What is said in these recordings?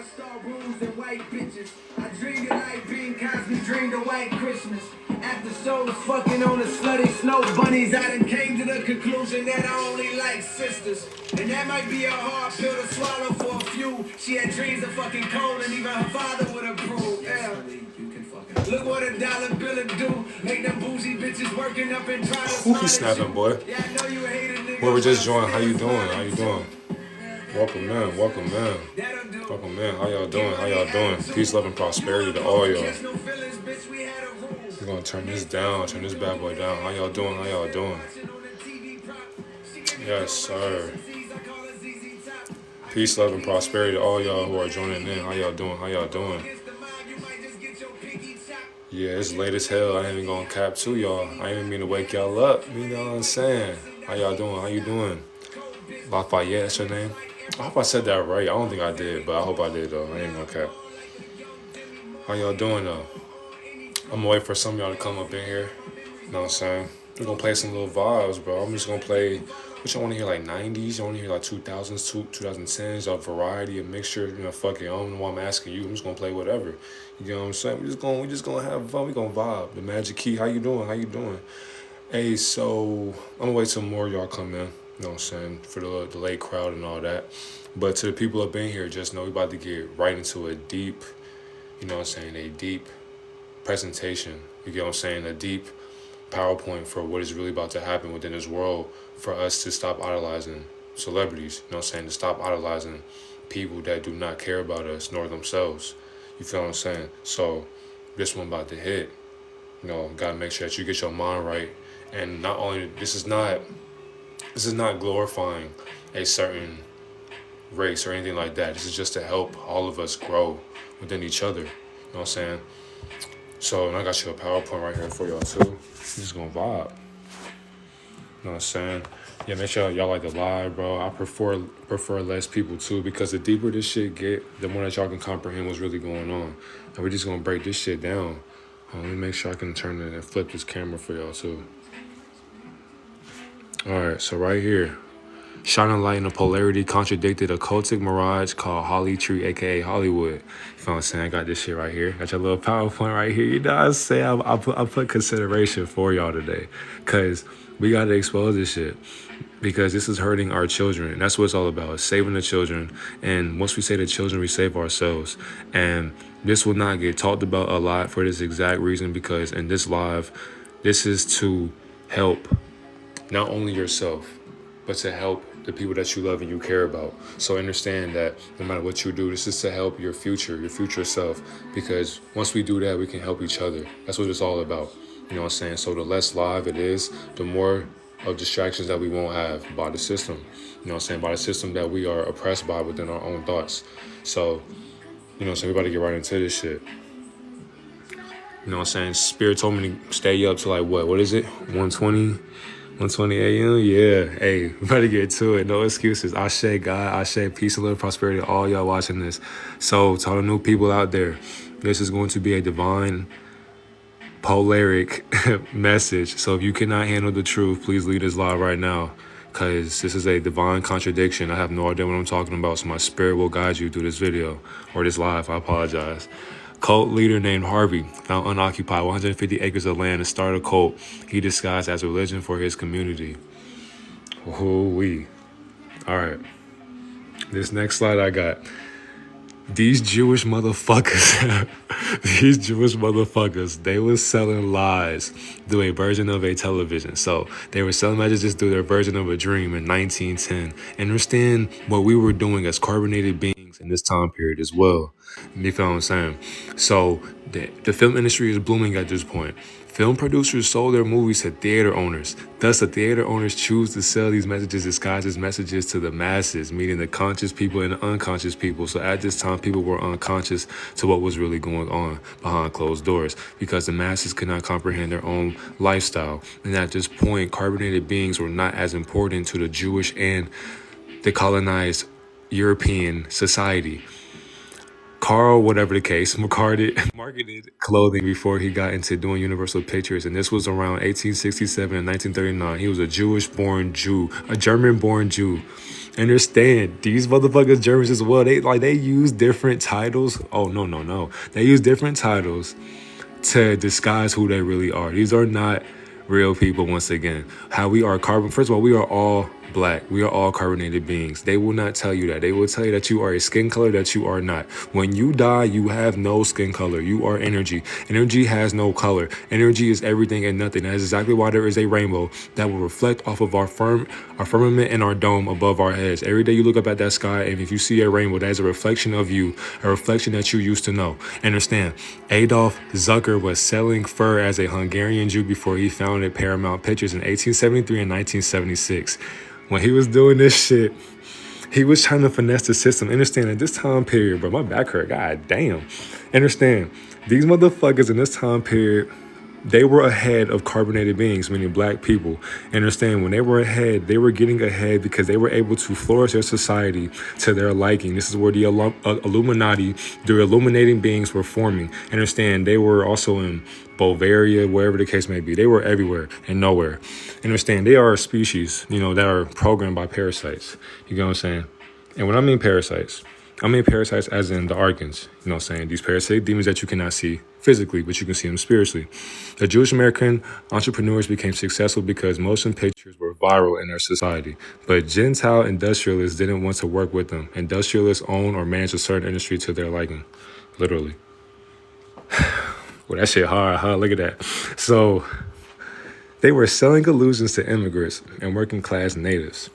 Star rules and white bitches. I dreamed of night being Cosby, dreamed of white Christmas. After shows fucking on the slutty snow bunnies, I done came to the conclusion that I only like sisters. And that might be a hard pill to swallow for a few. She had dreams of fucking cold and even her father would approve. Yeah. Look what a dollar bill would do. Make them bougie bitches working up and trying to Who snapping, boy? Yeah, I know you hate it, nigga. Whoever just joined, how you doing? How you doing? Welcome in, welcome in. Welcome in. How y'all doing? How y'all doing? Peace, love, and prosperity to all y'all. We're gonna turn this down, turn this bad boy down. How y'all doing? How y'all doing? Yes, sir. Peace, love, and prosperity to all y'all who are joining in. How y'all doing? How y'all doing? Yeah, it's late as hell. I ain't even gonna cap to y'all. I ain't even mean to wake y'all up. You know what I'm saying? How y'all doing? How you doing? Lafayette, that's your name? I hope I said that right. I don't think I did, but I hope I did, though. I ain't gonna cap. How y'all doing, though? I'm gonna wait for some of y'all to come up in here. You know what I'm saying? We're gonna play some little vibes, bro. I'm just gonna play, what y'all wanna hear, like 90s? Y'all wanna hear like 2000s, 2010s, a variety, a mixture, you know, fuck it. I don't know why I'm asking you. I'm just gonna play whatever. You know what I'm saying? We just gonna have fun. We gonna vibe. The Magic Key, how you doing? How you doing? Hey, so I'm gonna wait till more of y'all come in. You know what I'm saying? For the late crowd and all that. But to the people up in here, just know we about to get right into a deep, you know what I'm saying, a deep presentation. You get what I'm saying? A deep PowerPoint for what is really about to happen within this world for us to stop idolizing celebrities. You know what I'm saying? To stop idolizing people that do not care about us nor themselves. You feel what I'm saying? So this one about to hit. You know, gotta make sure that you get your mind right. And not only this is not glorifying a certain race or anything like that. This is just to help all of us grow within each other. You know what I'm saying? So, and I got you a PowerPoint right here for y'all too. I'm just gonna vibe. You know what I'm saying? Yeah, make sure y'all like the live, bro. I prefer less people too, because the deeper this shit get, the more that y'all can comprehend what's really going on. And we're just gonna break this shit down. Let me make sure I can turn it and flip this camera for y'all too. Alright, so right here. Shining light in a polarity contradicted occultic mirage called Holly Tree, aka Hollywood. You feel what I'm saying? I got this shit right here. Got your little PowerPoint right here. You know what I'm saying? I put consideration for y'all today. Cause we gotta expose this shit. Because this is hurting our children. And that's what it's all about. Saving the children. And once we say the children, we save ourselves. And this will not get talked about a lot for this exact reason, because in this live, this is to help not only yourself, but to help the people that you love and you care about. So understand that no matter what you do, this is to help your future self. Because once we do that, we can help each other. That's what it's all about. You know what I'm saying? So the less live it is, the more of distractions that we won't have by the system. You know what I'm saying? By the system that we are oppressed by within our own thoughts. So, you know what I'm saying? We about to get right into this shit. You know what I'm saying? Spirit told me to stay up to like what is it? 120 a.m. Yeah. Hey, we better get to it. No excuses. Ashe, God. Ashe, peace and love, prosperity to all y'all watching this. So, to all the new people out there, this is going to be a divine polaric message. So if you cannot handle the truth, please leave this live right now, because this is a divine contradiction. I have no idea what I'm talking about, so my spirit will guide you through this video or this live. I apologize. Cult leader named Harvey found unoccupied 150 acres of land and started a cult he disguised as a religion for his community. Ooh-wee. All right. This next slide I got. These Jewish motherfuckers, they was selling lies through a version of a television. So they were selling messages through their version of a dream in 1910. Understand what we were doing as carbonated beings in this time period as well. You feel what I'm saying? So the film industry is blooming at this point. Film producers sold their movies to theater owners. Thus, the theater owners choose to sell these messages disguised as messages to the masses, meaning the conscious people and the unconscious people. So at this time, people were unconscious to what was really going on behind closed doors, because the masses could not comprehend their own lifestyle. And at this point, carbonated beings were not as important to the Jewish and the colonized European society. Carl, whatever the case, marketed clothing before he got into doing Universal Pictures, and this was around 1867 and 1939. He was a German-born Jew, Understand, these motherfuckers Germans as well. They use different titles. Oh no. They use different titles to disguise who they really are. These are not real people once again. How we are carbon, first of all, we are all black. We are all carbonated beings. They will not tell you that. They will tell you that you are a skin color that you are not. When you die, you have no skin color. You are energy. Energy has no color. Energy is everything and nothing. That is exactly why there is a rainbow that will reflect off of our firmament and our dome above our heads. Every day you look up at that sky, and if you see a rainbow, that is a reflection of you, a reflection that you used to know. Understand, Adolf Zucker was selling fur as a Hungarian Jew before he founded Paramount Pictures in 1873 and 1976. When he was doing this shit, he was trying to finesse the system. Understand, at this time period, bro, my back hurt. God damn. Understand, these motherfuckers in this time period, they were ahead of carbonated beings, meaning black people. Understand, when they were ahead, they were getting ahead because they were able to flourish their society to their liking. This is where the Illuminati, the illuminating beings were forming. Understand, they were also in Bavaria, wherever the case may be. They were everywhere and nowhere. Understand, they are a species, that are programmed by parasites. You know what I'm saying? And when I mean parasites as in the archons, you know what I'm saying? These parasitic demons that you cannot see physically, but you can see them spiritually. The Jewish American entrepreneurs became successful because motion pictures were viral in their society. But Gentile industrialists didn't want to work with them. Industrialists own or manage a certain industry to their liking. Literally. Well, that shit hard, huh? Look at that. So they were selling illusions to immigrants and working class natives.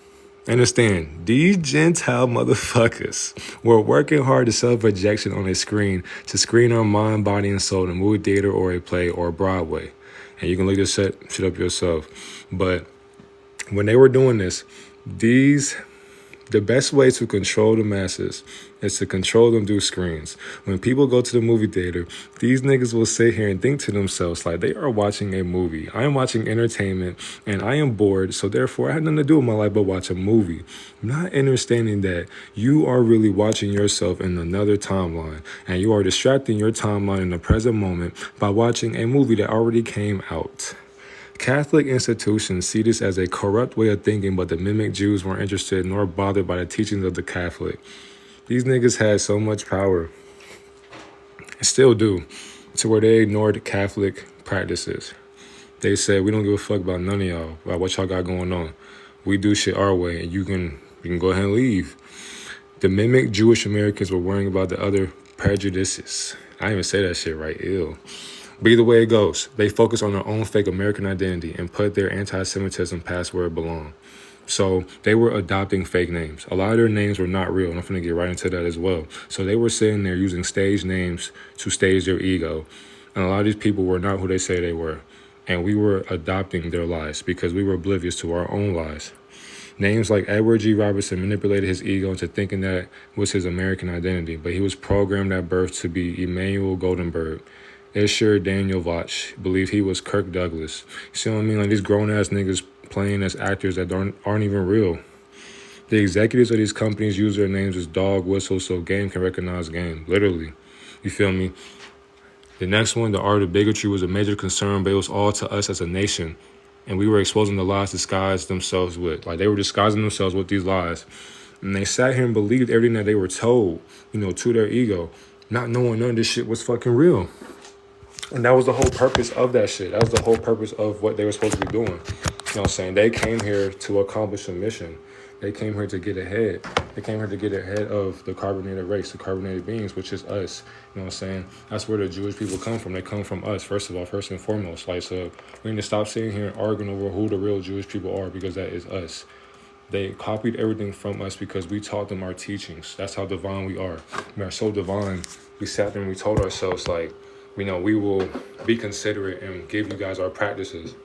Understand, these Gentile motherfuckers were working hard to sell projection on a screen to screen our mind, body, and soul in a movie theater or a play or Broadway. And you can look this shit up yourself. But when they were doing this, the best way to control the masses is to control them through screens. When people go to the movie theater, these niggas will sit here and think to themselves like they are watching a movie. I am watching entertainment and I am bored, so therefore I have nothing to do with my life but watch a movie. Not understanding that you are really watching yourself in another timeline and you are distracting your timeline in the present moment by watching a movie that already came out. Catholic institutions see this as a corrupt way of thinking, but the mimic Jews weren't interested nor bothered by the teachings of the Catholic. These niggas had so much power, and still do, to where they ignored Catholic practices. They said, we don't give a fuck about none of y'all, about what y'all got going on. We do shit our way, and you can go ahead and leave. The mimic Jewish Americans were worrying about the other prejudices. I didn't even say that shit right, ew. But either way it goes, they focus on their own fake American identity and put their anti-Semitism past where it belonged. So they were adopting fake names. A lot of their names were not real, and I'm going to get right into that as well. So they were sitting there using stage names to stage their ego. And a lot of these people were not who they say they were. And we were adopting their lies because we were oblivious to our own lies. Names like Edward G. Robertson manipulated his ego into thinking that was his American identity, but he was programmed at birth to be Emmanuel Goldenberg. Escher Daniel Voch believed he was Kirk Douglas. You see what I mean? Like these grown-ass niggas playing as actors that aren't even real. The executives of these companies use their names as dog whistles so game can recognize game. Literally. You feel me? The next one, the art of bigotry, was a major concern, but it was all to us as a nation. And we were exposing the lies disguised themselves with. Like they were disguising themselves with these lies. And they sat here and believed everything that they were told, to their ego, not knowing none of this shit was fucking real. And that was the whole purpose of that shit. That was the whole purpose of what they were supposed to be doing. You know what I'm saying? They came here to accomplish a mission. They came here to get ahead. They came here to get ahead of the carbonated race, the carbonated beings, which is us. You know what I'm saying? That's where the Jewish people come from. They come from us, first and foremost. Like, so we need to stop sitting here and arguing over who the real Jewish people are because that is us. They copied everything from us because we taught them our teachings. That's how divine we are. We are so divine. We sat there and we told ourselves, like, we will be considerate and give you guys our practices.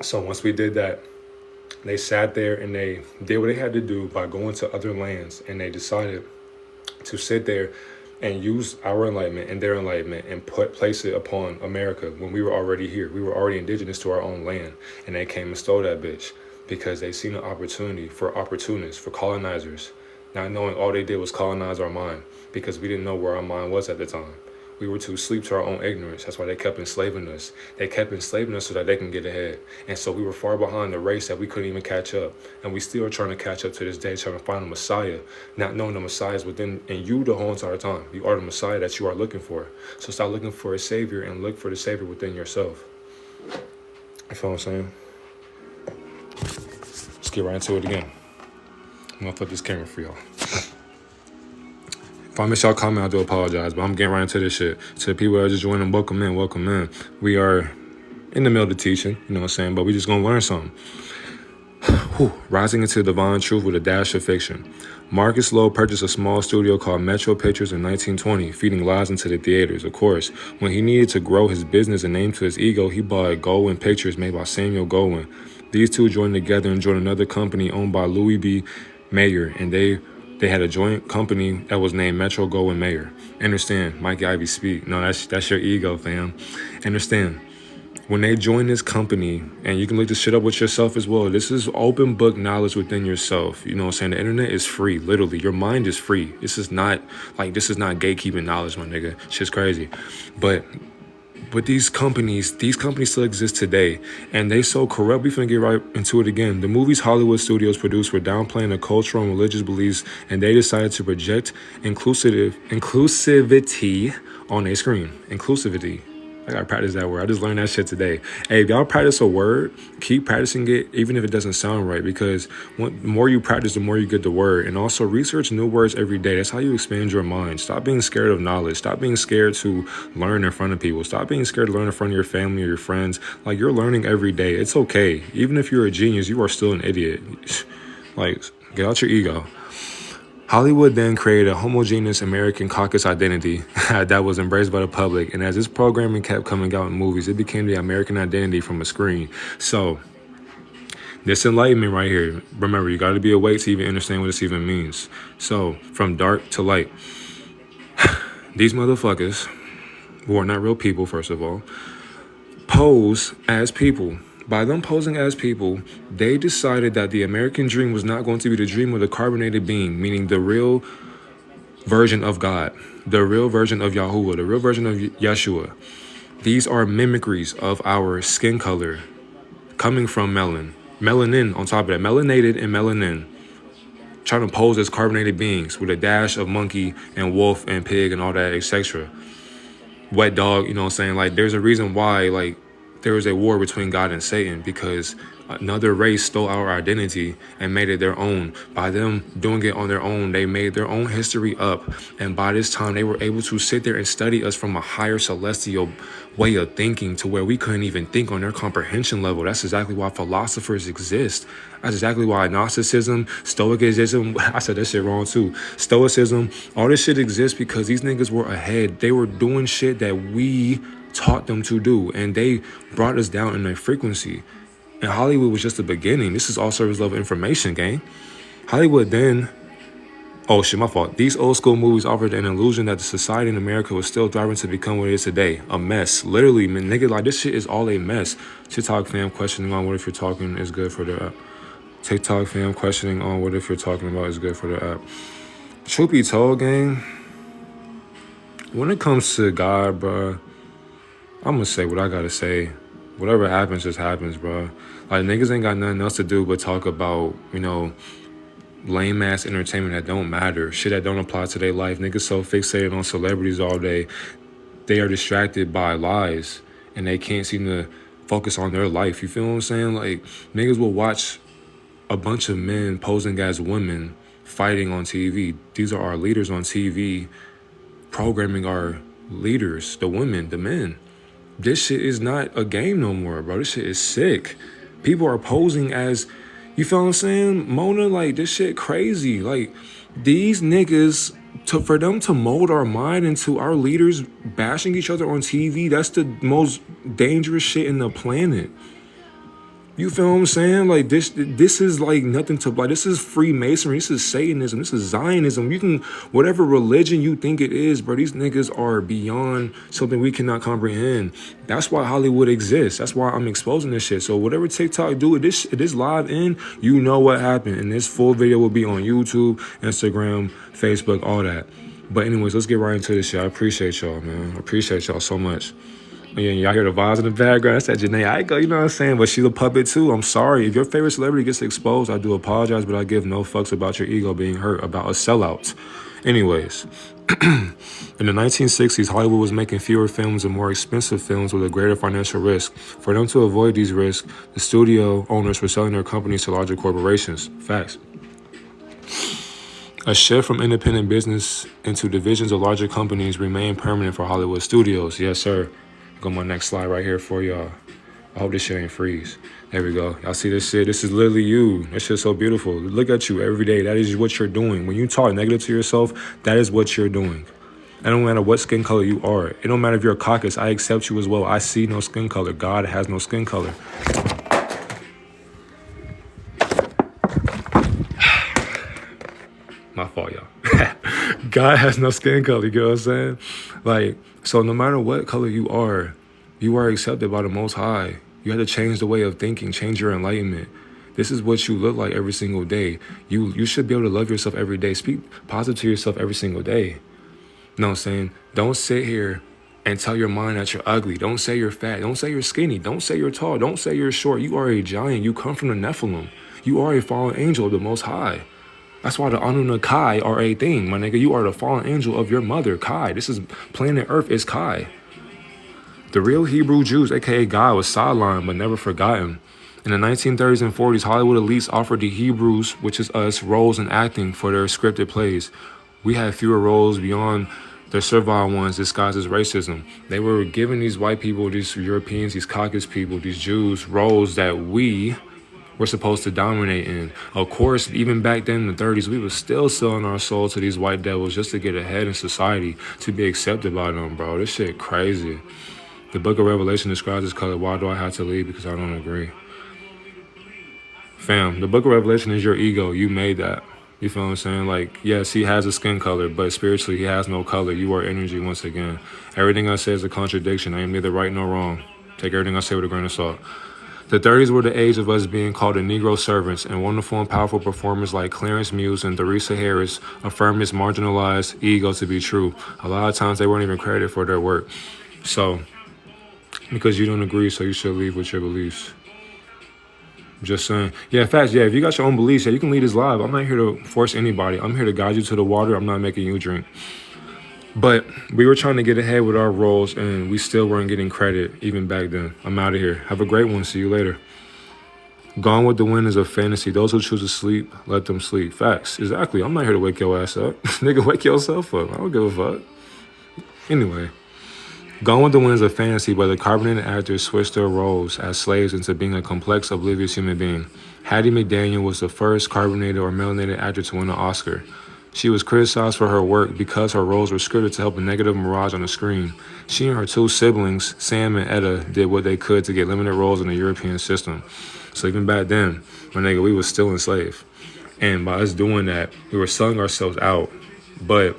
So once we did that, they sat there and they did what they had to do by going to other lands, and they decided to sit there and use our enlightenment and their enlightenment and place it upon America when we were already here. We were already indigenous to our own land, and they came and stole that bitch because they seen an opportunity for opportunists, for colonizers, not knowing all they did was colonize our mind because we didn't know where our mind was at the time. We were to sleep to our own ignorance. That's why they kept enslaving us. They kept enslaving us so that they can get ahead. And so we were far behind the race that we couldn't even catch up. And we still are trying to catch up to this day, trying to find a Messiah, not knowing the Messiah is within and you the whole entire time. You are the Messiah that you are looking for. So stop looking for a Savior and look for the Savior within yourself. You feel what I'm saying? Let's get right into it again. I'm gonna flip this camera for y'all. If I miss y'all comment, I do apologize, but I'm getting right into this shit. To the people that are just joining, welcome in, welcome in. We are in the middle of the teaching, you know what I'm saying, but we just gonna learn something. Rising into divine truth with a dash of fiction. Marcus Lowe purchased a small studio called Metro Pictures in 1920, feeding lies into the theaters. Of course, when he needed to grow his business and name to his ego, he bought Goldwyn Pictures made by Samuel Goldwyn. These two joined together and joined another company owned by Louis B. Mayer, and they had a joint company that was named Metro Goldwyn Mayer. Understand, Mike Ivy speak. No, that's your ego, fam. Understand. When they join this company, and you can look this shit up with yourself as well, this is open book knowledge within yourself. You know what I'm saying? The internet is free, literally. Your mind is free. This is not gatekeeping knowledge, my nigga. Shit's crazy. But these companies still exist today, and they so corrupt. We finna get right into it again. The movies Hollywood studios produced were downplaying the cultural and religious beliefs, and they decided to project inclusivity on their screen. Inclusivity. I gotta practice that word. I just learned that shit today. Hey, if y'all practice a word, keep practicing it, even if it doesn't sound right, because the more you practice, the more you get the word. And also research new words every day. That's how you expand your mind. Stop being scared of knowledge. Stop being scared to learn in front of people. Stop being scared to learn in front of your family or your friends. Like, you're learning every day. It's okay. Even if you're a genius, you are still an idiot. Like, get out your ego. Hollywood then created a homogeneous American caucus identity that was embraced by the public. And as this programming kept coming out in movies, it became the American identity from a screen. So this enlightenment right here, remember, you got to be awake to even understand what this even means. So from dark to light, these motherfuckers, who are not real people, first of all, pose as people. By them posing as people, they decided that the American dream was not going to be the dream of the carbonated being, meaning the real version of God, the real version of Yahuwah, the real version of Yeshua. These are mimicries of our skin color coming from melanin on top of that, melanated and melanin, trying to pose as carbonated beings with a dash of monkey and wolf and pig and all that, etc. Wet dog, you know what I'm saying? Like, there's a reason why, like, there was a war between God and Satan, because another race stole our identity and made it their own. By them doing it on their own, they made their own history up. And by this time, they were able to sit there and study us from a higher celestial way of thinking to where we couldn't even think on their comprehension level. That's exactly why philosophers exist. That's exactly why Gnosticism, Stoicism, I said that shit wrong too. Stoicism, all this shit exists because these niggas were ahead. They were doing shit that we taught them to do, and they brought us down in their frequency. And Hollywood was just the beginning. This is all service level information, gang. Hollywood then, oh shit, my fault. These old school movies offered an illusion that the society in America was still thriving to become what it is today. A mess. Literally, man, nigga, like, this shit is all a mess. TikTok fam questioning on what if you're talking is good for the app. TikTok fam questioning on what if you're talking about is good for the app. Truth be told, gang, when it comes to God, bruh, I'm gonna say what I gotta say. Whatever happens, just happens, bro. Like, niggas ain't got nothing else to do but talk about, you know, lame ass entertainment that don't matter, shit that don't apply to their life. Niggas so fixated on celebrities all day, they are distracted by lies, and they can't seem to focus on their life. You feel what I'm saying? Like, niggas will watch a bunch of men posing as women fighting on TV. These are our leaders on TV, programming our leaders, the women, the men. This shit is not a game no more, bro. This shit is sick. People are posing as, you feel what I'm saying? Mona, like, this shit crazy. Like, these niggas, for them to mold our mind into our leaders bashing each other on TV, that's the most dangerous shit in the planet. You feel what I'm saying? Like, this is like nothing to, like, this is Freemasonry, this is Satanism, this is Zionism. You can, whatever religion you think it is, bro, these niggas are beyond something we cannot comprehend. That's why Hollywood exists. That's why I'm exposing this shit. So whatever TikTok do, this live in, you know what happened. And this full video will be on YouTube, Instagram, Facebook, all that. But anyways, let's get right into this shit. I appreciate y'all, man. I appreciate y'all so much. Yeah, y'all hear the vibes in the background. That's that Janae Aiko, you know what I'm saying? But she's a puppet too. I'm sorry. If your favorite celebrity gets exposed, I do apologize, but I give no fucks about your ego being hurt about a sellout. Anyways, in the 1960s, Hollywood was making fewer films and more expensive films with a greater financial risk. For them to avoid these risks, the studio owners were selling their companies to larger corporations. Facts. A shift from independent business into divisions of larger companies remained permanent for Hollywood studios. Yes, sir. Go my next slide right here for y'all. I hope this shit ain't freeze. There we go. Y'all see this shit? This is literally you. This shit's so beautiful. Look at you every day. That is what you're doing. When you talk negative to yourself, that is what you're doing. It don't matter what skin color you are. It don't matter if you're a caucus. I accept you as well. I see no skin color. God has no skin color. My fault, y'all. God has no skin color, you know what I'm saying? Like, so no matter what color you are accepted by the Most High. You have to change the way of thinking, change your enlightenment. This is what you look like every single day. You should be able to love yourself every day. Speak positive to yourself every single day. You know what I'm saying? Don't sit here and tell your mind that you're ugly. Don't say you're fat. Don't say you're skinny. Don't say you're tall. Don't say you're short. You are a giant. You come from the Nephilim. You are a fallen angel of the Most High. That's why the Anunnaki are a thing, my nigga. You are the fallen angel of your mother, Kai. This is planet Earth is Kai. The real Hebrew Jews, aka God, was sidelined but never forgotten. In the 1930s and 40s, Hollywood elites offered the Hebrews, which is us, roles in acting for their scripted plays. We had fewer roles beyond the servile ones disguised as racism. They were giving these white people, these Europeans, these Caucasus people, these Jews, roles that we were supposed to dominate in. Of course, even back then in the 30s, we were still selling our soul to these white devils just to get ahead in society, to be accepted by them, bro. This shit crazy. The book of Revelation describes this color. Why do I have to leave? Because I don't agree. Fam, the book of Revelation is your ego. You made that. You feel what I'm saying? Like, yes, he has a skin color, but spiritually he has no color. You are energy once again. Everything I say is a contradiction. I am neither right nor wrong. Take everything I say with a grain of salt. The 30s were the age of us being called the Negro servants, and wonderful and powerful performers like Clarence Muse and Theresa Harris affirmed this marginalized ego to be true. A lot of times they weren't even credited for their work. So, because you don't agree, so you should leave with your beliefs. Just saying. Yeah, facts. Yeah, if you got your own beliefs, yeah, you can lead this live. I'm not here to force anybody. I'm here to guide you to the water. I'm not making you drink. But we were trying to get ahead with our roles, and we still weren't getting credit even back then. I'm out of here. Have a great one. See you later. Gone with the Wind is a fantasy. Those who choose to sleep, let them sleep. Facts. Exactly. I'm not here to wake your ass up. Nigga, wake yourself up. I don't give a fuck. Anyway. Gone with the Wind is a fantasy, but the carbonated actors switched their roles as slaves into being a complex, oblivious human being. Hattie McDaniel was the first carbonated or melanated actor to win an Oscar. She was criticized for her work because her roles were scripted to help a negative mirage on the screen. She and her two siblings, Sam and Etta, did what they could to get limited roles in the European system. So even back then, my nigga, we was still enslaved. And by us doing that, we were selling ourselves out. But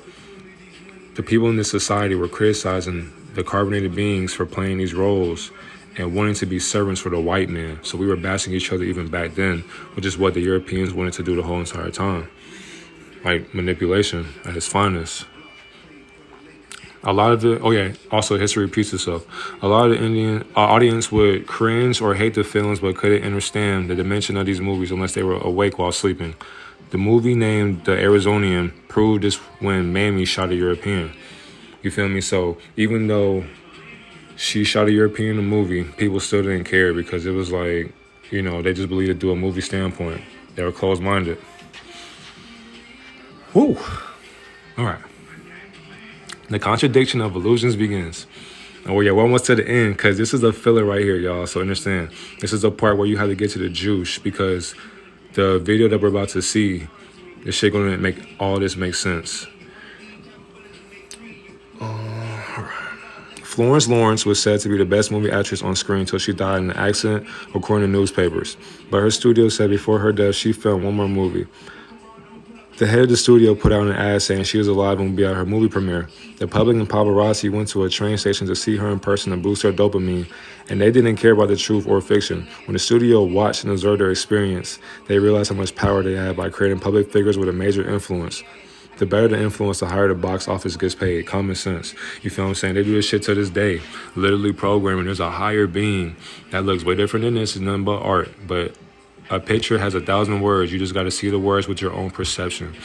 the people in this society were criticizing the carbonated beings for playing these roles and wanting to be servants for the white man. So we were bashing each other even back then, which is what the Europeans wanted to do the whole entire time. Like manipulation at its finest. A lot of it, also history repeats itself. A lot of the Indian audience would cringe or hate the films, but couldn't understand the dimension of these movies unless they were awake while sleeping. The movie named The Arizonian proved this when Mamie shot a European. You feel me? So even though she shot a European in the movie, people still didn't care because it was like, they just believed it through a movie standpoint. They were closed-minded. Whew. All right. The contradiction of illusions begins. Oh, yeah, we're almost to the end because this is a filler right here, y'all. So understand, this is the part where you have to get to the juice because the video that we're about to see, this shit gonna make all this make sense. Florence Lawrence was said to be the best movie actress on screen until she died in an accident, according to newspapers. But her studio said before her death, she filmed one more movie. The head of the studio put out an ad saying she was alive and would be at her movie premiere. The public and paparazzi went to a train station to see her in person to boost their dopamine, and they didn't care about the truth or fiction. When the studio watched and observed their experience, they realized how much power they had by creating public figures with a major influence. The better the influence, the higher the box office gets paid. Common sense. You feel what I'm saying? They do this shit to this day. Literally programming. There's a higher being that looks way different than this. It's nothing but art. But a picture has 1,000 words. You just got to see the words with your own perception.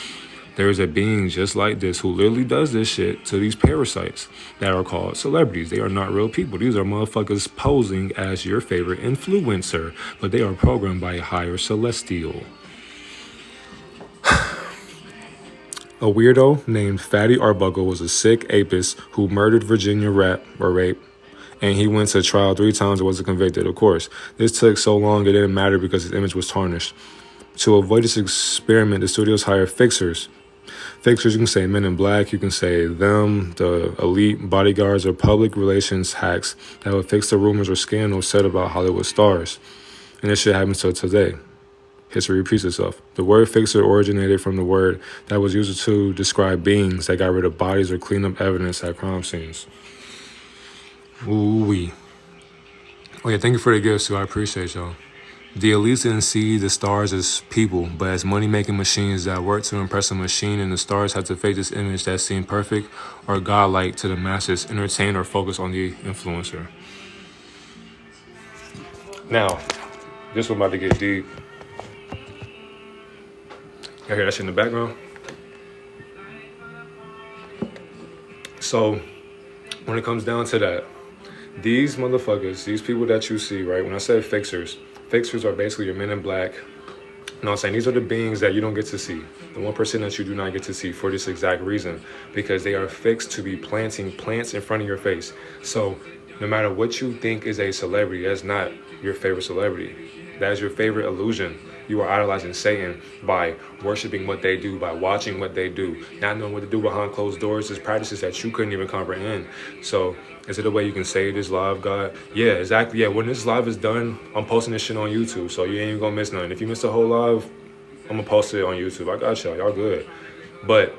There is a being just like this who literally does this shit to these parasites that are called celebrities. They are not real people. These are motherfuckers posing as your favorite influencer, but they are programmed by a higher celestial. A weirdo named Fatty Arbuckle was a sick apist who murdered Virginia rape, and he went to trial 3 times and wasn't convicted. Of course, this took so long it didn't matter because his image was tarnished. To avoid this experiment, the studios hired fixers. Fixers, you can say Men in Black, you can say them, the elite bodyguards or public relations hacks that would fix the rumors or scandals said about Hollywood stars. And this shit happens till today. History repeats itself. The word fixer originated from the word that was used to describe beings that got rid of bodies or clean up evidence at crime scenes. Ooh-wee. Oh yeah, thank you for the gifts too. I appreciate y'all. The elites didn't see the stars as people, but as money-making machines that work to impress a machine, and the stars had to fake this image that seemed perfect or godlike to the masses, entertain or focus on the influencer. Now, this one about to get deep. Y'all hear that shit in the background? So, when it comes down to that, these motherfuckers, these people that you see, right? When I said fixers are basically your Men in Black. You know what I'm saying? These are the beings that you don't get to see. The 1% that you do not get to see for this exact reason. Because they are fixed to be planting plants in front of your face. So, no matter what you think is a celebrity, that's not your favorite celebrity. That is your favorite illusion. You are idolizing Satan by worshiping what they do, by watching what they do, not knowing what to do behind closed doors. There's practices that you couldn't even comprehend. So, is it a way you can say this live, God? Yeah, exactly. Yeah, when this live is done, I'm posting this shit on YouTube, so you ain't even gonna miss nothing. If you miss the whole live, I'm gonna post it on YouTube. I got y'all good. But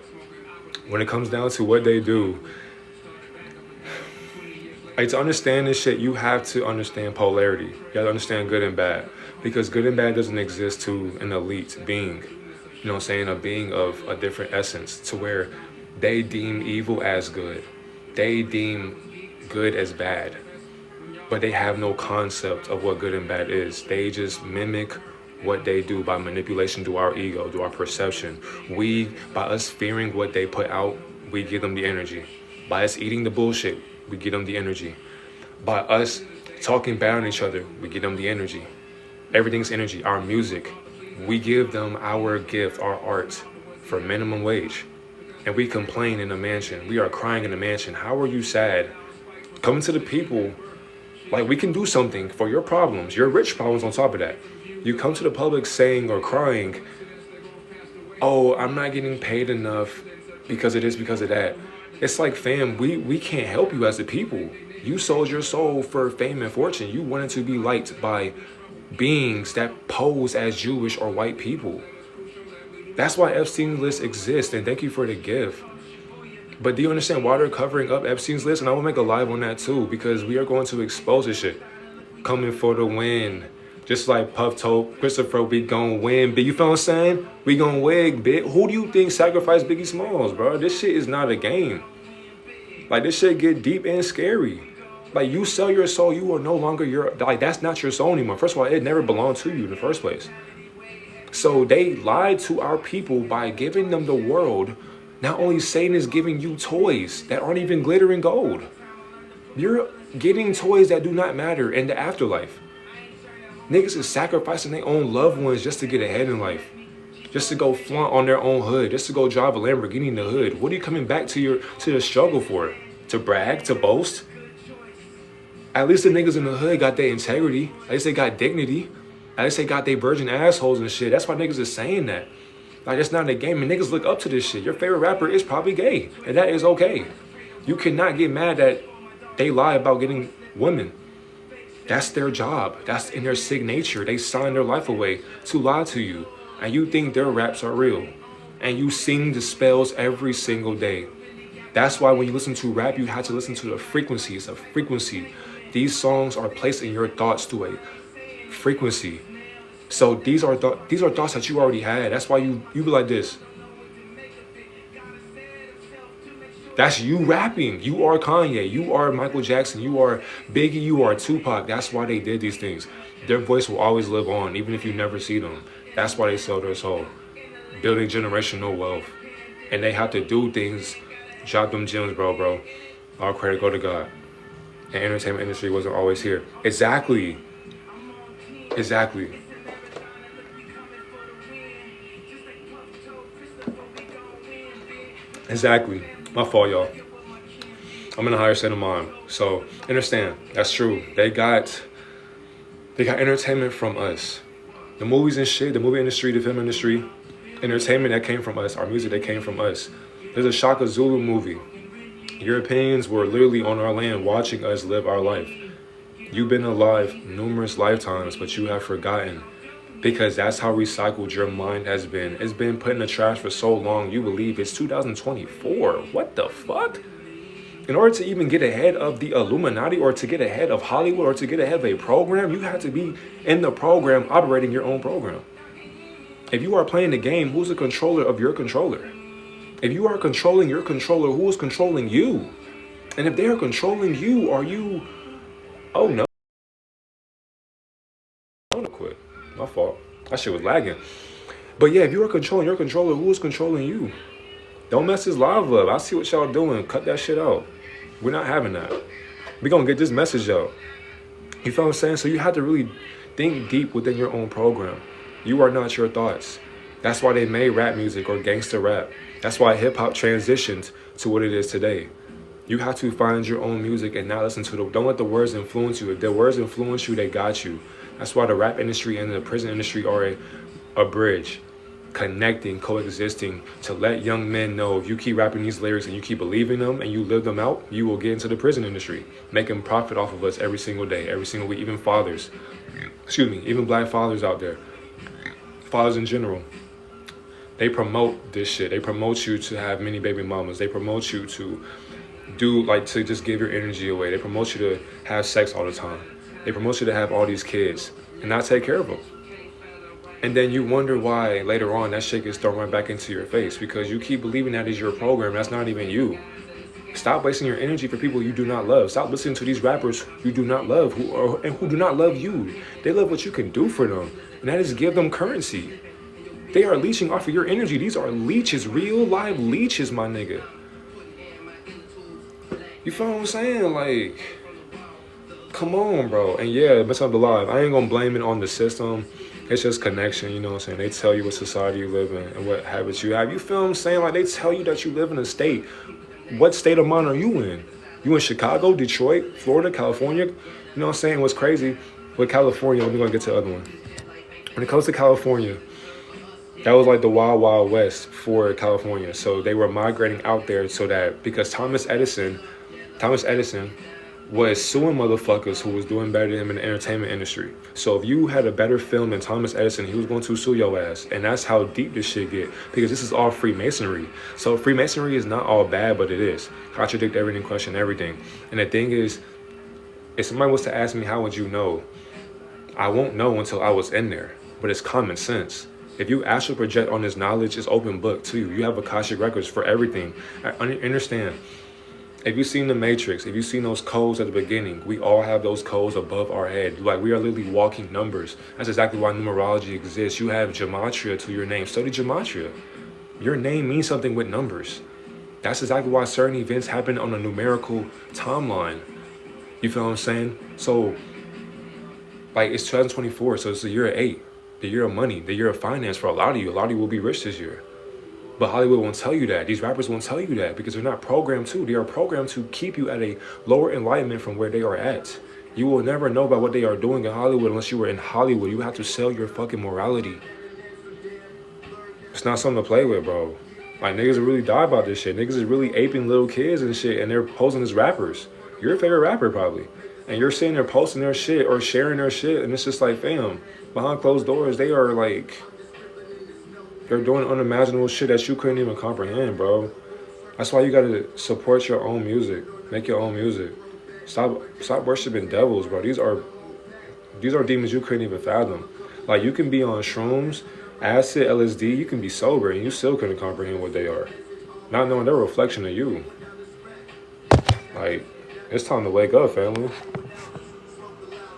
when it comes down to what they do, like, to understand this shit, you have to understand polarity. You gotta understand good and bad. Because good and bad doesn't exist to an elite being. You know what I'm saying? A being of a different essence, to where they deem evil as good. They deem good as bad. But they have no concept of what good and bad is. They just mimic what they do by manipulation through our ego, through our perception. By us fearing what they put out, we give them the energy. By us eating the bullshit, we give them the energy. By us talking bad on each other, we give them the energy. Everything's energy. Our music, we give them our gift, our art, for minimum wage. And we complain in a mansion. We are crying in a mansion. How are you sad? Coming to the people, like, we can do something for your problems, your rich problems on top of that. You come to the public saying or crying, oh, I'm not getting paid enough because of this, because of that. It's like, fam, we can't help you as the people. You sold your soul for fame and fortune. You wanted to be liked by beings that pose as Jewish or white people. That's why Epstein's list exists, and thank you for the gift. But do you understand why they're covering up Epstein's list? And I will make a live on that too, because we are going to expose this shit. Coming for the win. Just like Puff told Christopher, we gon' win. But you feel what I'm saying? We gon' win, bitch. Who do you think sacrificed Biggie Smalls, bro? This shit is not a game. Like, this shit get deep and scary. Like, you sell your soul, you are no longer like, that's not your soul anymore. First of all, it never belonged to you in the first place. So they lied to our people by giving them the world. Not only Satan is giving you toys that aren't even glittering gold. You're getting toys that do not matter in the afterlife. Niggas is sacrificing their own loved ones just to get ahead in life. Just to go flaunt on their own hood. Just to go drive a Lamborghini in the hood. What are you coming back to the struggle for? To brag? To boast? At least the niggas in the hood got their integrity. At least they got dignity. At least they got their virgin assholes and shit. That's why niggas is saying that. Like, it's not a game, and niggas look up to this shit. Your favorite rapper is probably gay, and that is okay. You cannot get mad that they lie about getting women. That's their job. That's in their signature. They sign their life away to lie to you, and you think their raps are real, and you sing the spells every single day. That's why when you listen to rap, you have to listen to the frequency. It's a frequency. These songs are placed in your thoughts through a frequency. So these are thoughts that you already had. That's why you be like this. That's you rapping. You are Kanye. You are Michael Jackson. You are Biggie. You are Tupac. That's why they did these things. Their voice will always live on, even if you never see them. That's why they sell their soul. Building generational wealth. And they have to do things, drop them gems, bro. All credit go to God. And entertainment industry wasn't always here. Exactly. My fault, y'all. I'm in a higher state of mind. So understand, that's true. They got entertainment from us. The movies and shit, the movie industry, the film industry, entertainment that came from us, our music that came from us. There's a Shaka Zulu movie. Europeans were literally on our land watching us live our life. You've been alive numerous lifetimes, but you have forgotten. Because that's how recycled your mind has been. It's been put in the trash for so long, you believe it's 2024. What the fuck? In order to even get ahead of the Illuminati or to get ahead of Hollywood or to get ahead of a program, you have to be in the program operating your own program. If you are playing the game, who's the controller of your controller? If you are controlling your controller, who is controlling you? And if they are controlling you, are you... Oh no. I want to quit. My fault. That shit was lagging. But yeah, if you are controlling your controller, who is controlling you? Don't mess his live up. I see what y'all doing. Cut that shit out. We're not having that. We're going to get this message out. You feel what I'm saying? So you have to really think deep within your own program. You are not your thoughts. That's why they made rap music or gangster rap. That's why hip-hop transitioned to what it is today. You have to find your own music and not listen to them. Don't let the words influence you. If the words influence you, they got you. That's why the rap industry and the prison industry are a bridge. Connecting, coexisting, to let young men know if you keep rapping these lyrics and you keep believing them and you live them out, you will get into the prison industry, making profit off of us every single day, every single week. Even fathers, even black fathers out there, fathers in general, they promote this shit. They promote you to have many baby mamas. They promote you to to just give your energy away. They promote you to have sex all the time. They promote you to have all these kids and not take care of them. And then you wonder why later on that shit gets thrown right back into your face because you keep believing that is your program. That's not even you. Stop wasting your energy for people you do not love. Stop listening to these rappers you do not love who do not love you. They love what you can do for them. And that is give them currency. They are leeching off of your energy. These are leeches, real live leeches, my nigga. You feel what I'm saying? Like, come on, bro. And yeah, mess up the live. I ain't gonna blame it on the system. It's just connection, you know what I'm saying? They tell you what society you live in and what habits you have. You feel what I'm saying? Like, they tell you that you live in a state. What state of mind are you in? You in Chicago, Detroit, Florida, California? You know what I'm saying? What's crazy with California, we're gonna get to the other one. When it comes to California, that was like the wild, wild west for California. So they were migrating out there so that, because Thomas Edison was suing motherfuckers who was doing better than him in the entertainment industry. So if you had a better film than Thomas Edison, he was going to sue your ass. And that's how deep this shit get. Because this is all Freemasonry. So Freemasonry is not all bad, but it is. Contradict everything, question everything. And the thing is, if somebody was to ask me, how would you know? I won't know until I was in there. But it's common sense. If you actually project on this knowledge, it's open book to you. You have Akashic records for everything. I understand. If you've seen The Matrix, if you've seen those codes at the beginning, we all have those codes above our head. Like, we are literally walking numbers. That's exactly why numerology exists. You have gematria to your name. Study gematria. Your name means something with numbers. That's exactly why certain events happen on a numerical timeline. You feel what I'm saying? So, like, it's 2024, so it's the year of 8, the year of money, the year of finance for a lot of you. A lot of you will be rich this year. But Hollywood won't tell you that. These rappers won't tell you that because they're not programmed to. They are programmed to keep you at a lower enlightenment from where they are at. You will never know about what they are doing in Hollywood unless you were in Hollywood. You have to sell your fucking morality. It's not something to play with, bro. Like, niggas really die about this shit. Niggas is really aping little kids and shit, and they're posing as rappers. You're a favorite rapper, probably. And you're sitting there posting their shit or sharing their shit, and it's just like, fam, behind closed doors, they are like... They're doing unimaginable shit that you couldn't even comprehend, bro. That's why you gotta support your own music. Make your own music. Stop worshiping devils, bro. These are demons you couldn't even fathom. Like, you can be on shrooms, acid, LSD, you can be sober, and you still couldn't comprehend what they are. Not knowing they're a reflection of you. Like, it's time to wake up, family.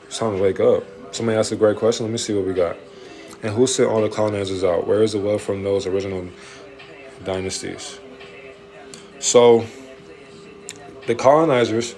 It's time to wake up. Somebody asked a great question. Let me see what we got. And who sent all the colonizers out? Where is the wealth from those original dynasties? So, the colonizers,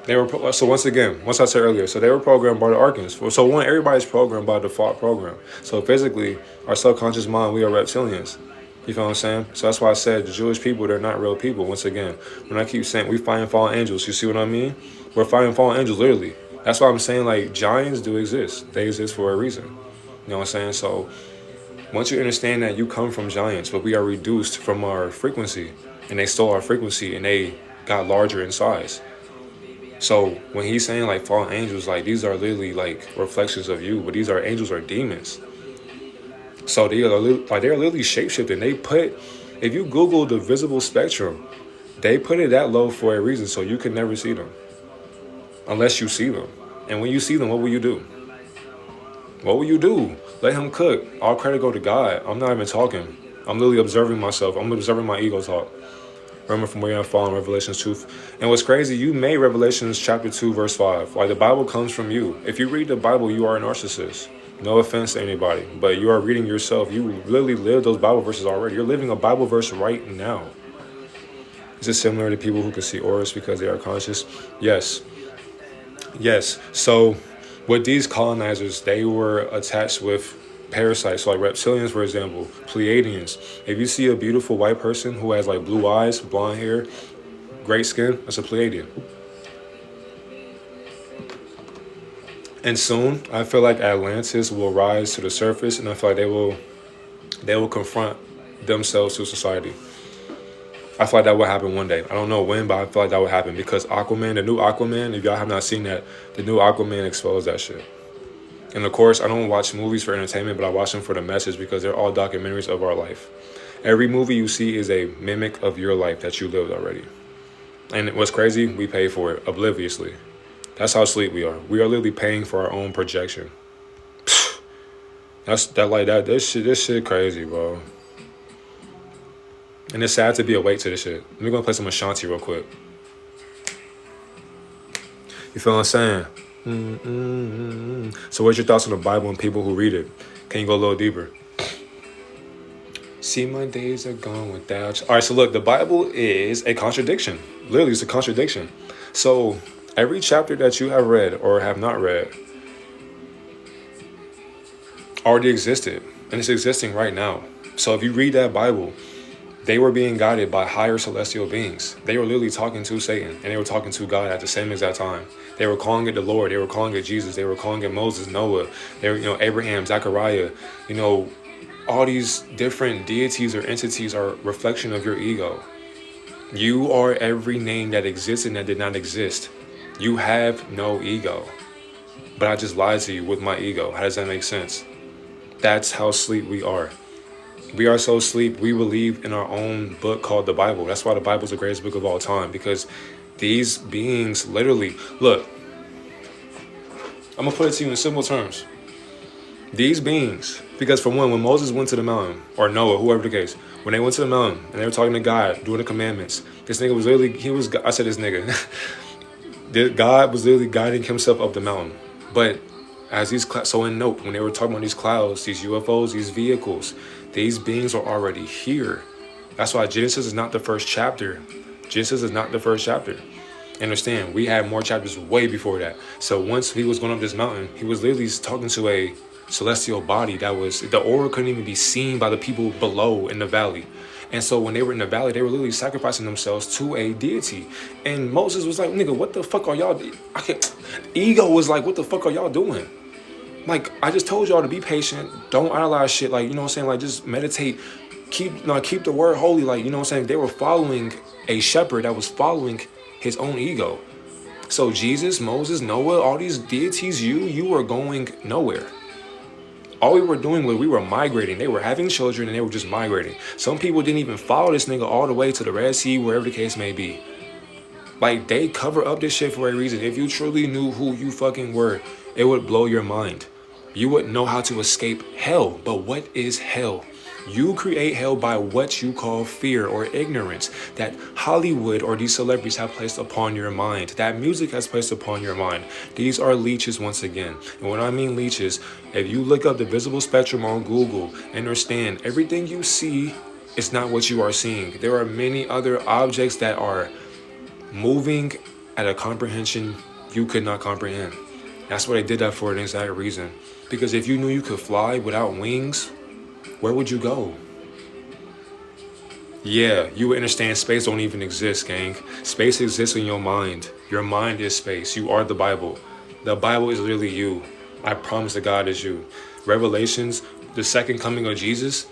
they were, so once again, once I said earlier, so they were programmed by the Archons. So one, everybody's programmed by default program. So physically, our subconscious mind, we are reptilians. You feel what I'm saying? So that's why I said the Jewish people, they're not real people. Once again, when I keep saying we fighting fallen angels, you see what I mean? We're fighting fallen angels, literally. That's why I'm saying, like, giants do exist. They exist for a reason. You know what I'm saying? So once you understand that you come from giants, but we are reduced from our frequency, and they stole our frequency, and they got larger in size. So when he's saying, like, fallen angels, like, these are literally, like, reflections of you, but these are angels or demons. So they're literally shape-shifting. They put, if you Google the visible spectrum, they put it that low for a reason, so you can never see them. Unless you see them. And when you see them, what will you do? What will you do? Let him cook. All credit go to God. I'm not even talking. I'm literally observing myself. I'm observing my ego talk. Remember from where I'm falling, Revelations 2. And what's crazy, you made Revelations chapter 2, verse 5. Like, the Bible comes from you. If you read the Bible, you are a narcissist. No offense to anybody, but you are reading yourself. You literally live those Bible verses already. You're living a Bible verse right now. Is it similar to people who can see auras because they are conscious? Yes. Yes. So with these colonizers, they were attached with parasites. So like reptilians, for example, Pleiadians. If you see a beautiful white person who has like blue eyes, blonde hair, great skin, that's a Pleiadian. And soon, I feel like Atlantis will rise to the surface, and I feel like they will confront themselves to society. I feel like that will happen one day. I don't know when, but I feel like that will happen because Aquaman, the new Aquaman, if y'all have not seen that, the new Aquaman exposed that shit. And of course, I don't watch movies for entertainment, but I watch them for the message because they're all documentaries of our life. Every movie you see is a mimic of your life that you lived already. And what's crazy, we pay for it obliviously. That's how sleep we are. We are literally paying for our own projection. This shit crazy, bro. And it's sad to be awake to this shit. Let me go play some Ashanti real quick. You feel what I'm saying? So what's your thoughts on the Bible and people who read it? Can you go a little deeper? See, my days are gone without you. All right, so look, the Bible is a contradiction. Literally, it's a contradiction. So every chapter that you have read or have not read already existed, and it's existing right now. So if you read that Bible, they were being guided by higher celestial beings. They were literally talking to Satan, and they were talking to God at the same exact time. They were calling it the Lord. They were calling it Jesus. They were calling it Moses, Noah. They were, Abraham, Zechariah. All these different deities or entities are a reflection of your ego. You are every name that exists and that did not exist. You have no ego. But I just lied to you with my ego. How does that make sense? That's how sleep we are. We are so asleep, we believe in our own book called the Bible. That's why the Bible is the greatest book of all time, because these beings literally, look, I'm going to put it to you in simple terms. These beings, because for one, when Moses went to the mountain, or Noah, whoever the case, when they went to the mountain and they were talking to God, doing the commandments, this nigga was literally, I said this nigga, God was literally guiding himself up the mountain. But as so in note, when they were talking about these clouds, these UFOs, these vehicles, these beings are already here. That's why Genesis is not the first chapter. Genesis is not the first chapter. Understand, we had more chapters way before that. So once he was going up this mountain, he was literally talking to a celestial body the aura couldn't even be seen by the people below in the valley. And so when they were in the valley, they were literally sacrificing themselves to a deity. And Moses was like, nigga, what the fuck are y'all doing? Ego was like, what the fuck are y'all doing? Like, I just told y'all to be patient. Don't idolize shit. Like, you know what I'm saying? Like, just meditate. Keep the word holy. Like, you know what I'm saying? They were following a shepherd that was following his own ego. So Jesus, Moses, Noah, all these deities, you were going nowhere. All we were doing was we were migrating. They were having children and they were just migrating. Some people didn't even follow this nigga all the way to the Red Sea, wherever the case may be. Like, they cover up this shit for a reason. If you truly knew who you fucking were, it would blow your mind. You wouldn't know how to escape hell. But what is hell? You create hell by what you call fear or ignorance that Hollywood or these celebrities have placed upon your mind, that music has placed upon your mind. These are leeches once again. And when I mean leeches, if you look up the visible spectrum on Google, understand everything you see is not what you are seeing. There are many other objects that are moving at a comprehension you could not comprehend. That's why they did that for an exact reason. Because if you knew you could fly without wings, where would you go? Yeah, you would understand space don't even exist, gang. Space exists in your mind. Your mind is space. You are the Bible. The Bible is literally you. I promise that God is you. Revelations, the second coming of Jesus,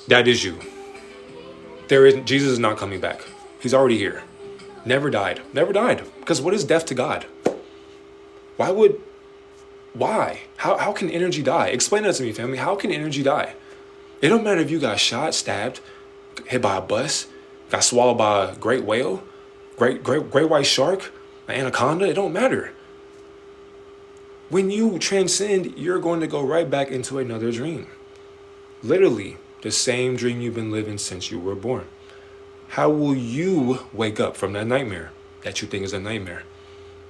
that is you. Jesus is not coming back. He's already here. Never died. Never died. Because what is death to God? Why? How can energy die? Explain that to me, family. How can energy die? It don't matter if you got shot, stabbed, hit by a bus, got swallowed by a great whale, great white shark, an anaconda. It don't matter. When you transcend, you're going to go right back into another dream. Literally, the same dream you've been living since you were born. How will you wake up from that nightmare that you think is a nightmare?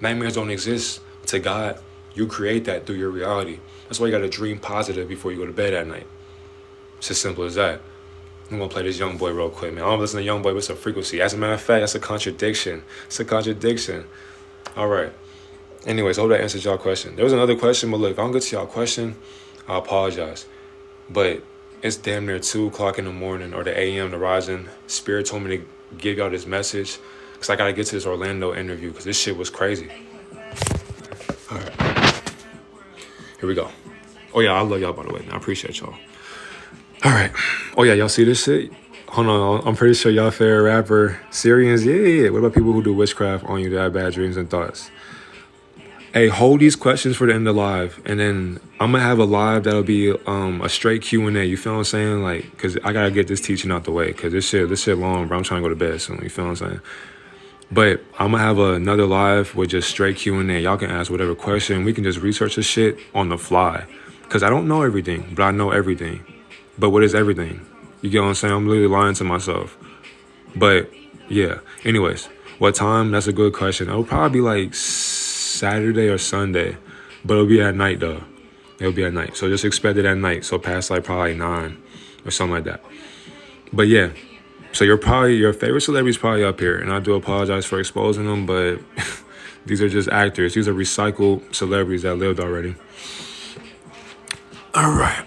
Nightmares don't exist to God. You create that through your reality. That's why you got to dream positive before you go to bed at night. It's as simple as that. I'm going to play this Young Boy real quick, man. I don't listen to Young Boy, but it's a frequency. As a matter of fact, that's a contradiction. It's a contradiction. All right. Anyways, I hope that answers y'all question. There was another question, but look, if I don't get to y'all question, I apologize. But it's damn near 2 o'clock in the morning or the a.m. the rising. Spirit told me to give y'all this message because I got to get to this Orlando interview because this shit was crazy. All right. Here we go. Oh, yeah, I love y'all, by the way. I appreciate y'all. All right. Oh, yeah, y'all see this shit? Hold on. I'm pretty sure y'all favorite rapper, Syrians. Yeah. What about people who do witchcraft on you that have bad dreams and thoughts? Hey, hold these questions for the end of the live, and then I'm gonna have a live that'll be a straight Q&A. You feel what I'm saying? Like, cause I gotta get this teaching out the way, cause this shit long, bro. I'm trying to go to bed soon. You feel what I'm saying? But I'm gonna have another live with just straight Q&A. Y'all can ask whatever question. We can just research this shit on the fly, cause I don't know everything, but I know everything. But what is everything? You get what I'm saying? I'm literally lying to myself. But yeah. Anyways, what time? That's a good question. It'll probably be like Saturday or Sunday, but it'll be at night though. It'll be at night, so just expect it at night. So past like probably 9 or something like that. But yeah, so your favorite celebrity's probably up here, and I do apologize for exposing them, but these are just actors. These are recycled celebrities that lived already. All right,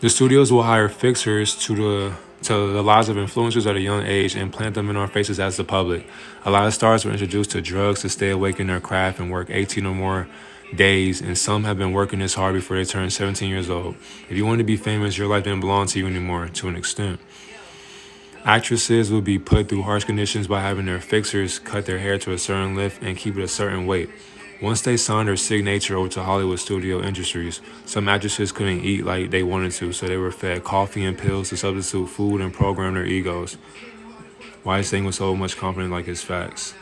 the studios will hire fixers to the lives of influencers at a young age and plant them in our faces as the public. A lot of stars were introduced to drugs to stay awake in their craft and work 18 or more days, and some have been working this hard before they turn 17 years old. If you want to be famous, your life didn't belong to you anymore, to an extent. Actresses will be put through harsh conditions by having their fixers cut their hair to a certain length and keep it a certain weight. Once they signed their signature over to Hollywood studio industries, some actresses couldn't eat like they wanted to, so they were fed coffee and pills to substitute food and program their egos. Why is saying with so much confidence like it's facts?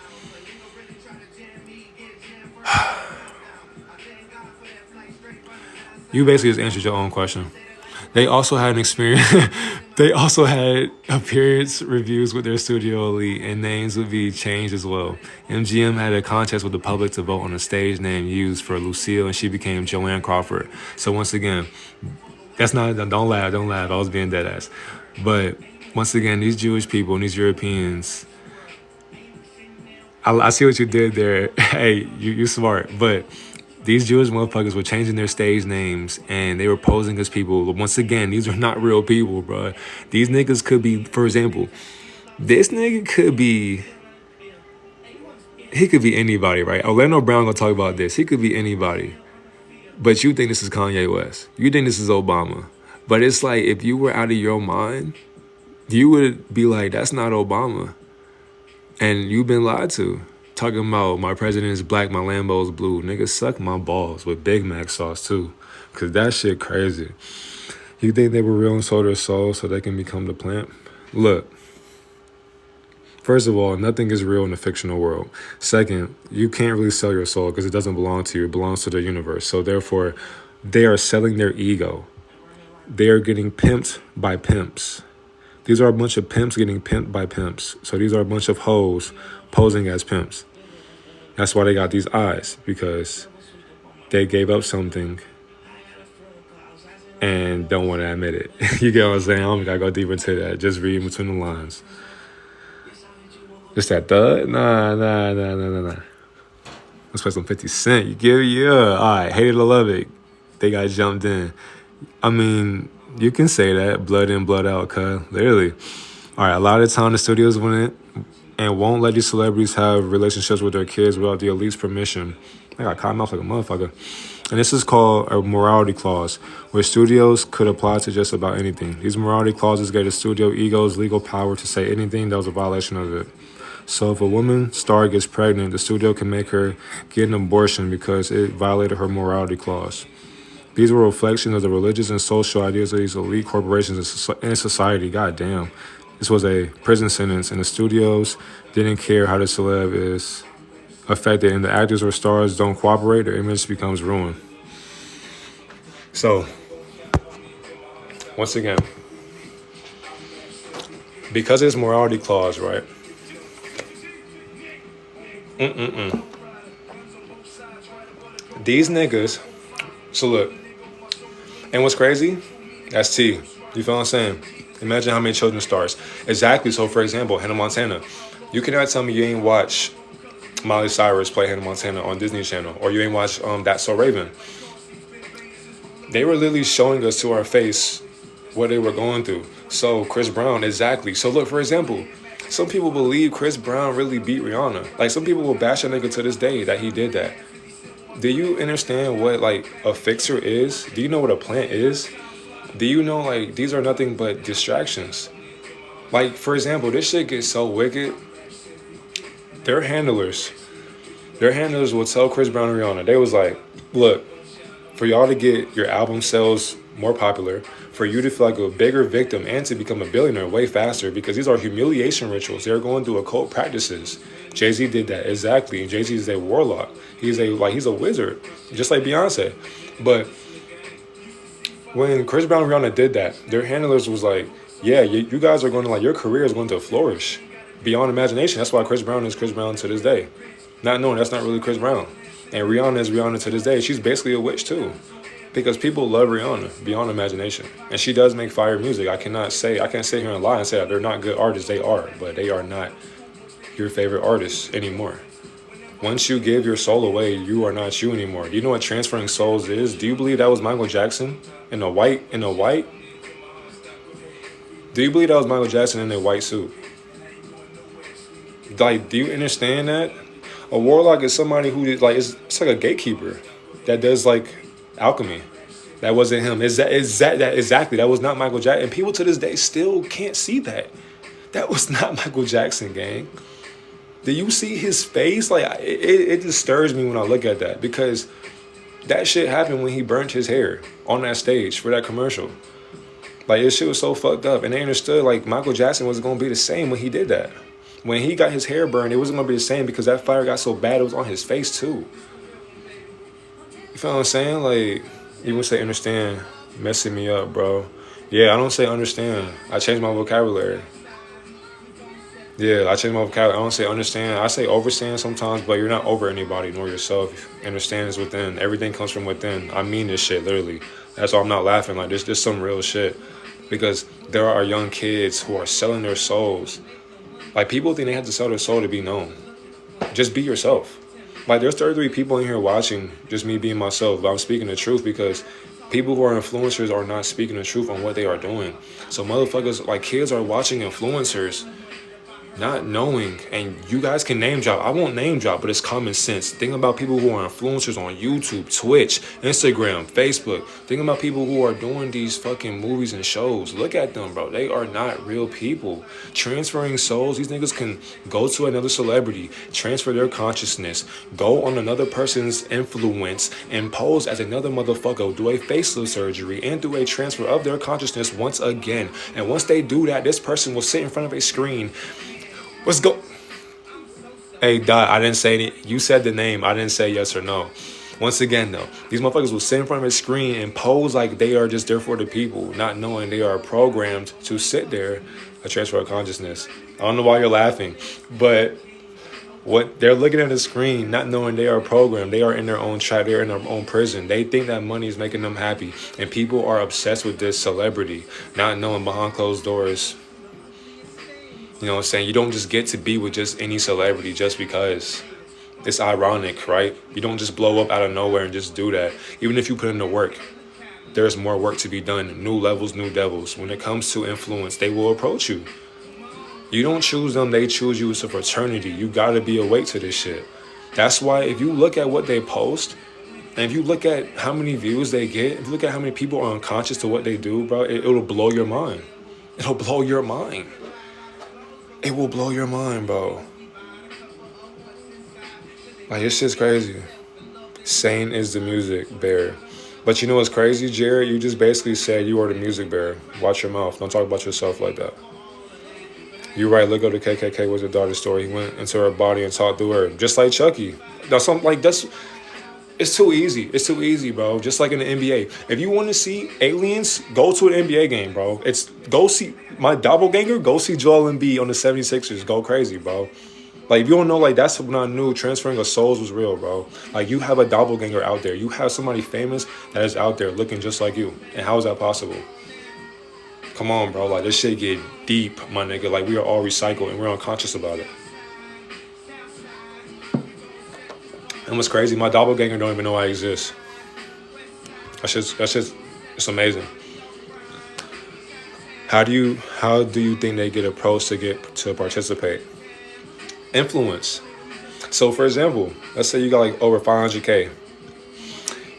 You basically just answered your own question. They also had an experience. They also had appearance reviews with their studio elite, and names would be changed as well. MGM had a contest with the public to vote on a stage name used for Lucille, and she became Joanne Crawford. So once again, that's not. Don't laugh. I was being dead ass. But once again, these Jewish people and these Europeans. I see what you did there. Hey, you smart, but. These Jewish motherfuckers were changing their stage names and they were posing as people. Once again, these are not real people, bro. These niggas could be, for example, this nigga could be, he could be anybody, right? Orlando Brown gonna talk about this. He could be anybody. But you think this is Kanye West. You think this is Obama. But it's like, if you were out of your mind, you would be like, that's not Obama. And you've been lied to. Talking about my president is black, my Lambo's blue. Nigga, suck my balls with Big Mac sauce too. Cause that shit crazy. You think they were real and sold their soul so they can become the plant? Look, First of all, nothing is real in the fictional world. Second, you can't really sell your soul because it doesn't belong to you. It belongs to the universe. So therefore, they are selling their ego. They are getting pimped by pimps. These are a bunch of pimps getting pimped by pimps. So these are a bunch of hoes posing as pimps. That's why they got these eyes, because they gave up something and don't want to admit it. You get what I'm saying? I don't gotta go deeper into that. Just reading between the lines. Just that thud? Nah. Let's play some 50 Cent. You give it? Yeah. All right. Hate it or love it. They got jumped in. I mean, you can say that. Blood in, blood out, cuz. Literally. All right. A lot of the time, the studios wouldn't and won't let these celebrities have relationships with their kids without the elite's permission. I got caught mouth like a motherfucker. And this is called a morality clause, where studios could apply to just about anything. These morality clauses gave the studio egos legal power to say anything that was a violation of it. So if a woman star gets pregnant, the studio can make her get an abortion because it violated her morality clause. These were reflections of the religious and social ideas of these elite corporations in society. God damn. This was a prison sentence, and the studios didn't care how the celeb is affected, and the actors or stars don't cooperate, their image becomes ruined. So, once again, because of this morality clause, right? These niggas, so look, and what's crazy? That's T. You feel what I'm saying? Imagine how many children stars. Exactly. So, for example, Hannah Montana. You cannot tell me you ain't watch Miley Cyrus play Hannah Montana on Disney Channel, or you ain't watch That's So Raven. They were literally showing us to our face what they were going through. So, Chris Brown, exactly. So, look, for example, some people believe Chris Brown really beat Rihanna. Like, some people will bash a nigga to this day that he did that. Do you understand what, like, a fixer is? Do you know what a plant is? Do you know, like, these are nothing but distractions? Like, for example, this shit gets so wicked. Their handlers will tell Chris Brown and Rihanna, they was like, look, for y'all to get your album sales more popular, for you to feel like a bigger victim and to become a billionaire way faster, because these are humiliation rituals. They're going through occult practices. Jay-Z did that, exactly. And Jay-Z is a warlock. He's a wizard, just like Beyonce. But when Chris Brown and Rihanna did that, their handlers was like, yeah, you guys are going to, like, your career is going to flourish beyond imagination. That's why Chris Brown is Chris Brown to this day. Not knowing that's not really Chris Brown. And Rihanna is Rihanna to this day. She's basically a witch too. Because people love Rihanna beyond imagination. And she does make fire music. I can't sit here and lie and say that they're not good artists. They are, but they are not your favorite artists anymore. Once you give your soul away, you are not you anymore. Do you know what transferring souls is? Do you believe that was Michael Jackson in a white? Do you believe that was Michael Jackson in a white suit? Like, do you understand that? A warlock is somebody who, like, it's like a gatekeeper that does, like, alchemy. That wasn't him. Exactly. That was not Michael Jackson. And people to this day still can't see that. That was not Michael Jackson, gang. Do you see his face? Like, it disturbs me when I look at that, because that shit happened when he burnt his hair on that stage for that commercial. Like, this shit was so fucked up. And they understood, like, Michael Jackson wasn't going to be the same when he did that. When he got his hair burned, it wasn't going to be the same because that fire got so bad it was on his face too. You feel what I'm saying? Like, even say understand, messing me up, bro. Yeah, I don't say understand. I changed my vocabulary. Yeah, I changed my vocabulary. I don't say understand. I say overstand sometimes, but you're not over anybody nor yourself. Understand is within. Everything comes from within. I mean this shit, literally. That's why I'm not laughing. Like, this is some real shit. Because there are young kids who are selling their souls. Like, people think they have to sell their soul to be known. Just be yourself. Like, there's 33 people in here watching just me being myself, but I'm speaking the truth because people who are influencers are not speaking the truth on what they are doing. So motherfuckers, like, kids are watching influencers not knowing, and you guys can name drop. I won't name drop, but it's common sense. Think about people who are influencers on YouTube, Twitch, Instagram, Facebook. Think about people who are doing these fucking movies and shows. Look at them, bro. They are not real people. Transferring souls, these niggas can go to another celebrity, transfer their consciousness, go on another person's influence, and pose as another motherfucker, do a facelift surgery, and do a transfer of their consciousness once again. And once they do that, this person will sit in front of a screen Let's go. Hey, Dot, I didn't say it. You said the name. I didn't say yes or no. Once again, though, these motherfuckers will sit in front of a screen and pose like they are just there for the people, not knowing they are programmed to sit there, a transfer of consciousness. I don't know why you're laughing, but what they're looking at the screen, not knowing they are programmed, they are in their own trap, they're in their own prison. They think that money is making them happy, and people are obsessed with this celebrity, not knowing behind closed doors. You know what I'm saying? You don't just get to be with just any celebrity just because. It's ironic, right? You don't just blow up out of nowhere and just do that. Even if you put in the work, there's more work to be done. New levels, new devils. When it comes to influence, they will approach you. You don't choose them, they choose you. It's a fraternity. You gotta be awake to this shit. That's why if you look at what they post, and if you look at how many views they get, if you look at how many people are unconscious to what they do, bro, it'll blow your mind. It'll blow your mind. It will blow your mind, bro. Like, this shit's crazy. Sane is the music bearer. But you know what's crazy, Jared? You just basically said you are the music bearer. Watch your mouth. Don't talk about yourself like that. You're right. Look up the KKK was your daughter's story. He went into her body and talked through her. Just like Chucky. That's something like that's... It's too easy. It's too easy, bro. Just like in the NBA. If you want to see aliens, go to an NBA game, bro. Go see my doppelganger. Go see Joel Embiid on the 76ers. Go crazy, bro. Like, if you don't know, like, that's when I knew transferring of souls was real, bro. Like, you have a doppelganger out there. You have somebody famous that is out there looking just like you. And how is that possible? Come on, bro. Like, this shit get deep, my nigga. Like, we are all recycled and we're unconscious about it. And what's crazy, my doppelganger don't even know I exist. That's just, it's amazing. How do you think they get approached to participate? Influence. So, for example, let's say you got like over 500K. You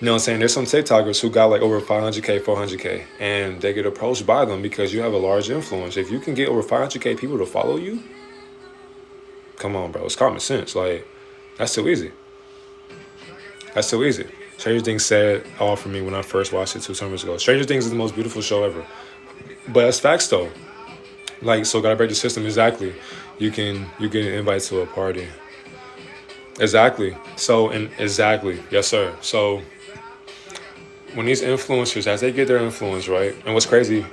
know what I'm saying? There's some TikTokers who got like over 500K, 400K, and they get approached by them because you have a large influence. If you can get over 500K people to follow you, come on, bro. It's common sense. Like, that's too easy. That's too easy. Stranger Things said all for me when I first watched it 2 summers ago. Stranger Things is the most beautiful show ever. But that's facts, though. Like, so gotta break the system. Exactly. You get an invite to a party. Exactly. Exactly. Yes, sir. So when these influencers, as they get their influence, right? And what's crazy,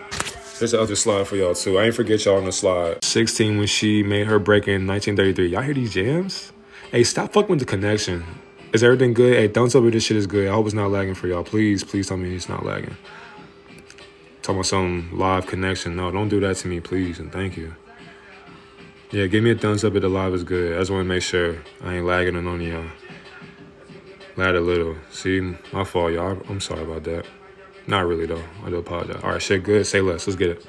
there's the other slide for y'all, too. I ain't forget y'all on the slide. 16 when she made her break in 1933. Y'all hear these jams? Hey, stop fucking with the connection. Is everything good? Hey, thumbs up if this shit is good. I hope it's not lagging for y'all. Please tell me it's not lagging. Talking about some live connection. No, don't do that to me, please, and thank you. Yeah, give me a thumbs up if the live is good. I just want to make sure I ain't lagging on none of y'all. Lag a little. See, my fault, y'all. I'm sorry about that. Not really, though. I do apologize. All right, shit good. Say less. Let's get it.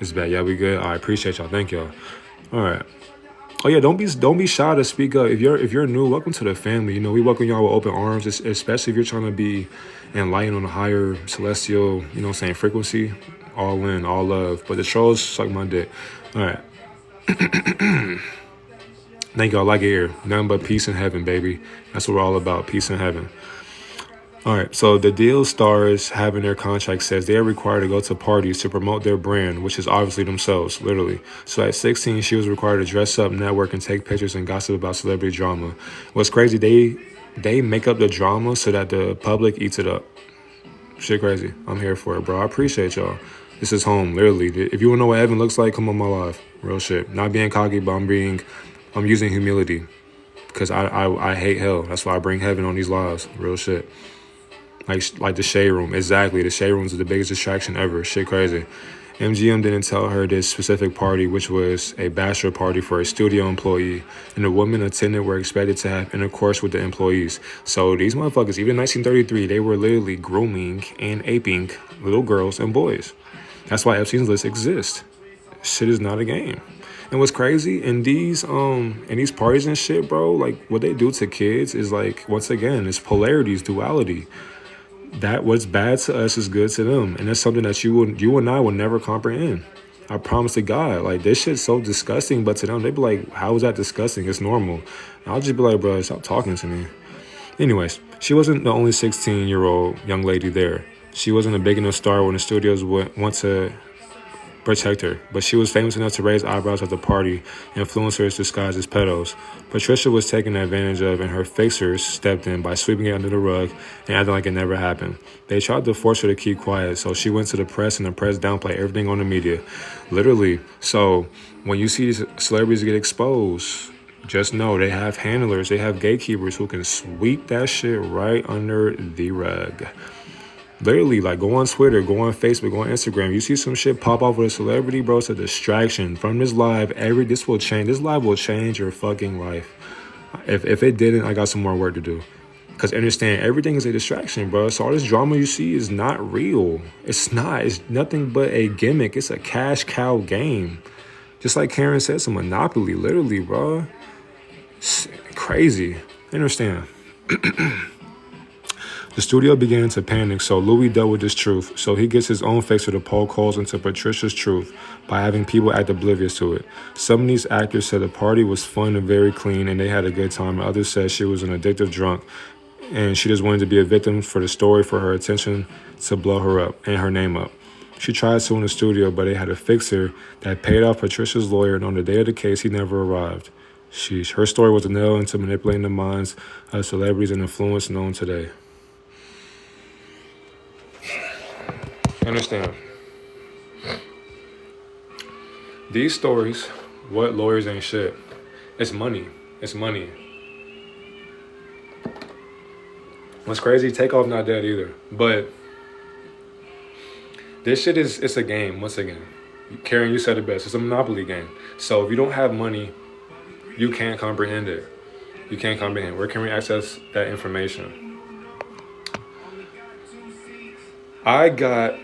It's bad. Yeah, we good? All right, appreciate y'all. Thank y'all. All right. Oh, yeah, don't be shy to speak up. If you're new, welcome to the family. You know, we welcome y'all with open arms, especially if you're trying to be enlightened on a higher celestial, you know what I'm saying, frequency. All in, all love. But the trolls suck my dick. All right. Thank y'all. Like it here. Nothing but peace in heaven, baby. That's what we're all about. Peace in heaven. All right. So the deal stars having their contract says they are required to go to parties to promote their brand, which is obviously themselves, literally. So at 16, she was required to dress up, network, and take pictures and gossip about celebrity drama. What's crazy, they make up the drama so that the public eats it up. Shit crazy. I'm here for it, bro. I appreciate y'all. This is home, literally. If you want to know what heaven looks like, come on my live. Real shit. Not being cocky, but I'm using humility. Because I hate hell. That's why I bring heaven on these lives. Real shit. Like the shade room. Exactly. The shade rooms are the biggest distraction ever. Shit crazy. MGM didn't tell her this specific party, which was a bachelor party for a studio employee, and the women attended were expected to have intercourse with the employees. So these motherfuckers, even in 1933, they were literally grooming and aping little girls and boys. That's why Epstein's list exists. Shit is not a game. And what's crazy in these parties and shit, bro, like what they do to kids is like, once again, it's polarity, it's duality. That what's bad to us is good to them, and that's something that you and I will never comprehend. I promise to God, like this shit's so disgusting, but to them they be like, "How is that disgusting? It's normal." And I'll just be like, "Bro, stop talking to me." Anyways, she wasn't the only 16-year-old young lady there. She wasn't a big enough star when the studios want to protect her, but she was famous enough to raise eyebrows at the party, influencers disguised as pedos. Patricia was taken advantage of, and her fixers stepped in by sweeping it under the rug and acting like it never happened. They tried to force her to keep quiet, so she went to the press, and the press downplayed everything on the media. Literally. So when you see these celebrities get exposed, just know they have handlers, they have gatekeepers who can sweep that shit right under the rug. Literally, like, go on Twitter, go on Facebook, go on Instagram. You see some shit pop off with a celebrity, bro, it's a distraction. From this live, this live will change your fucking life. If it didn't, I got some more work to do. Because understand, everything is a distraction, bro. So all this drama you see is not real. It's not. It's nothing but a gimmick. It's a cash cow game. Just like Karen said, it's a monopoly, literally, bro. It's crazy. Understand? The studio began to panic, so Louis dealt with this truth. So he gets his own fixer to poke holes into Patricia's truth by having people act oblivious to it. Some of these actors said the party was fun and very clean and they had a good time. Others said she was an addictive drunk and she just wanted to be a victim for the story, for her attention to blow her up and her name up. She tried suing the studio, but they had a fixer that paid off Patricia's lawyer, and on the day of the case, he never arrived. Her story was a nail into manipulating the minds of celebrities and influence known today. Understand. These stories, what lawyers ain't shit. It's money. It's money. What's crazy, Takeoff not dead either. But this shit it's a game, once again. Karen, you said it best. It's a monopoly game. So if you don't have money, you can't comprehend it. You can't comprehend. Where can we access that information? I got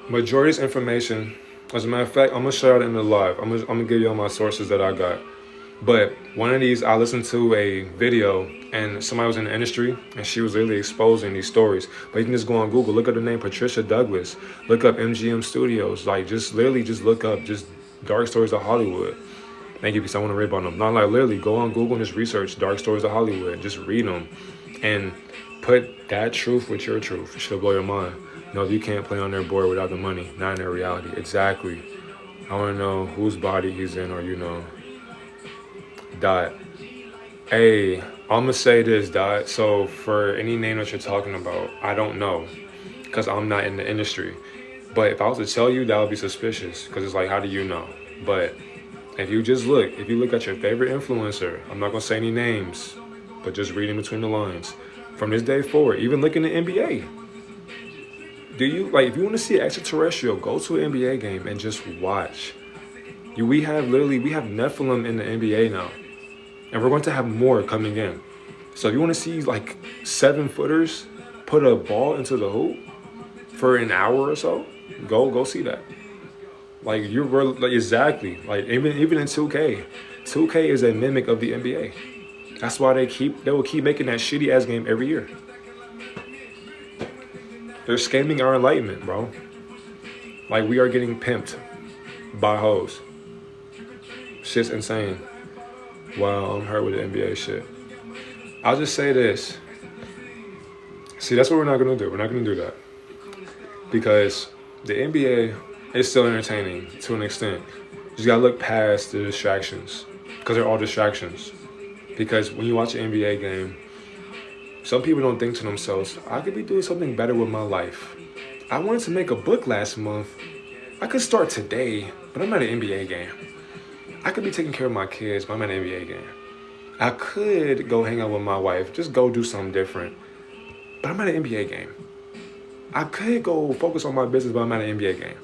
majority of this information. As a matter of fact, I'm going to share it in the live. I'm going to give you all my sources that I got. But one of these, I listened to a video and somebody was in the industry and she was literally exposing these stories. But you can just go on Google, look up the name Patricia Douglas, look up MGM Studios, like just look up just Dark Stories of Hollywood. Thank you, because I want to read about them. Not like literally go on Google and just research Dark Stories of Hollywood. Just read them and put that truth with your truth. It should blow your mind. No, you can't play on their board without the money, not in their reality. Exactly. I want to know whose body he's in, or Dot. Hey, I'm going to say this, Dot. So for any name that you're talking about, I don't know because I'm not in the industry. But if I was to tell you, that would be suspicious because it's like, how do you know? But if you look at your favorite influencer, I'm not going to say any names, but just reading between the lines. From this day forward, even looking at NBA. If you want to see an extraterrestrial, go to an NBA game and just watch. We have Nephilim in the NBA now. And we're going to have more coming in. So if you want to see like 7-footers put a ball into the hoop for an hour or so, go see that. Like exactly. Like even in 2K. 2K is a mimic of the NBA. That's why they will keep making that shitty ass game every year. They're scamming our enlightenment, bro. Like we are getting pimped by hoes. Shit's insane. Wow, I'm hurt with the NBA shit. I'll just say this. See, that's what we're not going to do. We're not going to do that. Because the NBA is still entertaining to an extent. You just got to look past the distractions. Because they're all distractions. Because when you watch an NBA game, some people don't think to themselves, I could be doing something better with my life. I wanted to make a book last month. I could start today, but I'm at an NBA game. I could be taking care of my kids, but I'm at an NBA game. I could go hang out with my wife, just go do something different, but I'm at an NBA game. I could go focus on my business, but I'm at an NBA game.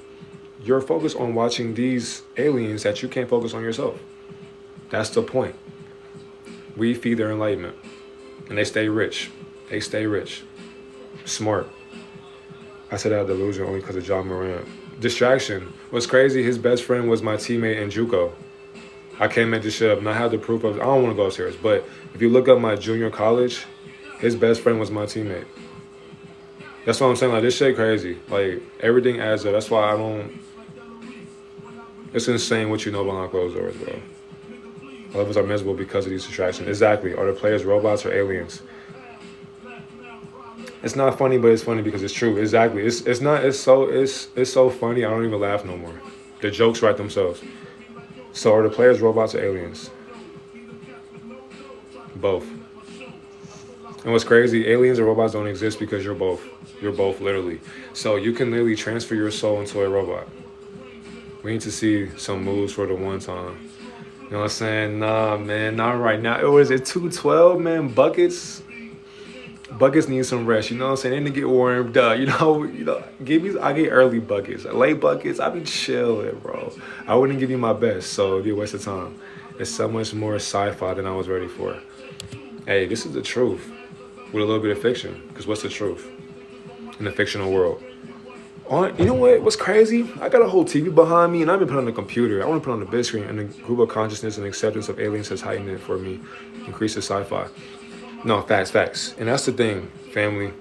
You're focused on watching these aliens that you can't focus on yourself. That's the point. We feed their enlightenment, and they stay rich. They stay rich. Smart. I said I had delusion only because of John Morant. Distraction. What's crazy, his best friend was my teammate in JUCO. I can't make this shit up, and I have the proof of it. I don't want to go upstairs, but if you look up my junior college, his best friend was my teammate. That's what I'm saying. Like, this shit crazy. Like, everything adds up. That's why I don't... It's insane what you know behind closed doors, bro. All of us are miserable because of these distractions. Exactly. Are the players robots or aliens? It's not funny, but it's funny because it's true. Exactly. It's not. It's so funny. I don't even laugh no more. The jokes write themselves. So are the players robots or aliens? Both. And what's crazy, aliens and robots don't exist because you're both. You're both literally. So you can literally transfer your soul into a robot. We need to see some moves for the one time. You know what I'm saying? Nah, man, not right now. It was at 212, man. Buckets need some rest. You know what I'm saying? They need to get warmed up. Give me. I get early buckets, late buckets. I be chilling, bro. I wouldn't give you my best, so it'd be a waste of time. It's so much more sci-fi than I was ready for. Hey, this is the truth with a little bit of fiction. Because what's the truth in the fictional world? You know what? What's crazy? I got a whole TV behind me, and I've been put on the computer. I want to put on the big screen, and the group of consciousness and acceptance of aliens has heightened it for me, increases sci-fi. No, facts. And that's the thing, family.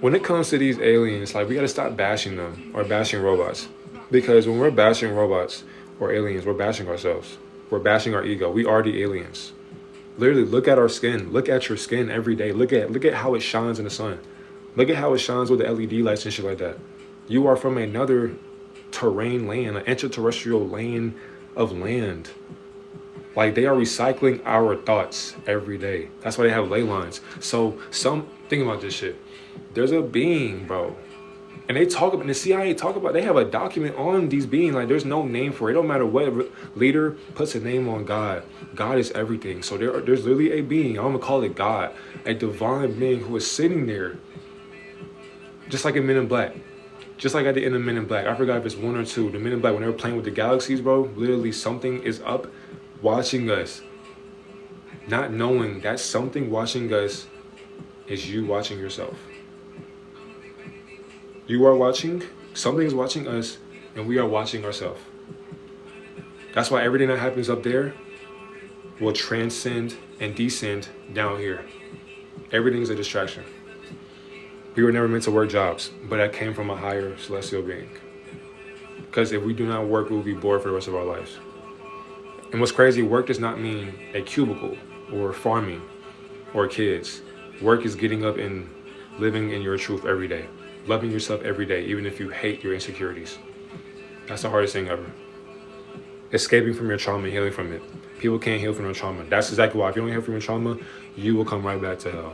When it comes to these aliens, like, we got to stop bashing them or bashing robots. Because when we're bashing robots or aliens, we're bashing ourselves. We're bashing our ego. We are the aliens. Literally, look at our skin. Look at your skin every day. Look at how it shines in the sun. Look at how it shines with the LED lights and shit like that. You are from another terrain land, an extraterrestrial lane of land. Like, they are recycling our thoughts every day. That's why they have ley lines. So think about this shit. There's a being, bro. And they talk about, the CIA they have a document on these beings. Like, there's no name for it. It don't matter what leader puts a name on God. God is everything. So there's literally a being, I'm gonna call it God, a divine being who is sitting there, just like in Men in Black. Just like at the end of Men in Black. I forgot if it's 1 or 2. The Men in Black, when they were playing with the galaxies, bro, literally something is up watching us. Not knowing that something watching us is you watching yourself. You are watching, something is watching us, and we are watching ourselves. That's why everything that happens up there will transcend and descend down here. Everything is a distraction. We were never meant to work jobs, but that came from a higher celestial being. Because if we do not work, we will be bored for the rest of our lives. And what's crazy, work does not mean a cubicle or farming or kids. Work is getting up and living in your truth every day. Loving yourself every day, even if you hate your insecurities. That's the hardest thing ever. Escaping from your trauma and healing from it. People can't heal from their trauma. That's exactly why. If you don't heal from your trauma, you will come right back to hell.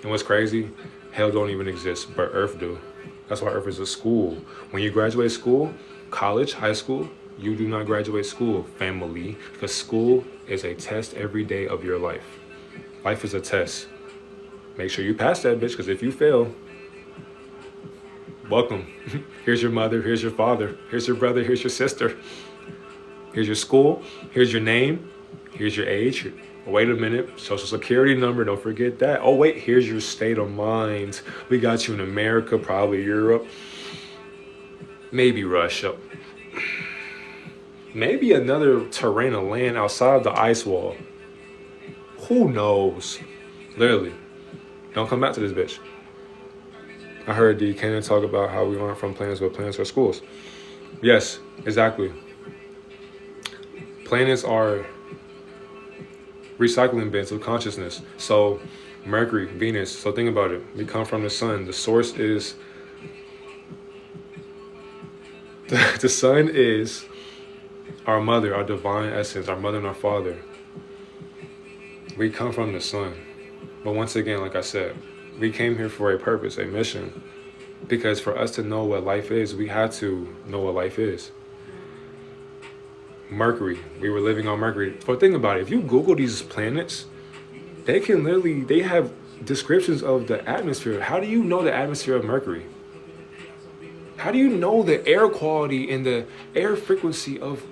And what's crazy, hell don't even exist, but earth do. That's why earth is a school. When you graduate school, college, high school, you do not graduate school, family, because school is a test every day of your life. Life is a test. Make sure you pass that bitch, because if you fail, welcome. Here's your mother, here's your father, here's your brother, here's your sister. Here's your school, here's your name, here's your age. Wait a minute, social security number, don't forget that. Oh wait, here's your state of mind. We got you in America, probably Europe, maybe Russia. Maybe another terrain of land outside of the ice wall. Who knows? Literally. Don't come back to this bitch. I heard D. Cannon talk about how we aren't from planets, but planets are schools. Yes, exactly. Planets are recycling bins of consciousness. So Mercury, Venus, so think about it. We come from the sun. The source is... the sun is our mother, our divine essence, our mother and our father. We come from the sun. But once again, like I said, we came here for a purpose, a mission. Because for us to know what life is, we had to know what life is. Mercury, we were living on Mercury. But think about it, if you Google these planets, they have descriptions of the atmosphere. How do you know the atmosphere of Mercury? How do you know the air quality and the air frequency of...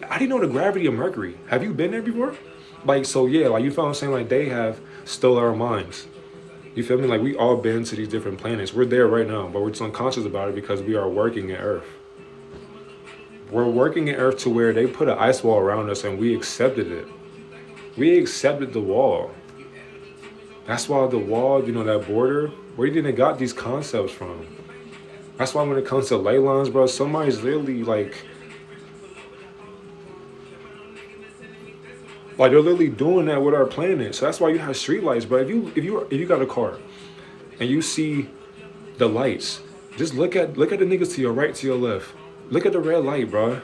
How do you know the gravity of Mercury? Have you been there before? Like, so yeah, like, you feel what I'm saying? Like, they have stole our minds. You feel me? Like, we all been to these different planets. We're there right now, but we're just unconscious about it because we are working at Earth. We're working at Earth to where they put an ice wall around us and we accepted it. We accepted the wall. That's why the wall, that border, where do you think they got these concepts from? That's why when it comes to ley lines, bro, somebody's literally like they're literally doing that with our planet. So that's why you have street lights, bro. If you got a car and you see the lights, just look at the niggas to your right, to your left. Look at the red light, bro.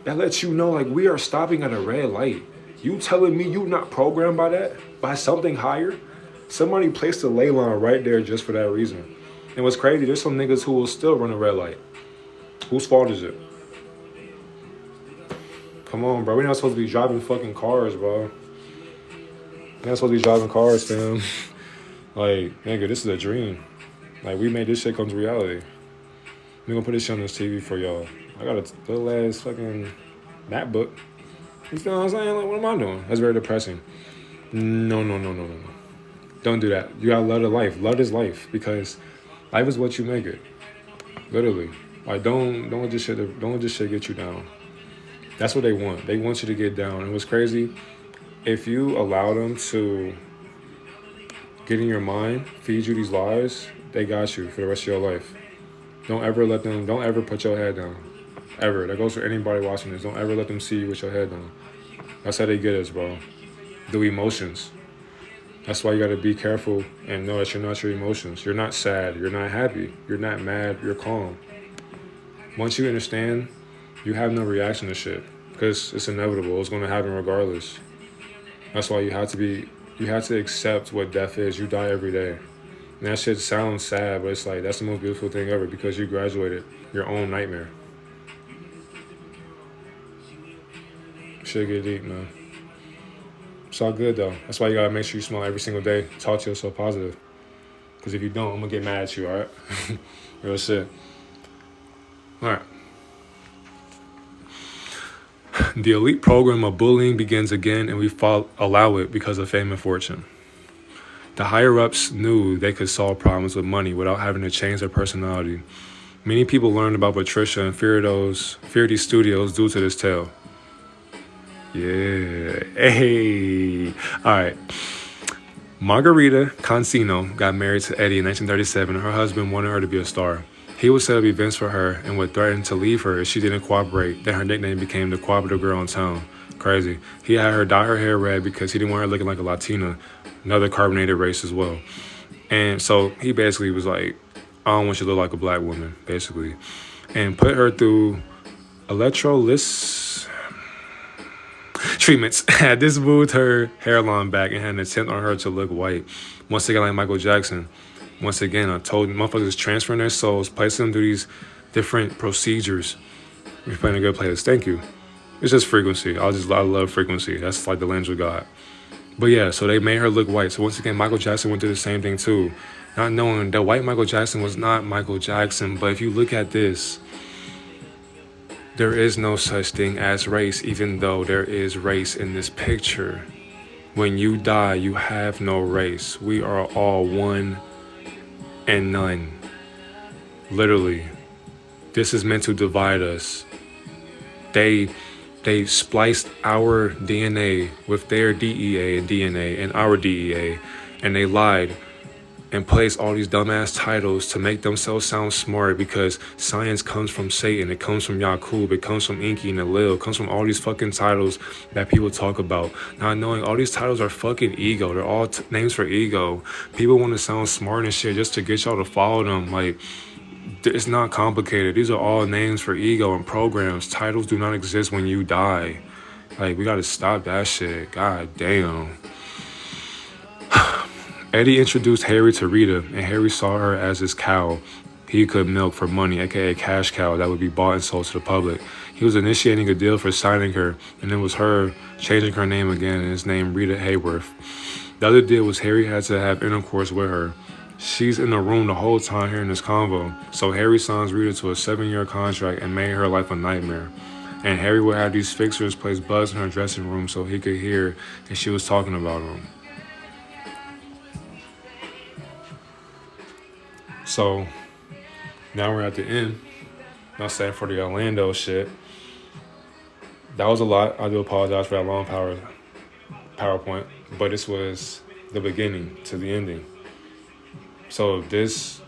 That lets you know, like, we are stopping at a red light. You telling me you not programmed by that? By something higher? Somebody placed a ley line right there just for that reason. And what's crazy, there's some niggas who will still run a red light. Whose fault is it? Come on, bro. We're not supposed to be driving fucking cars, bro. We're not supposed to be driving cars, fam. Like, nigga, this is a dream. Like, we made this shit come to reality. We're gonna put this shit on this TV for y'all. I got a little ass fucking MacBook. You feel what I'm saying? Like, what am I doing? That's very depressing. No. Don't do that. You gotta love the life. Love is life, because life is what you make it. Literally. Like, don't let this shit get you down. That's what they want. They want you to get down. And what's crazy, if you allow them to get in your mind, feed you these lies, they got you for the rest of your life. Don't ever put your head down. Ever. That goes for anybody watching this. Don't ever let them see you with your head down. That's how they get us, bro. The emotions. That's why you gotta be careful and know that you're not your emotions. You're not sad. You're not happy. You're not mad. You're calm. Once you understand, you have no reaction to shit, because it's inevitable. It's gonna happen regardless. That's why you have to accept what death is. You die every day. And that shit sounds sad, but it's like, that's the most beautiful thing ever, because you graduated your own nightmare. Shit get deep, man. It's all good, though. That's why you gotta make sure you smile every single day. Talk to yourself positive. Because if you don't, I'm gonna get mad at you, alright? Real shit. Alright. The elite program of bullying begins again, and we allow it because of fame and fortune. The higher-ups knew they could solve problems with money without having to change their personality. Many people learned about Patricia and fear these studios due to this tale. Yeah. Hey. All right. Margarita Consino got married to Eddie in 1937, and her husband wanted her to be a star. He would set up events for her and would threaten to leave her if she didn't cooperate. Then her nickname became the cooperative girl in town. Crazy. He had her dye her hair red because he didn't want her looking like a Latina, another carbonated race as well. And so he basically was like, I don't want you to look like a black woman, basically. And put her through electrolysis treatments. This moved her hairline back and had an attempt on her to look white. Once again, like Michael Jackson. Once again, I told motherfuckers transferring their souls, placing them through these different procedures. You're playing a good playlist. Thank you. It's just frequency. I love frequency. That's like the language of God. But yeah, so they made her look white. So once again, Michael Jackson went through the same thing too. Not knowing that white Michael Jackson was not Michael Jackson. But if you look at this, there is no such thing as race, even though there is race in this picture. When you die, you have no race. We are all one and none. Literally. This is meant to divide us. They spliced our DNA with their DEA and DNA and our DEA, and they lied and placed all these dumbass titles to make themselves sound smart, because science comes from Satan, it comes from Yakub, it comes from Inky and Elil, it comes from all these fucking titles that people talk about. Not knowing all these titles are fucking ego. They're all names for ego. People want to sound smart and shit just to get y'all to follow them. Like, it's not complicated. These are all names for ego and programs. Titles do not exist when you die. Like, we gotta stop that shit. God damn. Eddie introduced Harry to Rita, and Harry saw her as his cow he could milk for money, aka cash cow, that would be bought and sold to the public. He was initiating a deal for signing her, and it was her changing her name again, and his name Rita Hayworth. The other deal was Harry had to have intercourse with her. She's in the room the whole time hearing this convo, so Harry signs Rita to a 7-year contract and made her life a nightmare. And Harry would have these fixers place bugs in her dressing room so he could hear that she was talking about him. So, now we're at the end. Not saying for the Orlando shit. That was a lot. I do apologize for that long PowerPoint. But this was the beginning to the ending. So this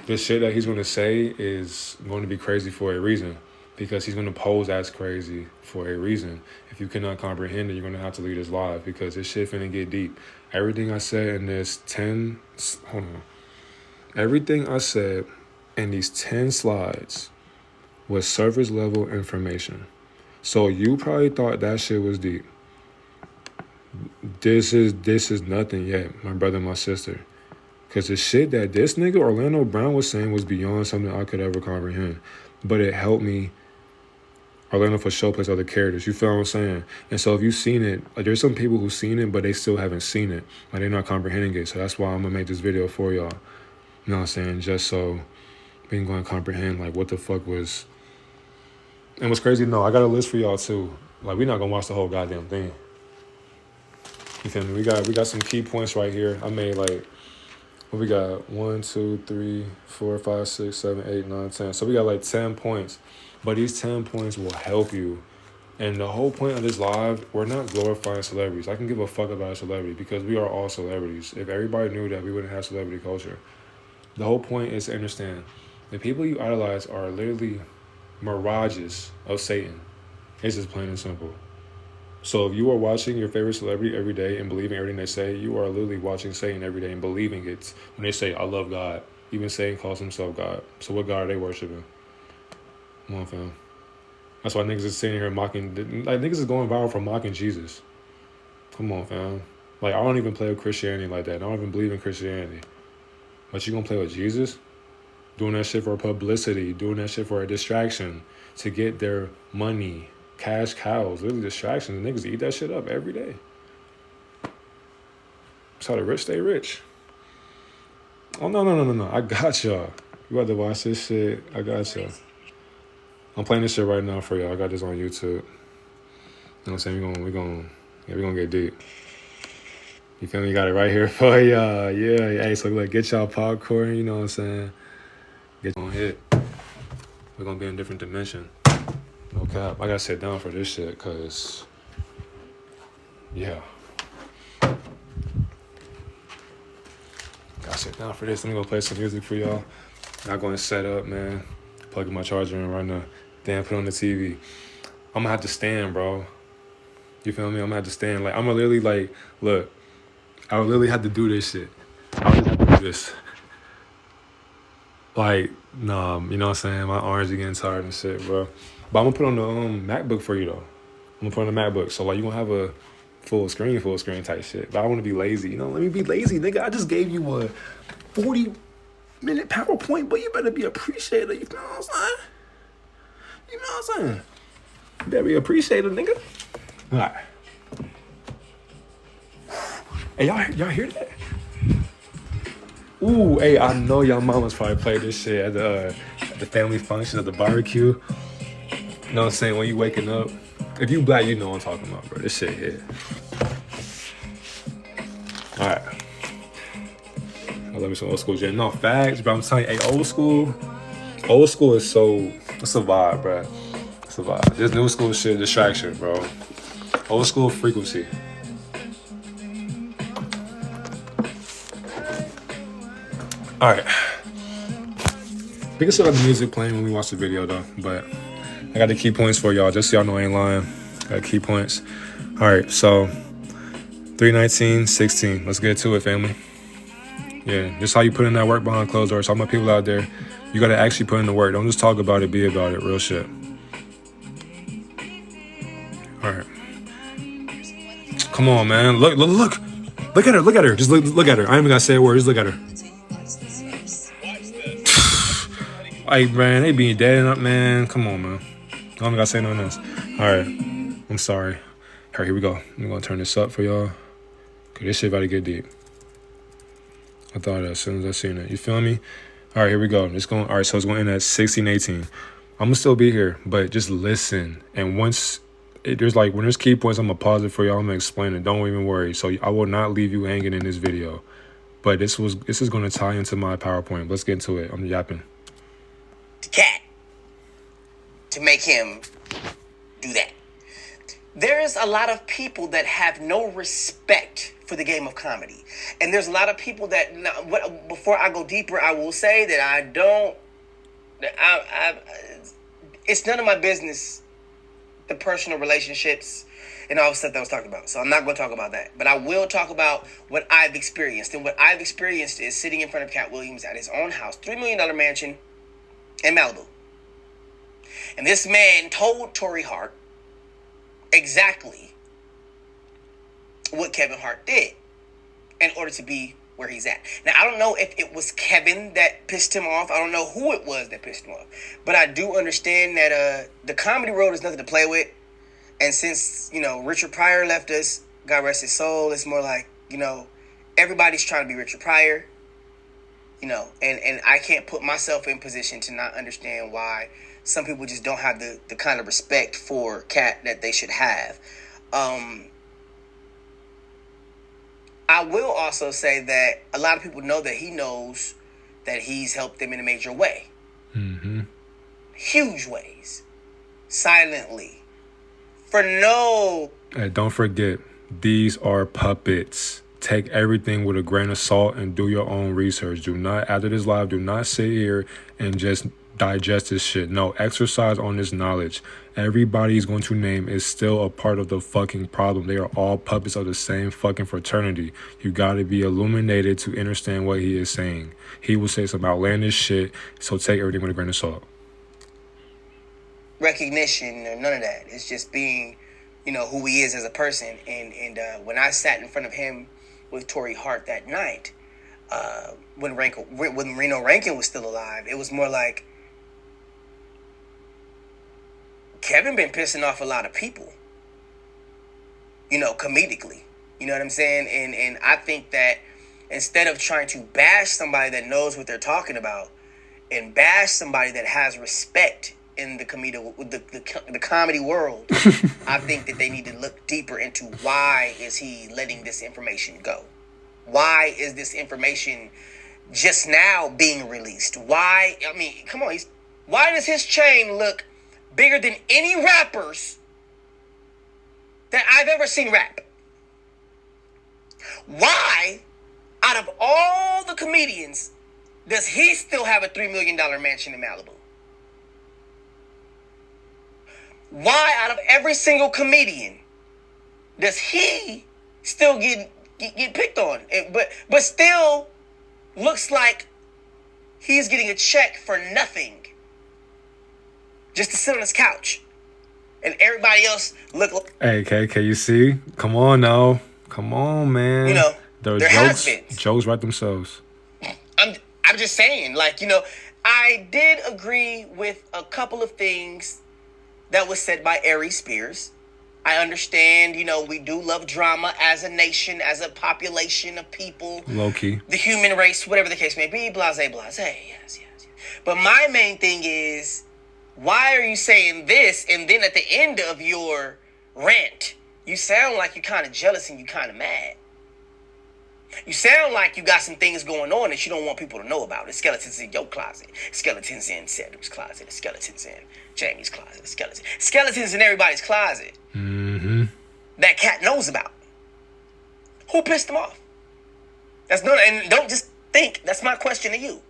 shit that he's going to say is going to be crazy for a reason. Because he's going to pose as crazy for a reason. If you cannot comprehend it, you're going to have to leave this live. Because this shit finna get deep. Everything I said in this 10... Hold on. Everything I said in these 10 slides was surface level information. So you probably thought that shit was deep. This is nothing yet, my brother and my sister. Because the shit that this nigga Orlando Brown was saying was beyond something I could ever comprehend. But it helped me. Orlando for sure plays other characters. You feel what I'm saying? And so if you've seen it, like there's some people who've seen it, but they still haven't seen it. Like they're not comprehending it. So that's why I'm going to make this video for y'all. You know what I'm saying? Just so we can go and comprehend like what the fuck was. And what's crazy, no, I got a list for y'all too. Like we're not going to watch the whole goddamn thing. You feel me? We got some key points right here. I made like, what we got? 1, 2, 3, 4, 5, 6, 7, 8, 9, 10. So we got like 10 points. But these 10 points will help you. And the whole point of this live, we're not glorifying celebrities. I can give a fuck about a celebrity because we are all celebrities. If everybody knew that, we wouldn't have celebrity culture. The whole point is to understand the people you idolize are literally mirages of Satan. It's just plain and simple. So if you are watching your favorite celebrity every day and believing everything they say, you are literally watching Satan every day and believing it. When they say, I love God, even Satan calls himself God. So what God are they worshiping? Come on, fam. That's why niggas is sitting here mocking. Like, niggas is going viral for mocking Jesus. Come on, fam. Like, I don't even play with Christianity like that. I don't even believe in Christianity. But you gonna play with Jesus? Doing that shit for publicity. Doing that shit for a distraction. To get their money. Cash cows. Literally distractions. Niggas eat that shit up every day. That's how the rich stay rich. Oh, no. I got y'all. You about to watch this shit? I got y'all. I'm playing this shit right now for y'all. I got this on YouTube. You know what I'm saying? We're gonna get deep. You feel me? You got it right here for y'all. Yeah. Hey, so look, get y'all popcorn. You know what I'm saying? Get on hit. We're gonna be in a different dimension. No cap. I gotta sit down for this shit, cause yeah. Gotta sit down for this. Let me go play some music for y'all. Not gonna set up, man. Plugging my charger in right now. Damn, put on the TV. I'm gonna have to stand, bro. You feel me? I'm gonna have to stand. Like, I'm gonna literally, like, look. I would literally have to do this shit. I would just have to do this. Like, nah, you know what I'm saying? My arms are getting tired and shit, bro. But I'm gonna put on the MacBook for you, though. I'm gonna put on the MacBook. So, like, you gonna have a full screen type shit. But I wanna be lazy. You know, let me be lazy, nigga. I just gave you a 40-minute PowerPoint, but you better be appreciated. You know what I'm saying? You know what I'm saying? You better be appreciated, nigga. All right. Hey, y'all hear that? Ooh, hey, I know y'all mamas probably played this shit at the family function, at the barbecue. You know what I'm saying? When you waking up. If you black, you know what I'm talking about, bro. This shit hit. All right. I love me some old school jam. No, facts, bro. I'm telling you, hey, old school is so, it's a vibe, bro. It's a vibe. This new school shit, distraction, bro. Old school frequency. All right. We can still have the music playing when we watch the video, though. But I got the key points for y'all, just so y'all know I ain't lying. Got key points. All right, so 3:19:16. Let's get to it, family. Yeah, just how you put in that work behind closed doors. All my people out there, you got to actually put in the work. Don't just talk about it, be about it. Real shit. All right. Come on, man. Look at her. Look at her. Just look at her. I ain't even got to say a word. Just look at her. Like, man, they being dead up, man. Come on, man. I don't gotta say nothing else. All right. I'm sorry. All right, here we go. I'm gonna turn this up for y'all. Cause this shit about to get deep. I thought that as soon as I seen it. You feel me? All right, here we go. All right, so it's going in at 16:18. I'm gonna still be here, but just listen. And once when there's key points, I'm gonna pause it for y'all. I'm gonna explain it. Don't even worry. So I will not leave you hanging in this video. But this is gonna tie into my PowerPoint. Let's get into it. I'm yapping. Cat to make him do that. There is a lot of people that have no respect for the game of comedy. And there's a lot of people that, before I go deeper, I will say that it's none of my business the personal relationships and all the stuff that was talked about. So I'm not going to talk about that. But I will talk about what I've experienced. And what I've experienced is sitting in front of Cat Williams at his own house, $3 million mansion in Malibu. And this man told Tory Hart exactly what Kevin Hart did in order to be where he's at. Now, I don't know if it was Kevin that pissed him off. I don't know who it was that pissed him off. But I do understand that the comedy world is nothing to play with. And since, Richard Pryor left us, God rest his soul, it's more like, everybody's trying to be Richard Pryor. And I can't put myself in position to not understand why some people just don't have the kind of respect for Cat that they should have. I will also say that a lot of people know that he knows that he's helped them in a major way. Mm-hmm. Huge ways. Silently. For no... Hey, don't forget, these are puppets. Take everything with a grain of salt and do your own research. Do not, after this live, do not sit here and just digest this shit. No, exercise on this knowledge. Everybody's going to name is still a part of the fucking problem. They are all puppets of the same fucking fraternity. You gotta be illuminated to understand what he is saying. He will say some outlandish shit, so take everything with a grain of salt. Recognition or none of that. It's just being, who he is as a person. And when I sat in front of him with Tory Hart that night, when Reno Rankin was still alive, it was more like Kevin been pissing off a lot of people, comedically. You know what I'm saying? And I think that instead of trying to bash somebody that knows what they're talking about and bash somebody that has respect in the comedy world, I think that they need to look deeper into why is he letting this information go? Why is this information just now being released? Why? I mean, come on. Why does his chain look bigger than any rappers that I've ever seen rap? Why, out of all the comedians, does he still have a $3 million mansion in Malibu? Why, out of every single comedian, does he still get picked on? But still looks like he's getting a check for nothing, just to sit on his couch, and everybody else look. Hey, KK, you see? Come on now, come on, man. The jokes write themselves. I'm just saying, I did agree with a couple of things that was said by Ari Spears. I understand, we do love drama as a nation, as a population of people. Low-key. The human race, whatever the case may be, blase. Yes. But my main thing is, why are you saying this? And then at the end of your rant, you sound like you're kind of jealous and you're kind of mad. You sound like you got some things going on that you don't want people to know about. The skeletons in your closet. Skeletons in Cedric's closet. The skeletons in Jamie's closet. Skeletons in everybody's closet. Mm-hmm. That Cat knows about. Who pissed him off? And don't just think. That's my question to you.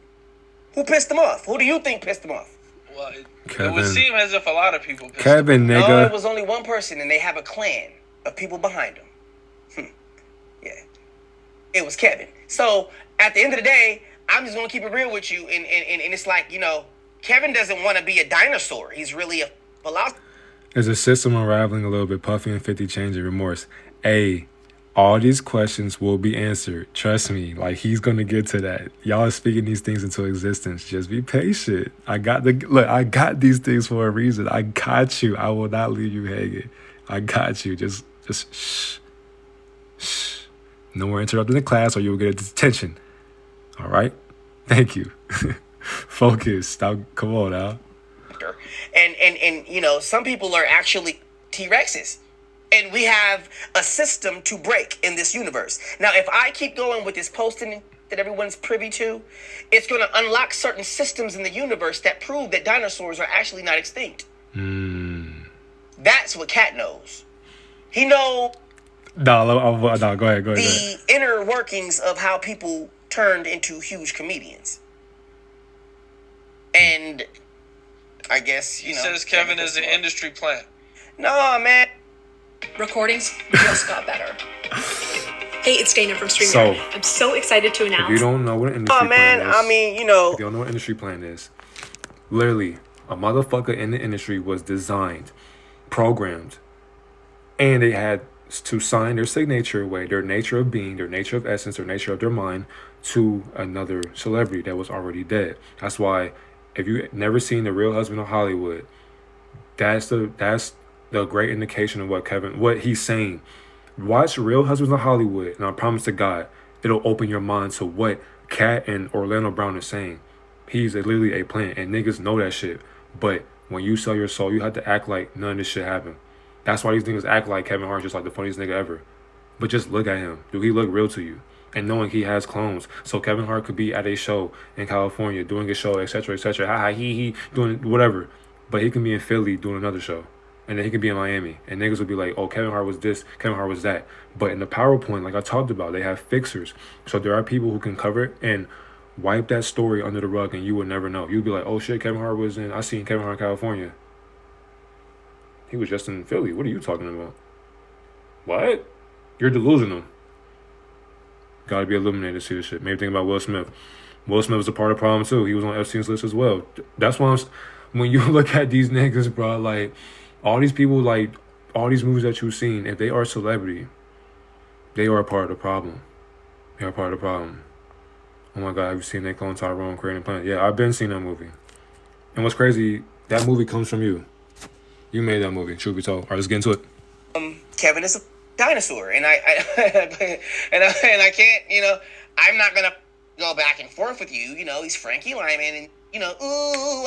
Who pissed him off? Who do you think pissed him off? Well, it would seem as if a lot of people pissed Kevin, him off. nigga. No, it was only one person, and they have a clan of people behind him. Yeah. It was Kevin. So, at the end of the day, I'm just going to keep it real with you. And it's like, Kevin doesn't want to be a dinosaur. He's really a philosopher. There's a system unraveling a little bit. Puffy and 50 change and remorse. All these questions will be answered. Trust me. He's going to get to that. Y'all are speaking these things into existence. Just be patient. I got these things for a reason. I got you. I will not leave you hanging. I got you. Just shh. Shh. No more interrupting the class or you'll get a detention. All right? Thank you. Focus. Stop. Come on now. And some people are actually T-Rexes. And we have a system to break in this universe. Now, if I keep going with this posting that everyone's privy to, it's going to unlock certain systems in the universe that prove that dinosaurs are actually not extinct. That's what Cat knows. He knows No, go ahead. the inner workings of how people turned into huge comedians. And I guess, He says Kevin is an industry plant. No, man. Recordings just got better. Hey, it's Dana from StreamYard. So, I'm so excited to announce. If you don't know what an industry plan is, I mean, you know. If you don't know what industry plan is, literally, a motherfucker in the industry was designed, programmed, and they had to sign their signature away, their nature of being, their nature of essence, their nature of their mind, to another celebrity that was already dead. That's why, if you never seen The Real Husband of Hollywood, that's the great indication of what he's saying. Watch Real Husbands of Hollywood, and I promise to God, it'll open your mind to what Cat and Orlando Brown is saying. He's literally a plant, and niggas know that shit. But when you sell your soul, you have to act like none of this shit happened. That's why these niggas act like Kevin Hart's just like the funniest nigga ever. But just look at him. Do he look real to you? And knowing he has clones. So Kevin Hart could be at a show in California, doing a show, etc., etc. Ha ha, he, doing whatever. But he can be in Philly doing another show. And then he could be in Miami. And niggas would be like, oh, Kevin Hart was this, Kevin Hart was that. But in the PowerPoint, like I talked about, they have fixers. So there are people who can cover it and wipe that story under the rug, and you would never know. You'd be like, oh shit, Kevin Hart was I seen Kevin Hart in California. He was just in Philly. What are you talking about? What? You're delusional. Gotta be illuminated to see this shit. Maybe think about Will Smith. Will Smith was a part of the problem too. He was on Epstein's list as well. That's why when you look at these niggas, bro, like, all these people, like, all these movies that you've seen, if they are a celebrity, they are a part of the problem. They are a part of the problem. Oh my God, have you seen that clone Tyrone creating a planet? Yeah, I've been seeing that movie. And what's crazy, that movie comes from you. You made that movie, truth be told. All right, let's get into it. Kevin is a dinosaur, and I can't, I'm not gonna go back and forth with you. He's Frankie Lyman, and ooh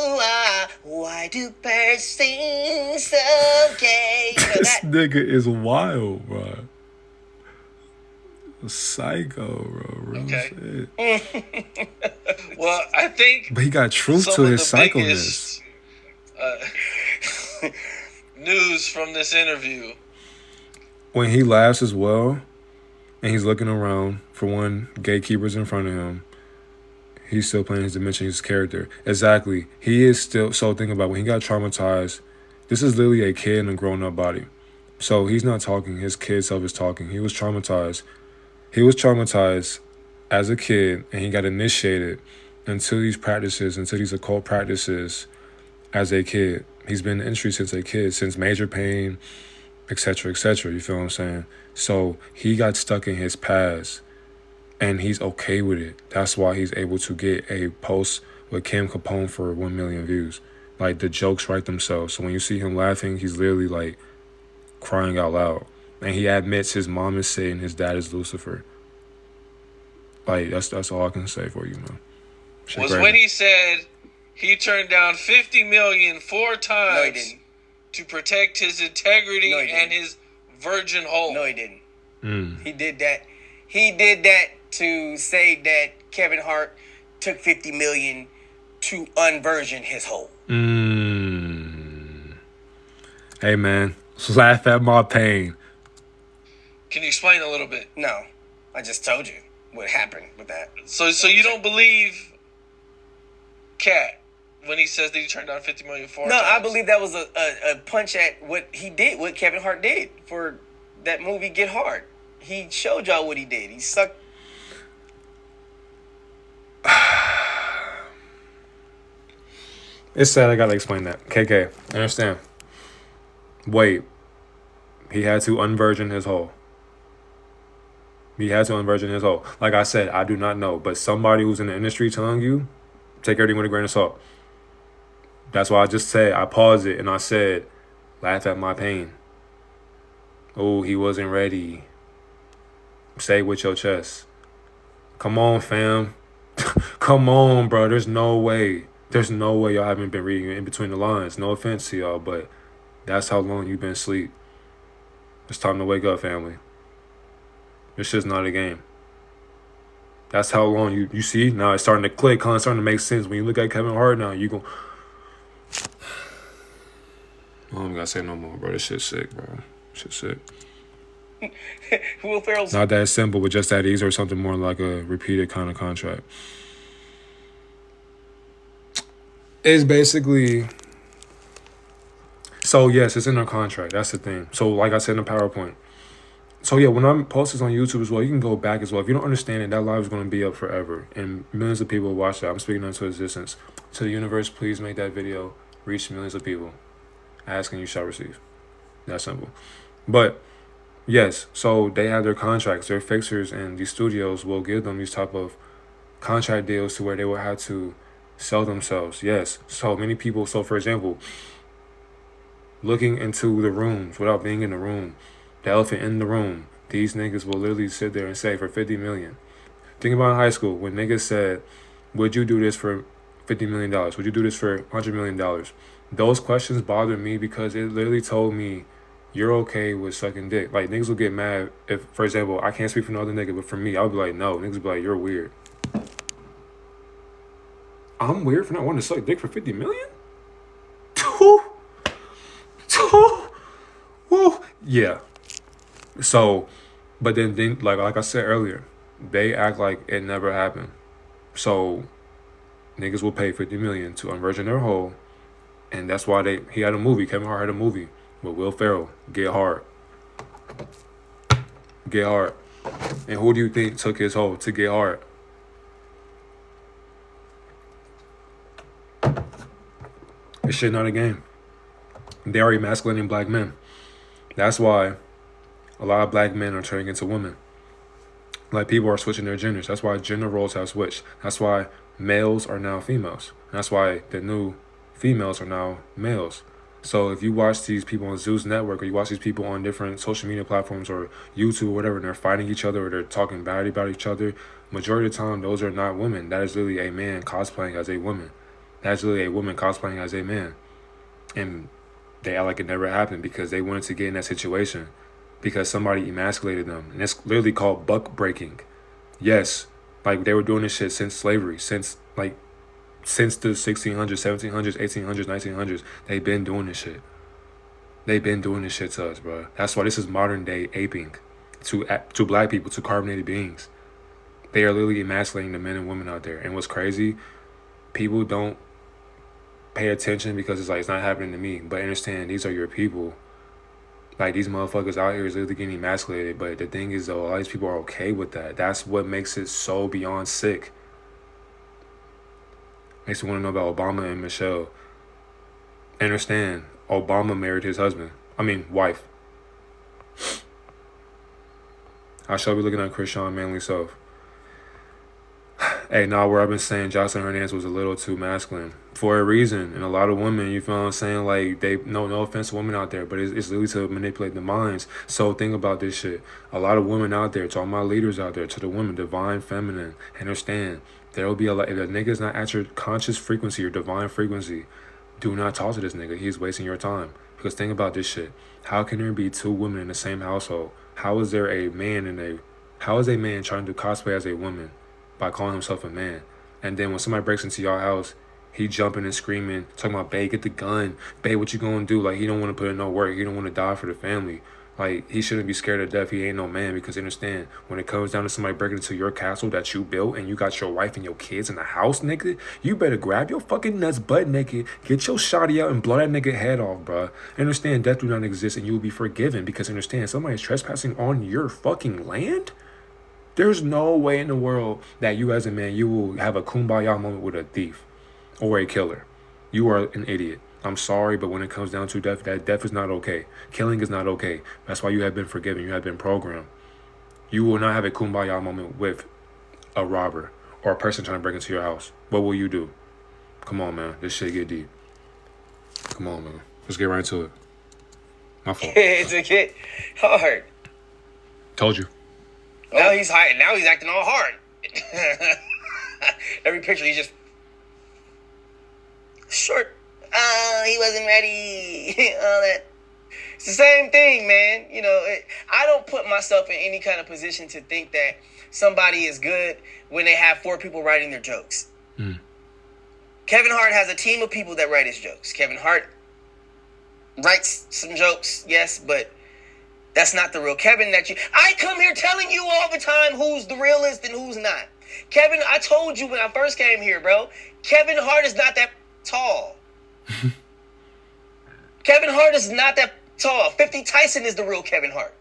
ah, why do birds sing so gay? This nigga is wild, bro. Psycho, bro. Real shit. Well, I think. But he got truth to his psychoness. News from this interview. When he laughs as well, and he's looking around for one, gatekeepers in front of him, he's still playing his dimension, his character. Exactly. He is still. So think about when he got traumatized. This is literally a kid in a grown-up body. So he's not talking. His kid self is talking. He was traumatized. He was traumatized as a kid, and he got initiated into these occult practices as a kid. He's been in the industry since a kid, since Major Pain, etc., etc. You feel what I'm saying? So he got stuck in his past, and he's okay with it. That's why he's able to get a post with Kim Capone for 1 million views. Like, the jokes write themselves. So when you see him laughing, he's literally, like, crying out loud. And he admits his mom is Satan, his dad is Lucifer. Like, that's all I can say for you, man. Shit was crazy. When he said he turned down $50 million 4 times. No, he didn't. To protect his integrity and his virgin hole. No, he didn't. He did that. He did that to say that Kevin Hart took $50 million to unvirgin his hole. Hey, man, laugh at my pain. Can you explain a little bit? No, I just told you what happened with that. So you don't believe Cat when he says that he turned down $50 million 4 times? No, I believe that was a punch at what he did, what Kevin Hart did for that movie Get Hard. He showed y'all what he did. He sucked. It's sad I gotta explain that. KK, I understand. Wait. He had to unvirgin his hole. He had to unvirgin his hole. Like I said, I do not know. But somebody who's in the industry telling you, take everything with a grain of salt. That's why I just said, I paused it and I said, laugh at my pain. Oh, he wasn't ready. Say it with your chest. Come on, fam. Come on, bro. There's no way. There's no way y'all haven't been reading in between the lines. No offense to y'all, but that's how long you've been asleep. It's time to wake up, family. This shit's not a game. That's how long you see? Now it's starting to click, huh? It's starting to make sense. When you look at Kevin Hart now, you go, I don't gotta say no more, bro. This shit's sick, bro. Shit's sick. Will Ferrell's Not that simple, but just that easy, or something more like a repeated kind of contract. It's basically So yes, it's in our contract. That's the thing. So like I said in the PowerPoint. So yeah, when I'm posting on YouTube as well, you can go back as well. If you don't understand it, that live is going to be up forever, and millions of people will watch that. I'm speaking into existence. To the universe, please make that video reach millions of people. Ask and you shall receive. That simple. But yes, so they have their contracts. Their fixers and these studios will give them these type of contract deals to where they will have to sell themselves. Yes. So many people. So for example, looking into the rooms without being in the room, the elephant in the room, these niggas will literally sit there and say for 50 million. Think about in high school when niggas said, would you do this for $50 million? Would you do this for $100 million? Those questions bothered me because it literally told me you're okay with sucking dick. Like, niggas will get mad if, for example, I can't speak for no other nigga, but for me, I would be like, no. Niggas would be like, you're weird. I'm weird for not wanting to suck dick for 50 million? Woo. Yeah. So, but then like I said earlier, they act like it never happened. So, niggas will pay 50 million to unvirgin their hole, and that's why he had a movie. Kevin Hart had a movie with Will Ferrell, Get Hard. Get Hard. And who do you think took his hole to Get Hard? This shit not a game. They are emasculating black men. That's why a lot of black men are turning into women. Like, people are switching their genders. That's why gender roles have switched. That's why males are now females. That's why the new females are now males. So if you watch these people on Zeus Network, or you watch these people on different social media platforms or YouTube or whatever, and they're fighting each other or they're talking bad about each other, majority of the time, those are not women. That is literally a man cosplaying as a woman. That's literally a woman cosplaying as a man. And they act like it never happened because they wanted to get in that situation because somebody emasculated them. And it's literally called buck breaking. Yes, like, they were doing this shit since slavery, since the 1600s, 1700s, 1800s, 1900s. They've been doing this shit. They've been doing this shit to us, bro. That's why this is modern day aping to black people, to carbonated beings. They are literally emasculating the men and women out there. And what's crazy, people don't pay attention because it's like, it's not happening to me. But understand, these are your people. Like, these motherfuckers out here is literally getting emasculated. But the thing is, though, a lot of these people are okay with that. That's what makes it so beyond sick. Makes me want to know about Obama and Michelle. Understand, Obama married his wife. I shall be looking at Krishan Manley Self. Hey, where I've been saying Jocelyn Hernandez was a little too masculine for a reason. And a lot of women, you feel what I'm saying? Like, they, no offense to women out there, but it's literally to manipulate the minds. So think about this shit. A lot of women out there, to all my leaders out there, to the women, divine feminine, understand, there will be a lot, if a nigga's not at your conscious frequency or divine frequency, do not talk to this nigga. He's wasting your time. Because think about this shit. How can there be two women in the same household? How is there a man how is a man trying to cosplay as a woman by calling himself a man? And then when somebody breaks into your house, he jumping and screaming, talking about, babe, get the gun. Babe, what you gonna do? Like, he don't want to put in no work. He don't want to die for the family. Like, he shouldn't be scared of death. He ain't no man, because understand, when it comes down to somebody breaking into your castle that you built and you got your wife and your kids in the house, nigga, you better grab your fucking nuts butt naked, get your shotty out and blow that nigga head off, bruh. Understand, death do not exist and you will be forgiven, because understand, somebody's trespassing on your fucking land? There's no way in the world that you as a man, you will have a kumbaya moment with a thief or a killer. You are an idiot. I'm sorry, but when it comes down to death, that death is not okay. Killing is not okay. That's why you have been forgiven. You have been programmed. You will not have a kumbaya moment with a robber or a person trying to break into your house. What will you do? Come on, man. This shit get deep. Come on, man. Let's get right into it. My fault. It's a kid. Hard. Told you. Now he's hiding. Now he's acting all hard. Every picture, he's just short. He wasn't ready. All that. It's the same thing, man. You know, I don't put myself in any kind of position to think that somebody is good when they have 4 people writing their jokes. Kevin Hart has a team of people that write his jokes. Kevin Hart writes some jokes, yes, but that's not the real Kevin I come here telling you all the time who's the realest and who's not. Kevin, I told you when I first came here, bro, Kevin Hart is not that tall. Kevin Hart Hart is not that tall. 50 Tyson is the real Kevin Hart.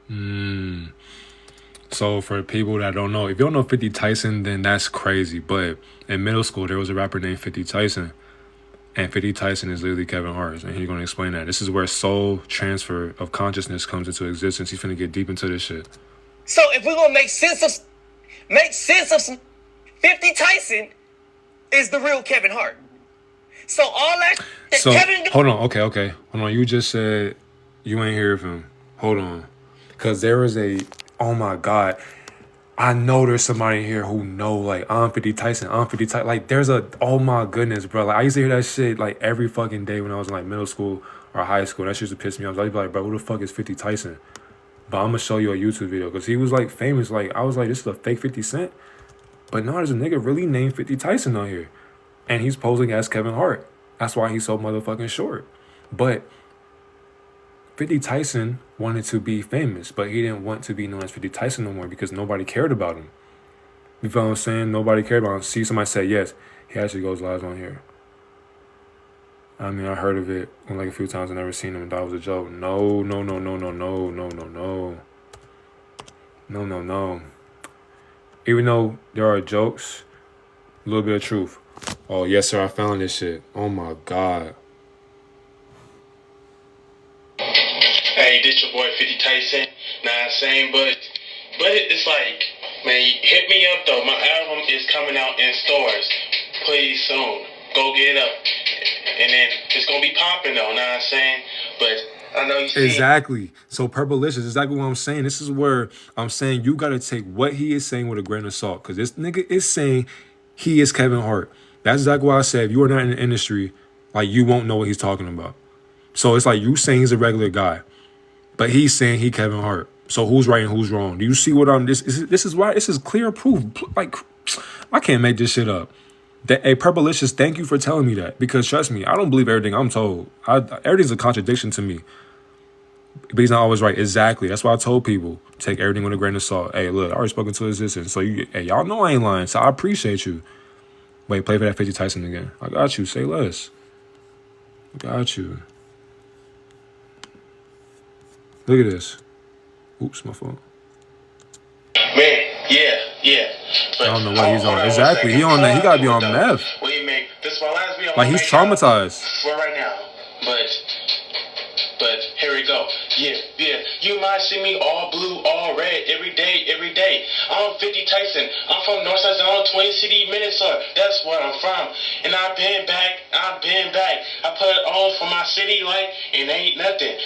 So for people that don't know, if you don't know 50 Tyson, then that's crazy. But in middle school, there was a rapper named 50 Tyson. And 50 Tyson is literally Kevin Hart. And he's going to explain that. This is where soul transfer of consciousness comes into existence. He's finna get deep into this shit. So if we're going to make sense of some 50 Tyson is the real Kevin Hart. So all that So, Kevin... hold on. Okay. Hold on. You just said you ain't hear of him. Hold on. Because there is a... Oh, my God. I know there's somebody here who know, like, I'm 50 Tyson. Like, there's a... Oh, my goodness, bro. Like, I used to hear that shit, like, every fucking day when I was in, like, middle school or high school. That shit used to piss me off. I'd be like, bro, who the fuck is 50 Tyson? But I'm going to show you a YouTube video. Because he was, like, famous. Like, I was like, this is a fake 50 Cent? But no, there's a nigga really named 50 Tyson on here. And he's posing as Kevin Hart. That's why he's so motherfucking short. But 50 Tyson wanted to be famous, but he didn't want to be known as 50 Tyson no more because nobody cared about him. You feel what I'm saying? Nobody cared about him. See, somebody say, yes, he actually goes live on here. I mean, I heard of it like a few times. I never seen him and thought it was a joke. No. Even though there are jokes, a little bit of truth. Oh, yes, sir, I found this shit. Oh, my God. Hey, this your boy 50 Tyson. Nah, I'm saying, but it's like, man, hit me up though. My album is coming out in stores. Please soon. Go get it up. And then it's gonna be popping though, nah, I'm saying. But I know you see Exactly. So Purplelicious, exactly what I'm saying. This is where I'm saying you gotta take what he is saying with a grain of salt. Cause this nigga is saying he is Kevin Hart. That's exactly why I said if you are not in the industry, like you won't know what he's talking about. So it's like you saying he's a regular guy. But he's saying he Kevin Hart. So who's right and who's wrong? Do you see what I'm... This is why... This is clear proof. Like, I can't make this shit up. Hey, Purplelicious, thank you for telling me that. Because trust me, I don't believe everything I'm told. Everything's a contradiction to me. But he's not always right. Exactly. That's why I told people, take everything with a grain of salt. Hey, look, I already spoken to existence. So, y'all know I ain't lying. So I appreciate you. Wait, play for that 50 Tyson again. I got you. Say less. Got you. Look at this. Oops, my phone. man, yeah. But I don't know what he's on. Exactly. He on that. He gotta be on meth. What do you make? This is my last video. Like he's traumatized. For right now. But here we go. Yeah. You might see me all blue, all red, every day. I'm 50 Tyson. I'm from Northside Zone, Twin City, Minnesota. That's where I'm from. And I've been back. I put it on for my city like it ain't nothing.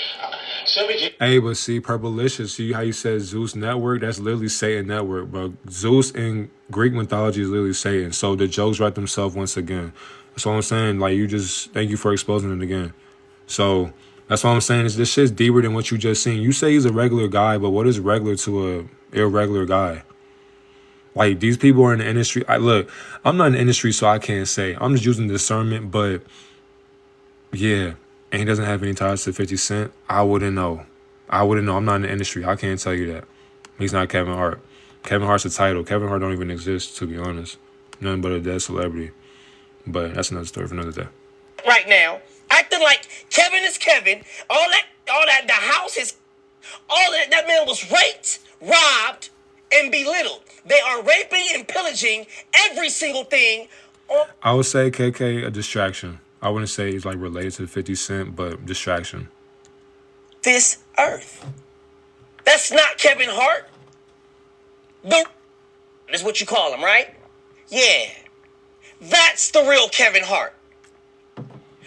So we get... Hey, but see, Purplelicious, see how you said Zeus Network? That's literally Satan Network, bro. Zeus in Greek mythology is literally Satan. So the jokes write themselves once again. That's what I'm saying. Like, thank you for exposing it again. So that's what I'm saying is this shit's deeper than what you just seen. You say he's a regular guy, but what is regular to a irregular guy? Like, these people are in the industry. Look, I'm not in the industry, so I can't say. I'm just using discernment, but yeah. And he doesn't have any ties to 50 Cent. I wouldn't know. I'm not in the industry. I can't tell you that. He's not Kevin Hart. Kevin Hart's a title. Kevin Hart don't even exist, to be honest. Nothing but a dead celebrity. But that's another story for another day. Right now, acting like Kevin is Kevin. All that, the house is, all that man was raped, robbed, and belittled. They are raping and pillaging every single thing. I would say KK a distraction. I wouldn't say he's like related to 50 Cent, but distraction. This earth. That's not Kevin Hart. That's what you call him, right? Yeah. That's the real Kevin Hart.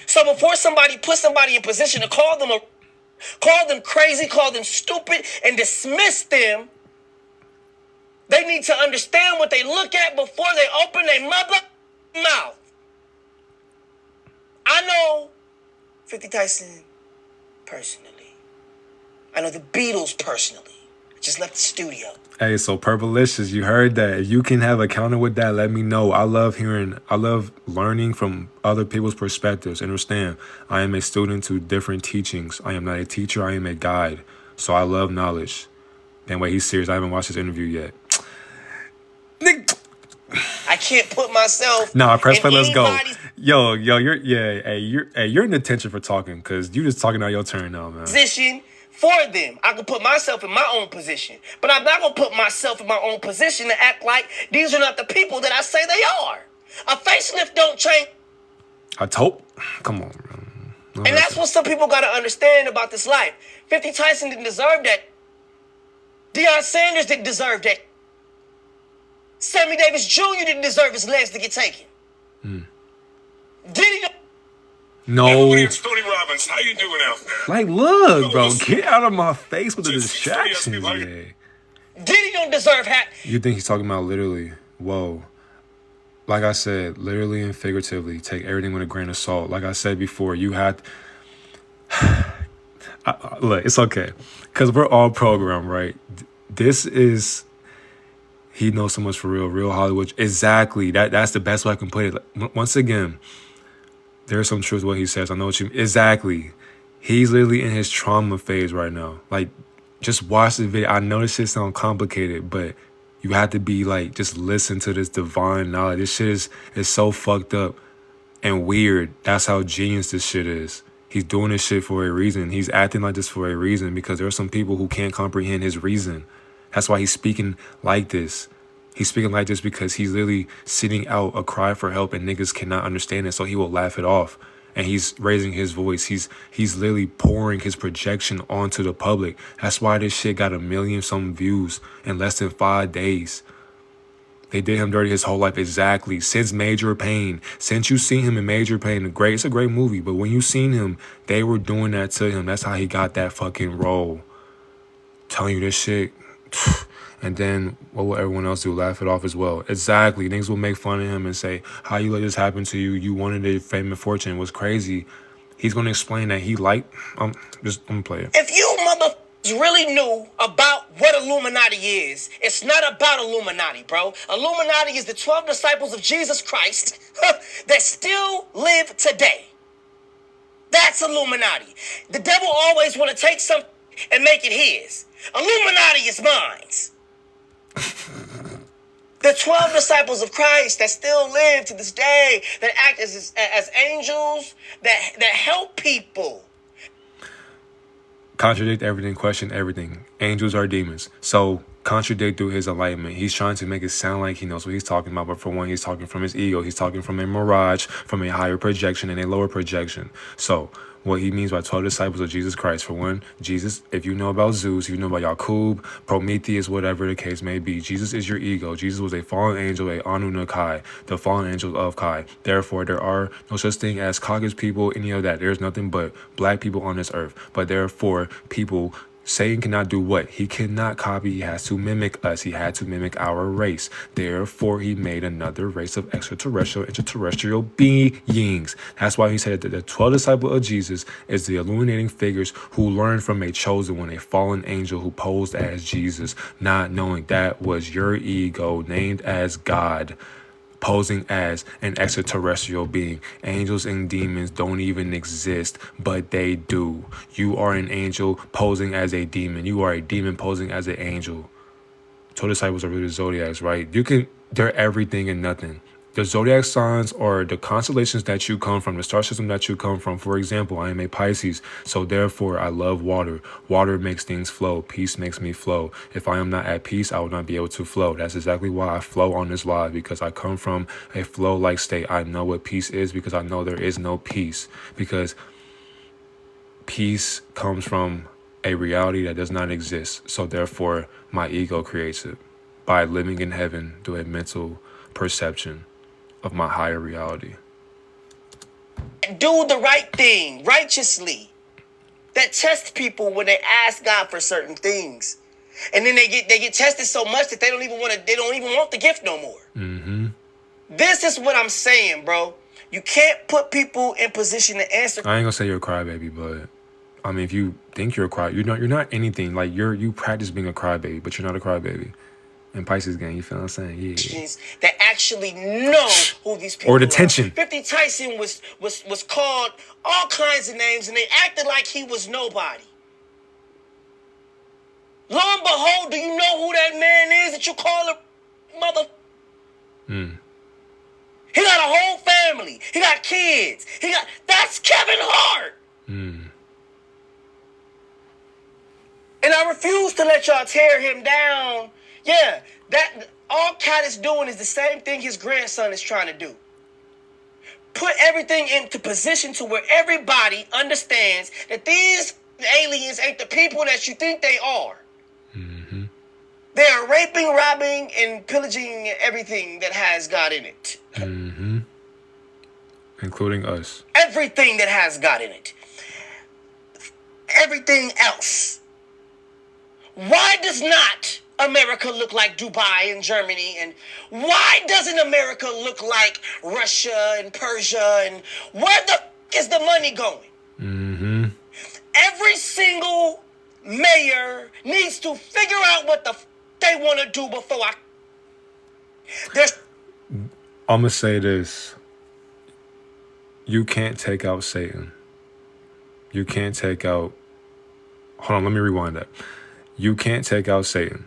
So before somebody puts somebody in position to call them crazy, call them stupid, and dismiss them, they need to understand what they look at before they open their mother mouth. I know 50 Tyson personally. I know the Beatles personally. I just left the studio. Hey, so Purplelicious, you heard that. If you can have a counter with that, let me know. I love learning from other people's perspectives. Understand, I am a student to different teachings. I am not a teacher, I am a guide. So I love knowledge. And wait, he's serious. I haven't watched this interview yet. I can't put myself... Nah, press play, let's go. Yo, you're in detention for talking because you just talking out your turn now, man. Position for them. I can put myself in my own position, but I'm not gonna put myself in my own position to act like these are not the people that I say they are. A facelift don't change. Come on, man. No, And that's what some people gotta understand about this life. 50 Tyson didn't deserve that. Deion Sanders didn't deserve that. Sammy Davis Jr. didn't deserve his legs to get taken. Diddy. No. It's Tony Robbins. How you doing out there? Like, look, bro, get out of my face with the distractions, man. Diddy don't deserve hat. You think he's talking about literally? Whoa. Like I said, literally and figuratively, take everything with a grain of salt. Like I said before, you had... Look, it's okay. Because we're all programmed, right? This is... He knows so much for real Hollywood. Exactly. That's the best way I can put it. Like, once again, there's some truth to what he says. I know what you mean. Exactly. He's literally in his trauma phase right now. Like, just watch the video. I know this shit sounds complicated, but you have to be like, just listen to this divine knowledge. This shit is so fucked up and weird. That's how genius this shit is. He's doing this shit for a reason. He's acting like this for a reason because there are some people who can't comprehend his reason. That's why he's speaking like this. He's speaking like this because he's literally sitting out a cry for help and niggas cannot understand it, so he will laugh it off. And he's raising his voice. He's literally pouring his projection onto the public. That's why this shit got 1 million some views in less than 5 days. They did him dirty his whole life. Exactly. Since Major Pain. Since you seen him in Major Pain, it's a great movie. But when you seen him, they were doing that to him. That's how he got that fucking role. Telling you this shit. And then what will everyone else do? Laugh it off as well. Exactly. Niggas will make fun of him and say, how you let this happen to you? You wanted a fame and fortune. It was crazy. He's going to explain that he liked... I'm going to play it. If you motherfuckers really knew about what Illuminati is, it's not about Illuminati, bro. Illuminati is the 12 disciples of Jesus Christ that still live today. That's Illuminati. The devil always want to take something and make it his. Illuminati is mine. The 12 disciples of Christ that still live to this day, that act as angels, that help people. Contradict everything, question everything. Angels are demons. So contradict through his enlightenment. He's trying to make it sound like he knows what he's talking about, but for one, he's talking from his ego. He's talking from a mirage, from a higher projection and a lower projection. So what he means by 12 disciples of Jesus Christ. For one, Jesus, if you know about Zeus, if you know about Yakub, Prometheus, whatever the case may be, Jesus is your ego. Jesus was a fallen angel, a Anunnaki, the fallen angels of Kai. Therefore, there are no such thing as Caucasus people, any of that. There's nothing but black people on this earth. But therefore, people... Satan cannot do what? He cannot copy. He has to mimic us. He had to mimic our race. Therefore, he made another race of extraterrestrial beings. That's why he said that the 12 disciples of Jesus is the illuminating figures who learned from a chosen one, a fallen angel who posed as Jesus, not knowing that was your ego named as God, posing as an extraterrestrial being. Angels and demons don't even exist, but they do. You are an angel posing as a demon. You are a demon posing as an angel. 12 disciples are really the zodiacs, right? They're everything and nothing. The zodiac signs are the constellations that you come from, the star system that you come from. For example, I am a Pisces, so therefore I love water. Water makes things flow. Peace makes me flow. If I am not at peace, I will not be able to flow. That's exactly why I flow on this live, because I come from a flow-like state. I know what peace is because I know there is no peace. Because peace comes from a reality that does not exist. So therefore, my ego creates it by living in heaven through a mental perception of my higher reality. Do the right thing righteously. That test people when they ask God for certain things, and then they get tested so much that they don't even want the gift no more. Mm-hmm. This is what I'm saying, bro. You can't put people in position to answer. I ain't gonna say you're a crybaby, but I mean, if you think you're a cry, you're not anything. Like you practice being a crybaby, but you're not a crybaby. In Pisces gang, you feel what I'm saying? Yeah. That actually know who these people or the tension. 50 Tyson was called all kinds of names, and they acted like he was nobody. Lo and behold, do you know who that man is that you call a mother? He got a whole family. He got kids. That's Kevin Hart. And I refuse to let y'all tear him down. Yeah, that all Cat is doing is the same thing his grandson is trying to do. Put everything into position to where everybody understands that these aliens ain't the people that you think they are. Mm-hmm. They are raping, robbing, and pillaging everything that has God in it. Mm-hmm. Including us. Everything that has God in it. Everything else. Why does not America look like Dubai and Germany? And why doesn't America look like Russia and Persia? And where the is the money going? Mm-hmm. Every single mayor needs to figure out what the they want to do before I'm going to say this. You can't take out Satan. You can't take out... Hold on, let me rewind that. You can't take out Satan.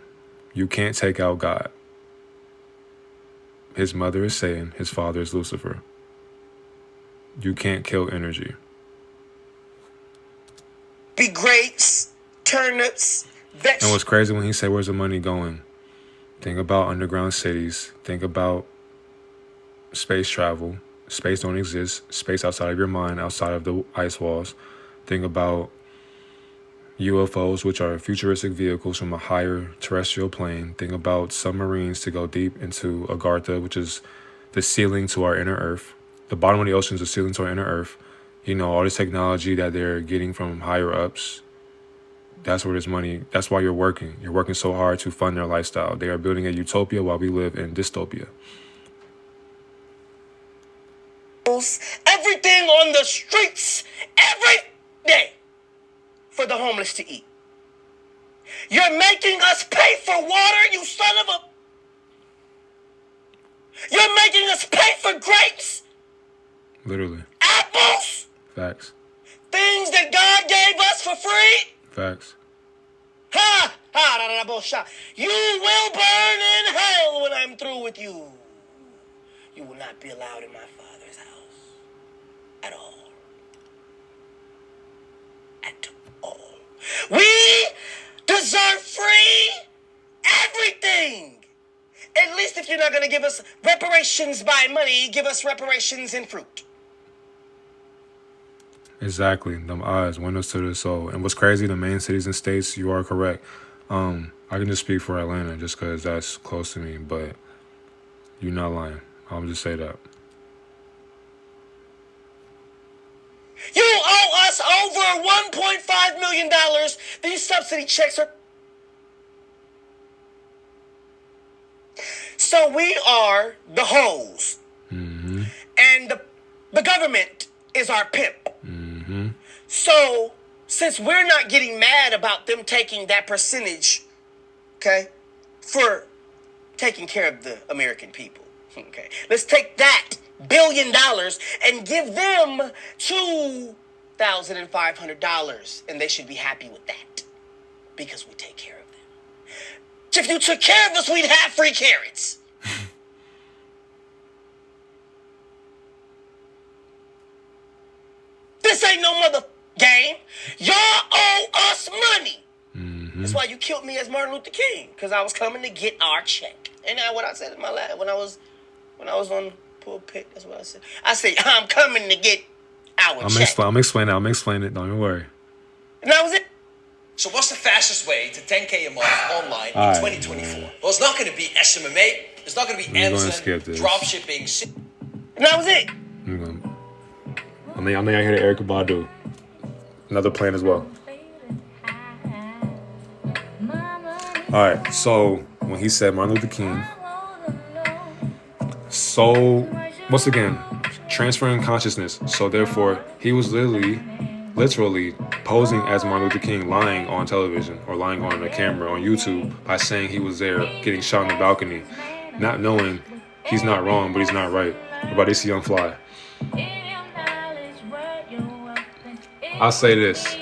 You can't take out God. His mother is Satan. His father is Lucifer. You can't kill energy. Be grapes, turnips, vegetables. And what's crazy when he said, where's the money going? Think about underground cities. Think about space travel. Space don't exist. Space outside of your mind, outside of the ice walls. Think about UFOs, which are futuristic vehicles from a higher terrestrial plane. Think about submarines to go deep into Agartha, which is the ceiling to our inner Earth. The bottom of the ocean is the ceiling to our inner Earth. You know, all this technology that they're getting from higher ups. That's where there's money. That's why you're working. You're working so hard to fund their lifestyle. They are building a utopia while we live in dystopia. Everything on the streets every day for the homeless to eat. You're making us pay for water, you son of a... You're making us pay for grapes. Literally. Apples. Facts. Things that God gave us for free. Facts. Ha! Ha! Da, da, da, bullshit. You will burn in hell when I'm through with you. You will not be allowed in my Father's house. At all. At all. We deserve free everything. At least if you're not going to give us reparations by money, give us reparations in fruit. Exactly. Them eyes, windows to the soul. And what's crazy, the main cities and states, you are correct. I can just speak for Atlanta just because that's close to me, but you're not lying. I'll just say that. You owe us over $1.5 million. These subsidy checks are... So we are the hoes. Mm-hmm. And the government is our pimp. Mm-hmm. So, since we're not getting mad about them taking that percentage, okay, for taking care of the American people, okay, let's take that $1 billion and give them $2,500, and they should be happy with that because we take care of them. If you took care of us, we'd have free carrots. This ain't no mother game. Y'all owe us money. Mm-hmm. That's why you killed me as Martin Luther King, because I was coming to get our check. And that's what I said in my life when I was on pulpit. That's what I said. I said I'm coming to get our check. I'm explaining it. Don't even worry. And that was it. So what's the fastest way to 10K a month online in 2024? Well, it's not going to be SMMA. It's not going to be Amazon, dropshipping. And that was it. I know y'all hear the Erykah Badu. Another plan as well. Alright, so when he said Martin Luther King, so once again, transferring consciousness. So therefore, he was literally posing as Martin Luther King, lying on television or lying on a camera on YouTube by saying he was there getting shot on the balcony, not knowing he's not wrong, but he's not right. What about AC Young Fly? I'll say this.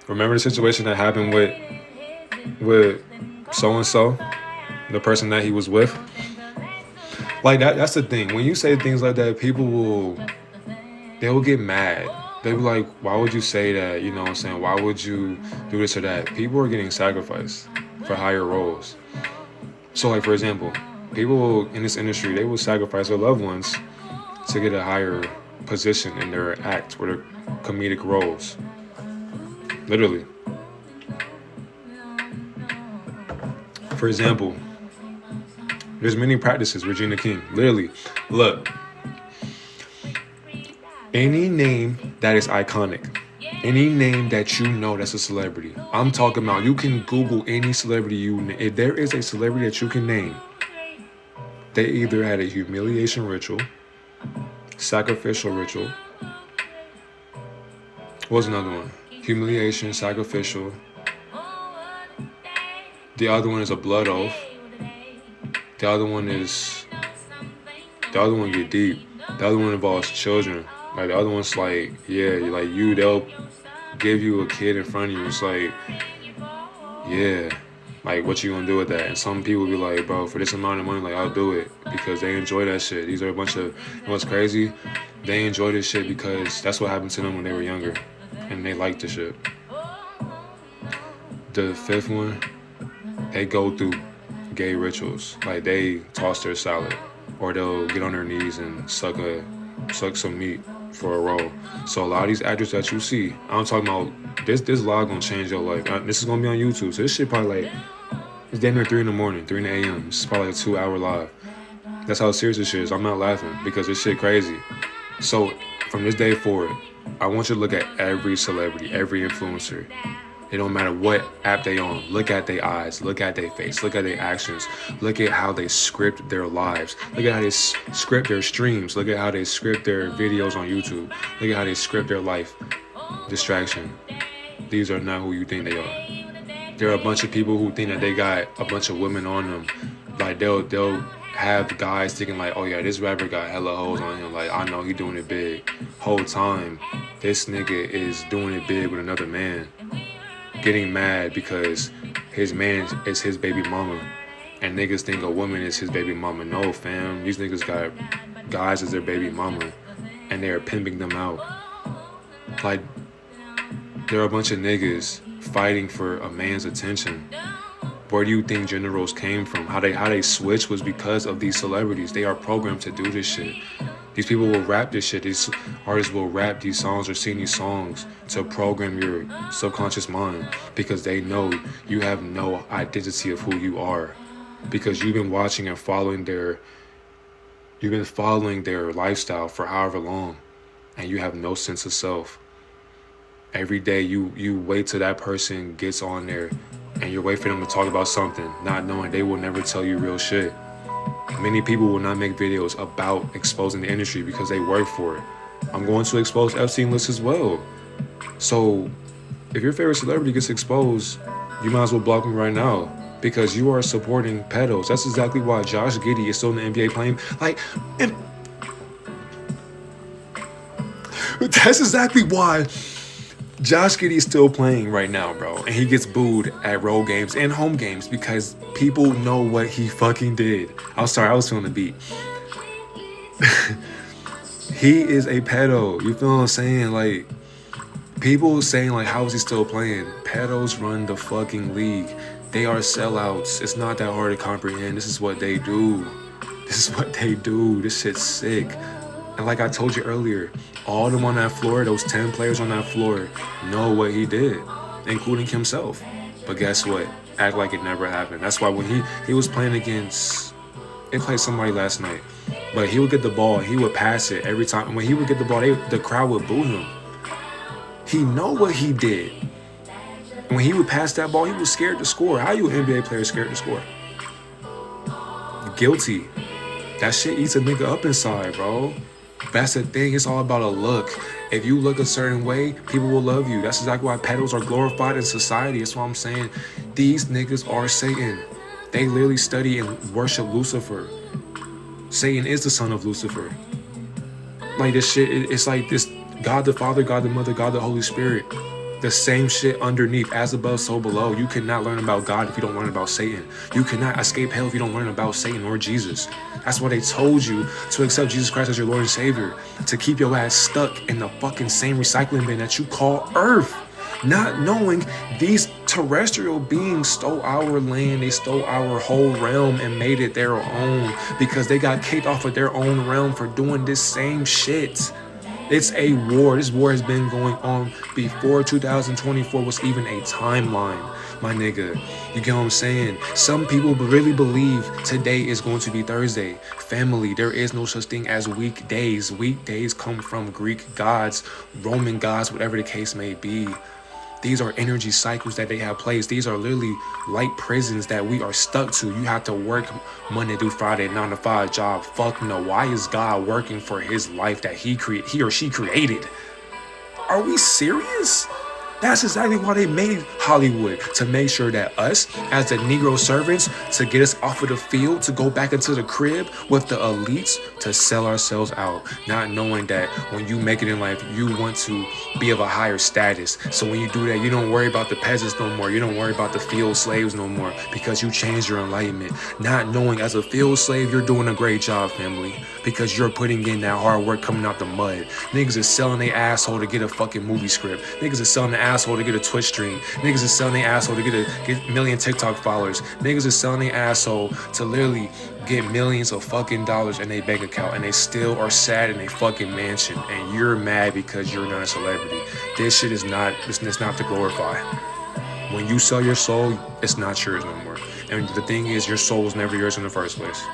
Remember the situation that happened with so-and-so? The person that he was with? Like that's the thing. When you say things like that, they'll get mad. They'll be like, why would you say that? You know what I'm saying? Why would you do this or that? People are getting sacrificed for higher roles. So like, for example, people in this industry, they will sacrifice their loved ones to get a higher position in their act or their comedic roles. Literally. For example, there's many practices. Regina King. Literally. Look. Any name that is iconic. Any name that you know that's a celebrity. I'm talking about, you can Google any celebrity if there is a celebrity that you can name, they either had a humiliation ritual, sacrificial ritual. What was another one? Humiliation, sacrificial. The other one is a blood oath. The other one get deep. The other one involves children. Like the other one's like, yeah, like they'll give you a kid in front of you. It's like, yeah, like what you gonna do with that? And some people be like, bro, for this amount of money, like I'll do it because they enjoy that shit. These are a bunch of, you know what's crazy? They enjoy this shit because that's what happened to them when they were younger, and they like the shit. The fifth one, they go through gay rituals. Like they toss their salad, or they'll get on their knees and suck some meat for a role. So a lot of these actors that you see, I'm talking about this live gonna change your life. This is gonna be on YouTube, so this shit probably like, it's damn near 3 a.m. This is probably a 2-hour live. That's how serious this shit is. I'm not laughing because this shit crazy. So from this day forward, I want you to look at every celebrity, every influencer. It don't matter what app they on. Look at their eyes. Look at their face. Look at their actions. Look at how they script their lives. Look at how they script their streams. Look at how they script their videos on YouTube. Look at how they script their life. Distraction. These are not who you think they are. There are a bunch of people who think that they got a bunch of women on them. Like they'll have guys thinking like, oh yeah, this rapper got hella hoes on him. Like I know he doing it big. Whole time, this nigga is doing it big with another man. Getting mad because his man is his baby mama, and niggas think a woman is his baby mama. No, fam, these niggas got guys as their baby mama, and they are pimping them out. Like, there are a bunch of niggas fighting for a man's attention. Where do you think gender roles came from? How they switched was because of these celebrities. They are programmed to do this shit. These people will rap this shit. These artists will rap these songs or sing these songs to program your subconscious mind because they know you have no identity of who you are because you've been watching and following their lifestyle for however long, and you have no sense of self. Every day you wait till that person gets on there and you wait for them to talk about something, not knowing they will never tell you real shit. Many people will not make videos about exposing the industry because they work for it. I'm going to expose Epstein list as well. So if your favorite celebrity gets exposed, you might as well block me right now because you are supporting pedos. That's exactly why Josh Giddey is still in the NBA playing. That's exactly why Josh Giddey is still playing right now, bro. And he gets booed at road games and home games because people know what he fucking did. I'm sorry, I was feeling the beat. He is a pedo. You feel what I'm saying? Like, people saying, like, how is he still playing? Pedos run the fucking league. They are sellouts. It's not that hard to comprehend. This is what they do. This is what they do. This shit's sick. And like I told you earlier, all of them on that floor, those 10 players on that floor, know what he did, including himself. But guess what? Act like it never happened. That's why when he was playing against, it played somebody last night, but he would get the ball, he would pass it every time. And when he would get the ball, the crowd would boo him. He know what he did. And when he would pass that ball, he was scared to score. How you an NBA player scared to score? Guilty. That shit eats a nigga up inside, bro. That's the thing. It's all about a look. If you look a certain way, people will love you. That's exactly why pedos are glorified in society. That's what I'm saying. These niggas are Satan. They literally study and worship Lucifer. Satan is the son of Lucifer. Like this shit, it's like this God the Father, God the Mother, God the Holy Spirit. The same shit underneath, as above, so below. You cannot learn about God if you don't learn about Satan. You cannot escape hell if you don't learn about Satan or Jesus. That's why they told you to accept Jesus Christ as your Lord and Savior. To keep your ass stuck in the fucking same recycling bin that you call Earth. Not knowing these terrestrial beings stole our land, they stole our whole realm and made it their own because they got kicked off of their own realm for doing this same shit. It's a war. This war has been going on before 2024 was even a timeline, my nigga. You get what I'm saying? Some people really believe today is going to be Thursday. Family, there is no such thing as weekdays. Weekdays come from Greek gods, Roman gods, whatever the case may be. These are energy cycles that they have placed. These are literally light prisons that we are stuck to. You have to work Monday through Friday, 9 to 5 job. Fuck no. Why is God working for his life that he or she created? Are we serious? That's exactly why they made Hollywood, to make sure that us, as the Negro servants, to get us off of the field, to go back into the crib with the elites, to sell ourselves out, not knowing that when you make it in life, you want to be of a higher status. So when you do that, you don't worry about the peasants no more. You don't worry about the field slaves no more because you changed your enlightenment. Not knowing as a field slave, you're doing a great job, family, because you're putting in that hard work coming out the mud. Niggas is selling their asshole to get a fucking movie script. Niggas is selling the asshole to get a Twitch stream. Niggas is selling their asshole to get million TikTok followers. Niggas is selling their asshole to literally get millions of fucking dollars in their bank account, and they still are sad in a fucking mansion, and you're mad because you're not a celebrity. This shit is not, it's not to glorify. When you sell your soul, it's not yours no more. And the thing is, your soul was never yours in the first place.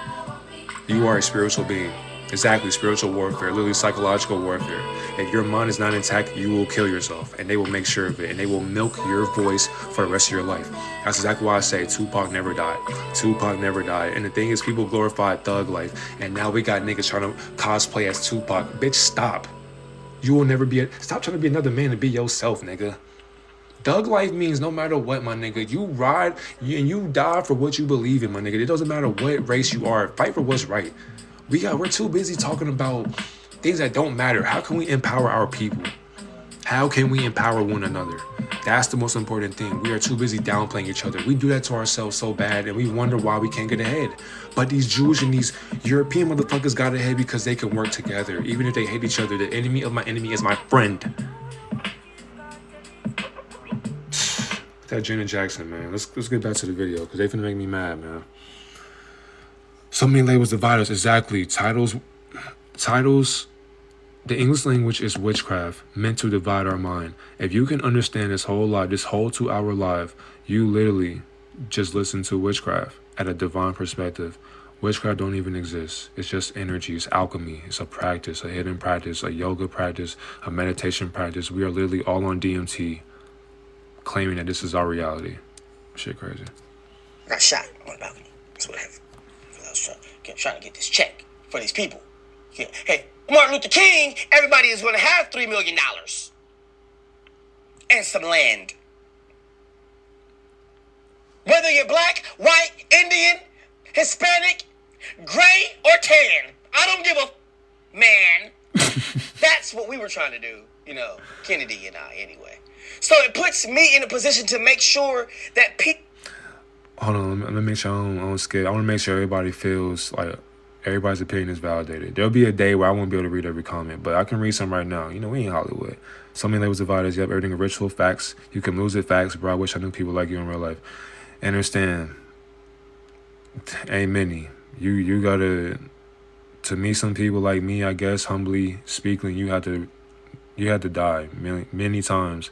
You are a spiritual being. Exactly, spiritual warfare, literally psychological warfare. If your mind is not intact, you will kill yourself, and they will make sure of it, and they will milk your voice for the rest of your life. That's exactly why I say Tupac never died. Tupac never died. And the thing is, people glorify thug life, and now we got niggas trying to cosplay as Tupac. Bitch, stop. You will never be, stop trying to be another man and be yourself, nigga. Thug life means no matter what, my nigga, you ride and you die for what you believe in, my nigga. It doesn't matter what race you are. Fight for what's right. We're too busy talking about things that don't matter. How can we empower our people? How can we empower one another? That's the most important thing. We are too busy downplaying each other. We do that to ourselves so bad, and we wonder why we can't get ahead. But these Jews and these European motherfuckers got ahead because they can work together. Even if they hate each other, the enemy of my enemy is my friend. That Janet Jackson, man. Let's get back to the video, because they finna make me mad, man. So many labels divide us. Exactly. Titles. The English language is witchcraft, meant to divide our mind. If you can understand this whole 2-hour live, you literally just listen to witchcraft at a divine perspective. Witchcraft don't even exist. It's just energy. It's alchemy. It's a practice, a hidden practice, a yoga practice, a meditation practice. We are literally all on DMT, claiming that this is our reality. Shit crazy. I got shot on the balcony. That's what happened. I was trying to get this check for these people. Hey, Martin Luther King, everybody is going to have $3 million and some land. Whether you're black, white, Indian, Hispanic, gray, or tan, I don't give a man. That's what we were trying to do, Kennedy and I, anyway. So it puts me in a position to make sure that people... Hold on, let me make sure I don't skip. I want to make sure everybody feels like everybody's opinion is validated. There'll be a day where I won't be able to read every comment, but I can read some right now. We ain't Hollywood. So many labels divide us. You have everything in ritual, facts. You can lose it, facts. Bro, I wish I knew people like you in real life. Understand, ain't many. You gotta, to meet some people like me, I guess, humbly speaking, you had to die many times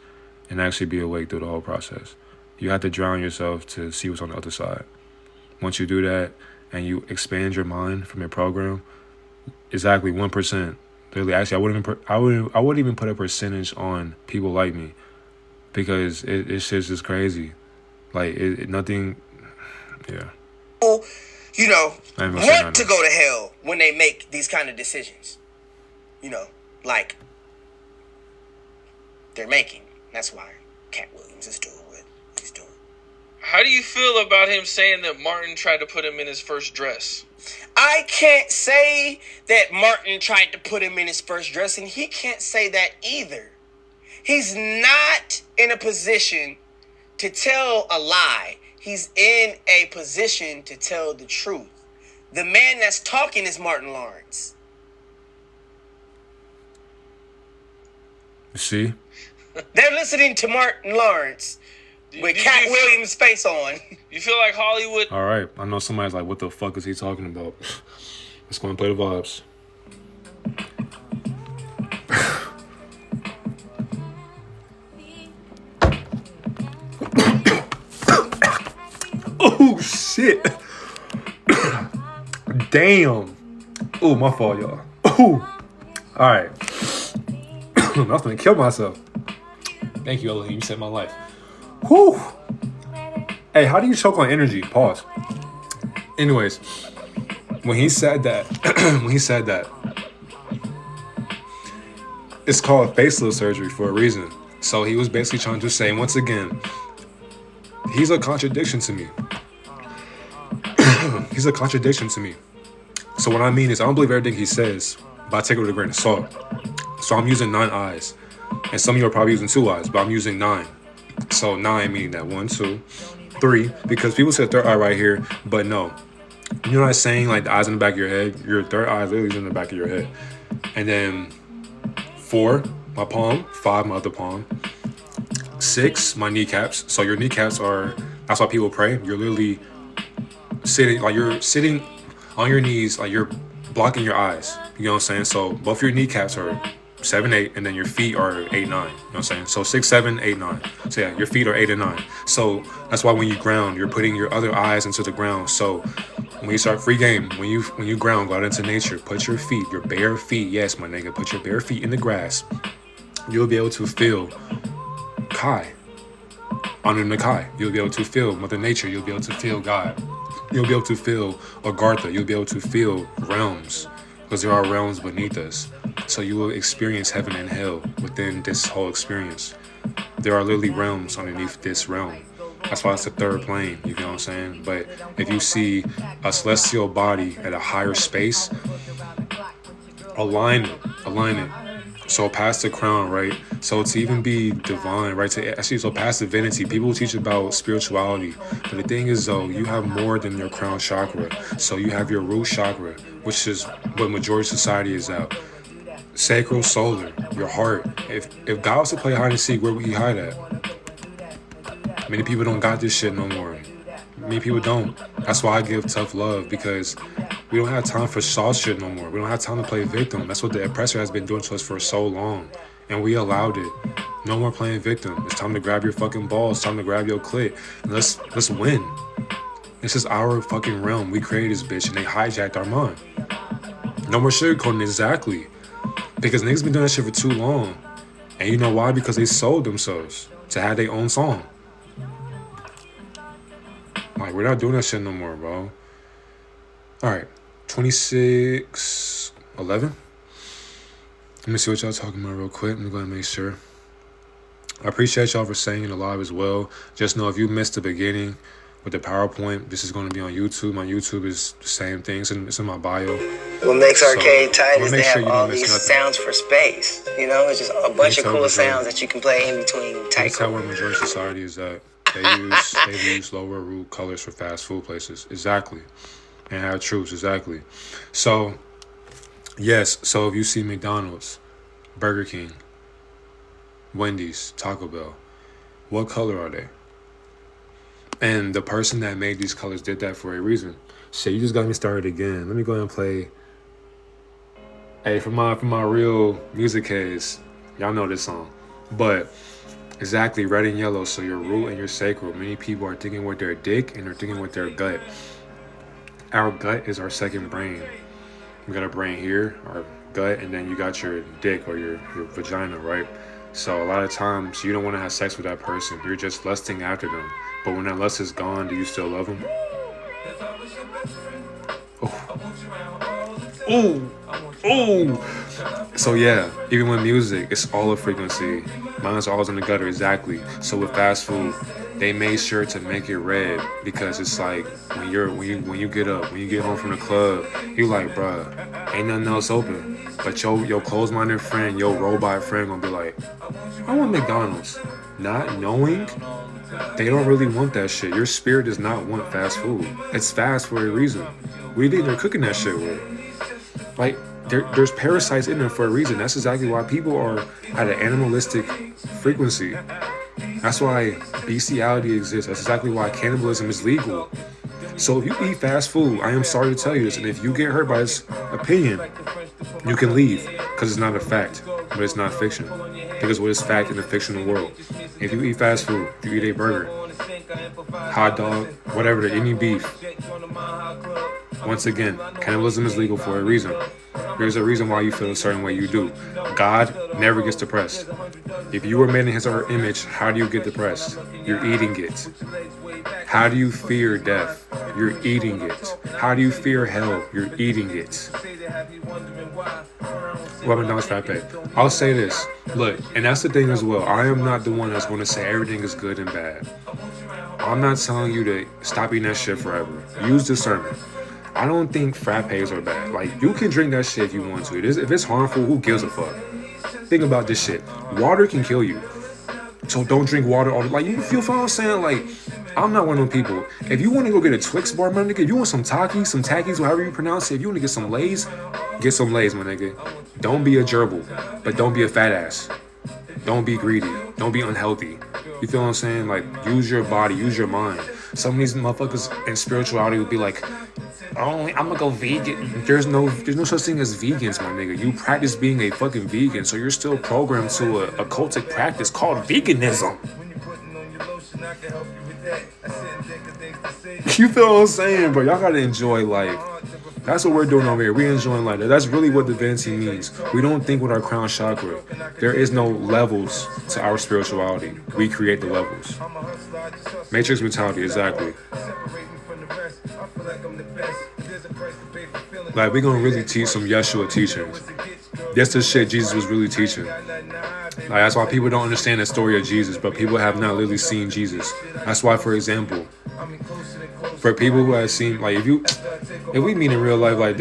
and actually be awake through the whole process. You have to drown yourself to see what's on the other side. Once you do that and you expand your mind from your program, exactly 1%. Literally, actually, I wouldn't even put a percentage on people like me, because it's just crazy. Like nothing. Yeah. Want to go to hell when they make these kind of decisions. Like they're making. That's why Cat Williams is doing what he's doing. How do you feel about him saying that Martin tried to put him in his first dress? I can't say that Martin tried to put him in his first dress, and he can't say that either. He's not in a position to tell a lie. He's in a position to tell the truth. The man that's talking is Martin Lawrence. You see? They're listening to Martin Lawrence with Cat Williams' face on. You feel like Hollywood? All right. I know somebody's like, what the fuck is he talking about? Let's go and play the vibes. Oh, shit. Damn. Oh, my fault, y'all. Oh. All right. I was going to kill myself. Thank you, Elohim. You saved my life. Whew. Hey, how do you choke on energy? Pause. Anyways, when he said that, it's called facelift surgery for a reason. So he was basically trying to say, once again, he's a contradiction to me. He's a contradiction to me. So what I mean is, I don't believe everything he says, but I take it with a grain of salt. So I'm using 9 eyes. And some of you are probably using 2 eyes, but I'm using 9. So 9 meaning that 1, 2, 3. Because people say third eye right here, but no. You know what I'm saying? Like the eyes in the back of your head. Your third eye literally is in the back of your head. And then 4, my palm. 5, my other palm. 6, my kneecaps. So your kneecaps are, that's why people pray. You're literally sitting, like you're sitting on your knees, like you're blocking your eyes. You know what I'm saying? So both your kneecaps are 7, 8, and then your feet are 8, 9. You know what I'm saying? So 6, 7, 8, 9. So yeah, your feet are 8 and 9. So that's why when you ground, you're putting your other eyes into the ground. So when you start free game, when you ground, go out into nature, put your feet, your bare feet, yes, my nigga, put your bare feet in the grass. You'll be able to feel Kai. Under the Kai, you'll be able to feel Mother Nature. You'll be able to feel God. You'll be able to feel Agartha. You'll be able to feel realms, because there are realms beneath us. So you will experience heaven and hell within this whole experience. There are literally realms underneath this realm. That's why it's the third plane, you know what I'm saying? But if you see a celestial body at a higher space, align it. So past the crown, right? So to even be divine, right? So past divinity, people teach about spirituality. But the thing is, though, you have more than your crown chakra. So you have your root chakra, which is what majority of society is at. Sacral, solar, your heart. If God was to play hide and seek, where would he hide at? Many people don't got this shit no more. Many people don't. That's why I give tough love, because we don't have time for soft shit no more. We don't have time to play victim. That's what the oppressor has been doing to us for so long. And we allowed it. No more playing victim. It's time to grab your fucking balls. It's time to grab your clit. And let's win. This is our fucking realm. We created this bitch and they hijacked our mind. No more sugarcoating, exactly. Because niggas been doing that shit for too long. And you know why? Because they sold themselves to have their own song. Like, we're not doing that shit no more, bro. Alright. 26:11. Let me see what y'all talking about real quick. I'm going to make sure. I appreciate y'all for saying it live as well. Just know if you missed the beginning with the PowerPoint, this is going to be on YouTube. My YouTube is the same thing. It's in my bio. What makes Arcade tight is they have sure all these sounds for space. You know, it's just a bunch of cool sounds that you can play in between tight. That's how where majority society is at. They use lower root colors for fast food places. Exactly. And have troops. Exactly. So, yes. So if you see McDonald's, Burger King, Wendy's, Taco Bell, what color are they? And the person that made these colors did that for a reason. Shit, you just got me started again. Let me go ahead and play. Hey, for my real music heads, y'all know this song. But exactly, red and yellow. So your root and your sacral. Many people are thinking with their dick and they're thinking with their gut. Our gut is our second brain. We got a brain here, our gut, and then you got your dick or your vagina, right? So a lot of times you don't want to have sex with that person. You're just lusting after them. But when that lust is gone, do you still love them? Oh. Ooh. Ooh. So yeah, even with music, it's all a frequency. Mine's always in the gutter, exactly. So with fast food, they made sure to make it red because it's like when you get up, when you get home from the club, you like, bruh, ain't nothing else open. But your closed-minded friend, your robot friend gonna be like, I want McDonald's. Not knowing they don't really want that shit. Your spirit does not want fast food. It's fast for a reason. What do you think they're cooking that shit with? Like, there's parasites in there for a reason. That's exactly why people are at an animalistic frequency. That's why bestiality exists. That's exactly why cannibalism is legal. So if you eat fast food, I am sorry to tell you this, and if you get hurt by this opinion, you can leave, because it's not a fact, but it's not fiction. Because what is fact in the fictional world? If you eat fast food, if you eat a burger, hot dog, whatever, any beef, once again, cannibalism is legal for a reason. There's a reason why you feel a certain way you do. God never gets depressed. If you were made in his or her image, how do you get depressed? You're eating it. How do you fear death? You're eating it. How do you fear hell? You're eating it. McDonald's frappe. I'll say this. Look, and that's the thing as well. I am not the one that's going to say everything is good and bad. I'm not telling you to stop eating that shit forever. Use discernment. I don't think frappes are bad. Like, you can drink that shit if you want to. If it's harmful, who gives a fuck? Think about this shit. Water can kill you. So don't drink water all the like, you feel what I'm saying? Like, I'm not one of them people. If you want to go get a Twix bar, my nigga, if you want some Takis, however you pronounce it, if you want to get some Lay's, get some Lay's, my nigga. Don't be a gerbil, but don't be a fat ass. Don't be greedy. Don't be unhealthy. You feel what I'm saying? Like, use your body, use your mind. Some of these motherfuckers in spirituality would be like, I'm gonna go vegan. There's no such thing as vegans, my nigga. You practice being a fucking vegan, so you're still programmed to a occultic practice called veganism. You feel what I'm saying, bro? Y'all gotta enjoy life. That's what we're doing over here. We're enjoying life. That's really what divinity means. We don't think with our crown chakra. There is no levels to our spirituality. We create the levels. Matrix mentality, exactly. Like, we're gonna really teach some Yeshua teachings. That's the shit Jesus was really teaching. Like, that's why people don't understand the story of Jesus, but people have not literally seen Jesus. That's why, for example, for people who have seen, like, if we meet in real life, like,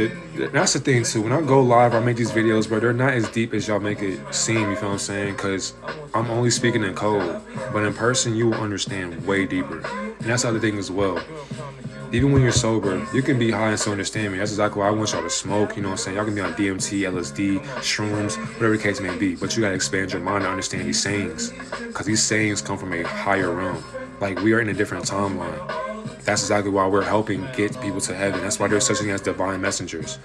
that's the thing too. When I go live, I make these videos, but they're not as deep as y'all make it seem, you feel what I'm saying? Because I'm only speaking in code, but in person, you will understand way deeper. And that's the other thing as well. Even when you're sober, you can be high and still understand me. That's exactly why I want y'all to smoke, you know what I'm saying? Y'all can be on DMT, LSD, shrooms, whatever the case may be. But you gotta expand your mind to understand these sayings. Because these sayings come from a higher realm. Like, we are in a different timeline. That's exactly why we're helping get people to heaven. That's why there's such a thing as divine messengers.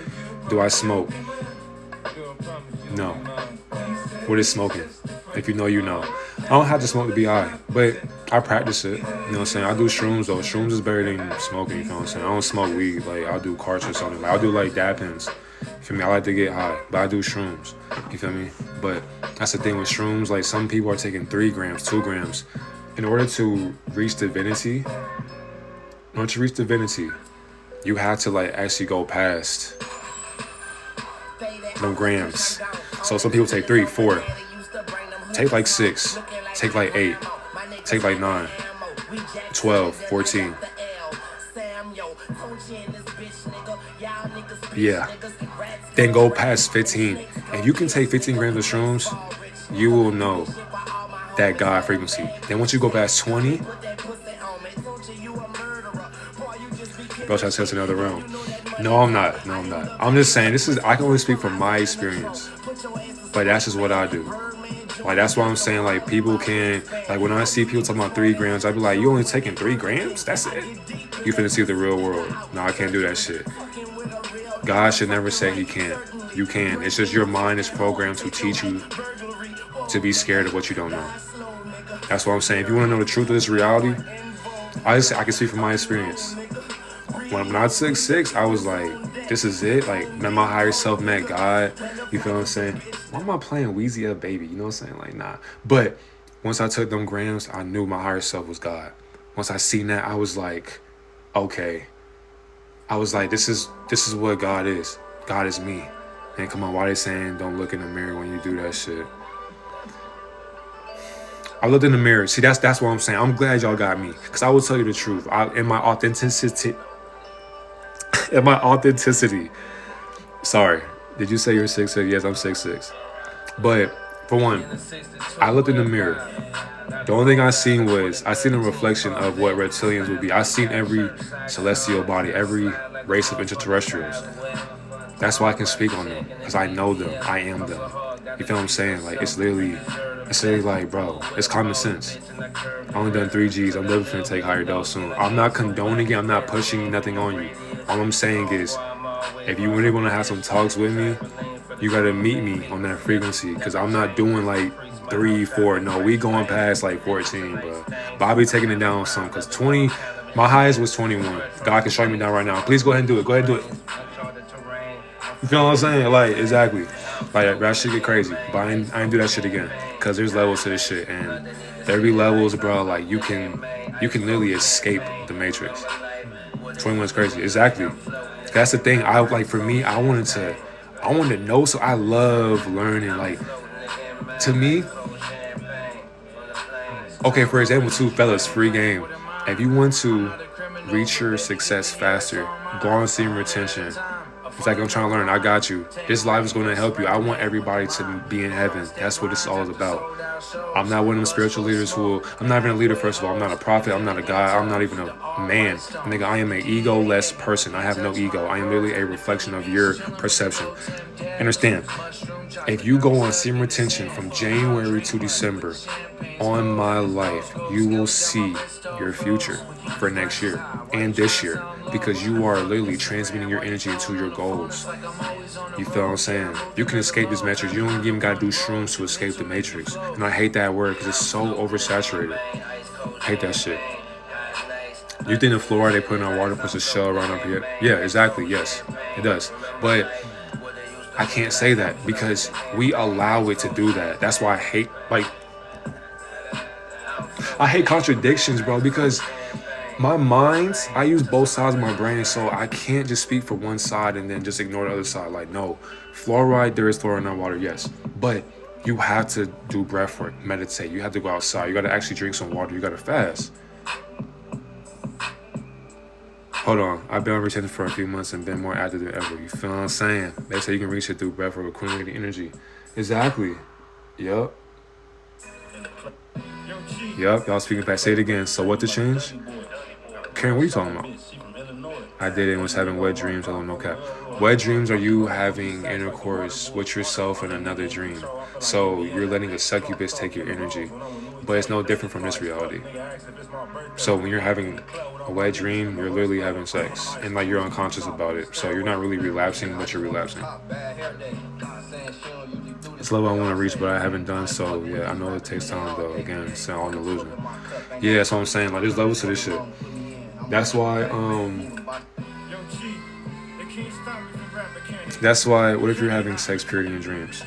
Do I smoke? No. What is smoking? If you know, you know. I don't have to smoke to be high, but I practice it. You know what I'm saying? I do shrooms though. Shrooms is better than smoking, you know what I'm saying? I don't smoke weed. Like, I'll do carts or something. Like, I'll do like dab pens. You feel me? I like to get high, but I do shrooms. You feel me? But that's the thing with shrooms. Like, some people are taking 3 grams, 2 grams. In order to reach divinity, you have to, like, actually go past them grams. So some people take 3, 4. Take like 6, take like 8, take like 9, 12, 14. Yeah. Then go past 15. If you can take 15 grams of shrooms, you will know that God frequency. Then once you go past 20, bro, try to test another realm. No, I'm not. I'm just saying, I can only speak from my experience. But that's just what I do. Like, that's why I'm saying, like, people can, like, when I see people talking about 3 grams, I be like, you only taking 3 grams? That's it? You finna see the real world. No, I can't do that shit. God should never say he can't. You can. It's just your mind is programmed to teach you to be scared of what you don't know. That's what I'm saying. If you want to know the truth of this reality, I can speak from my experience. When I took 6, I was like, this is it. Like, my higher self met God. You feel what I'm saying? Why am I playing Weezy F Baby? You know what I'm saying? Like, nah. But once I took them grams, I knew my higher self was God. Once I seen that, I was like, okay. I was like, this is what God is. God is me. And come on, why they saying don't look in the mirror when you do that shit? I looked in the mirror. See, that's what I'm saying. I'm glad y'all got me. Because I will tell you the truth. In my authenticity. Sorry. Did you say you're 6'6"? Yes, I'm 6'6". But for one, I looked in the mirror. The only thing I seen a reflection of what reptilians would be. I seen every celestial body, every race of extraterrestrials. That's why I can speak on them, because I know them. I am them. You feel what I'm saying? Like, it's literally like, bro, it's common sense. I only done 3 Gs. I'm never finna take higher dose soon. I'm not condoning it. I'm not pushing nothing on you. All I'm saying is, if you really want to have some talks with me, you got to meet me on that frequency, because I'm not doing like 3, 4. No, we going past like 14, bro. But I'll be taking it down some, because 20, my highest was 21. God can strike me down right now. Please go ahead and do it. Go ahead and do it. You feel what I'm saying? Like, exactly. Like, that shit get crazy. But I ain't do that shit again. Because there's levels to this shit. And there be levels, bro, like, you can literally escape the Matrix. 21 is crazy. Exactly. That's the thing. For me, I wanted to know. So I love learning. Like, to me, okay, for example, too, fellas, free game. If you want to reach your success faster, go on seam retention. It's like, I'm trying to learn. I got you. This life is going to help you. I want everybody to be in heaven. That's what it's all about. I'm not one of them spiritual leaders I'm not even a leader, first of all. I'm not a prophet. I'm not a guy. I'm not even a man. Nigga, I am an ego-less person. I have no ego. I am literally a reflection of your perception. Understand? If you go on seam retention from January to December on my life, you will see your future for next year and this year, because you are literally transmitting your energy into your goals. You feel what I'm saying? You can escape this matrix. You don't even gotta do shrooms to escape the matrix. And I hate that word because it's so oversaturated. I hate that shit. You think in Florida they put in water, puts a shell around up here? Yeah, exactly. Yes, it does. But I can't say that because we allow it to do that. That's why I hate contradictions, bro, because my mind, I use both sides of my brain, so I can't just speak for one side and then just ignore the other side. Like, no, fluoride, there is fluoride in water, yes. But you have to do breath work, meditate. You have to go outside. You got to actually drink some water. You got to fast. Hold on. I've been on retention for a few months and been more active than ever. You feel what I'm saying? They say you can reach it through breath work, accumulating energy. Exactly. Yup. Y'all speaking fast. Say it again. So what to change? Karen, what are you talking about? I did it and was having wet dreams. Oh, no cap. Wet dreams are you having intercourse with yourself in another dream. So you're letting a succubus take your energy. But it's no different from this reality. So when you're having a wet dream, you're literally having sex. And like you're unconscious about it. So you're not really relapsing, but you're relapsing. It's level I want to reach, but I haven't done so. Yeah, I know it takes time though. Again, it's all an illusion. Yeah, that's what I'm saying. Like there's levels to this shit. That's why, what if you're having sex period in your dreams?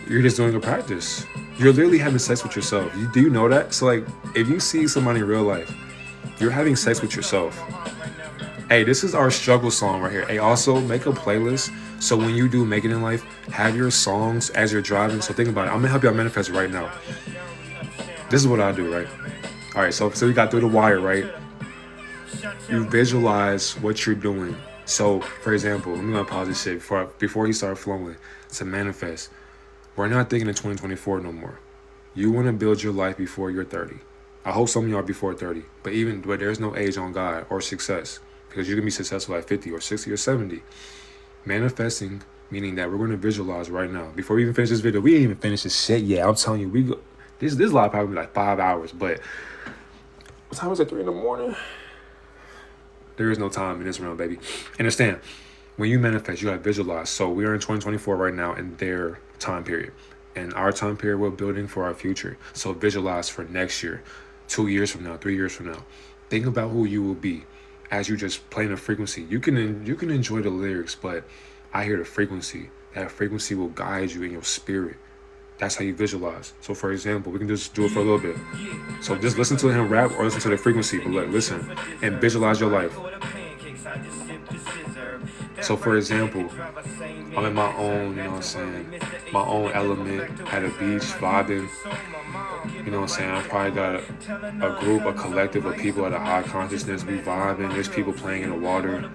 You're just doing a practice. You're literally having sex with yourself. Do you know that? So like, if you see somebody in real life, you're having sex with yourself. Hey, this is our struggle song right here. Hey, also make a playlist. So when you do make it in life, have your songs as you're driving. So think about it. I'm gonna help y'all manifest right now. This is what I do, right? All right, so we got through the wire, right? You visualize what you're doing. So, for example, let me pause this shit before he started flowing. To manifest, we're not thinking of 2024 no more. You want to build your life before you're 30. I hope some of y'all are before 30. But there's no age on God or success, because you can be successful at 50 or 60 or 70. Manifesting, meaning that we're going to visualize right now. Before we even finish this video, we ain't even finished this shit yet. I'm telling you, this live probably like 5 hours. But what time is it? 3 in the morning? There is no time in this realm, baby. Understand, when you manifest, you have visualized. So we are in 2024 right now in their time period. And our time period, we're building for our future. So visualize for next year, 2 years from now, 3 years from now. Think about who you will be as you just play in a frequency. You can enjoy the lyrics, but I hear the frequency. That frequency will guide you in your spirit. That's how you visualize. So for example, we can just do it for a little bit. So just listen to him rap or listen to the frequency, but listen and visualize your life. So for example, I'm in my own, you know what I'm saying, my own element at a beach, vibing. You know what I'm saying? I probably got a group, a collective of people at a high consciousness. We vibing. There's people playing in the water.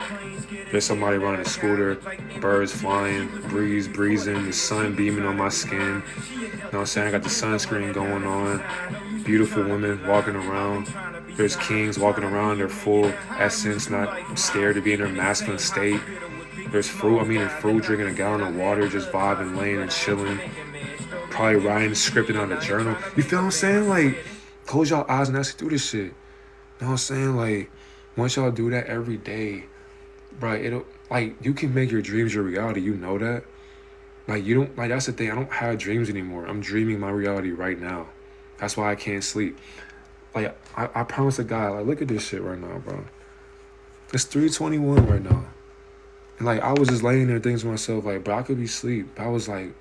There's somebody running a scooter. Birds flying. Breeze breezing. The sun beaming on my skin. You know what I'm saying? I got the sunscreen going on. Beautiful women walking around. There's kings walking around. They're full essence, not scared to be in their masculine state. There's fruit. I'm eating fruit, drinking a gallon of water, just vibing, laying and chilling. Probably writing, scripting on a journal. You feel what I'm saying? Like, close your eyes and actually do this shit. You know what I'm saying? Like, once y'all do that every day, bro, it'll, like, you can make your dreams your reality. You know that? Like, you don't, like, that's the thing. I don't have dreams anymore. I'm dreaming my reality right now. That's why I can't sleep. Like, I promise to God, like, look at this shit right now, bro. It's 3:21 right now. And, like, I was just laying there thinking to myself, like, bro, I could be asleep. I was like,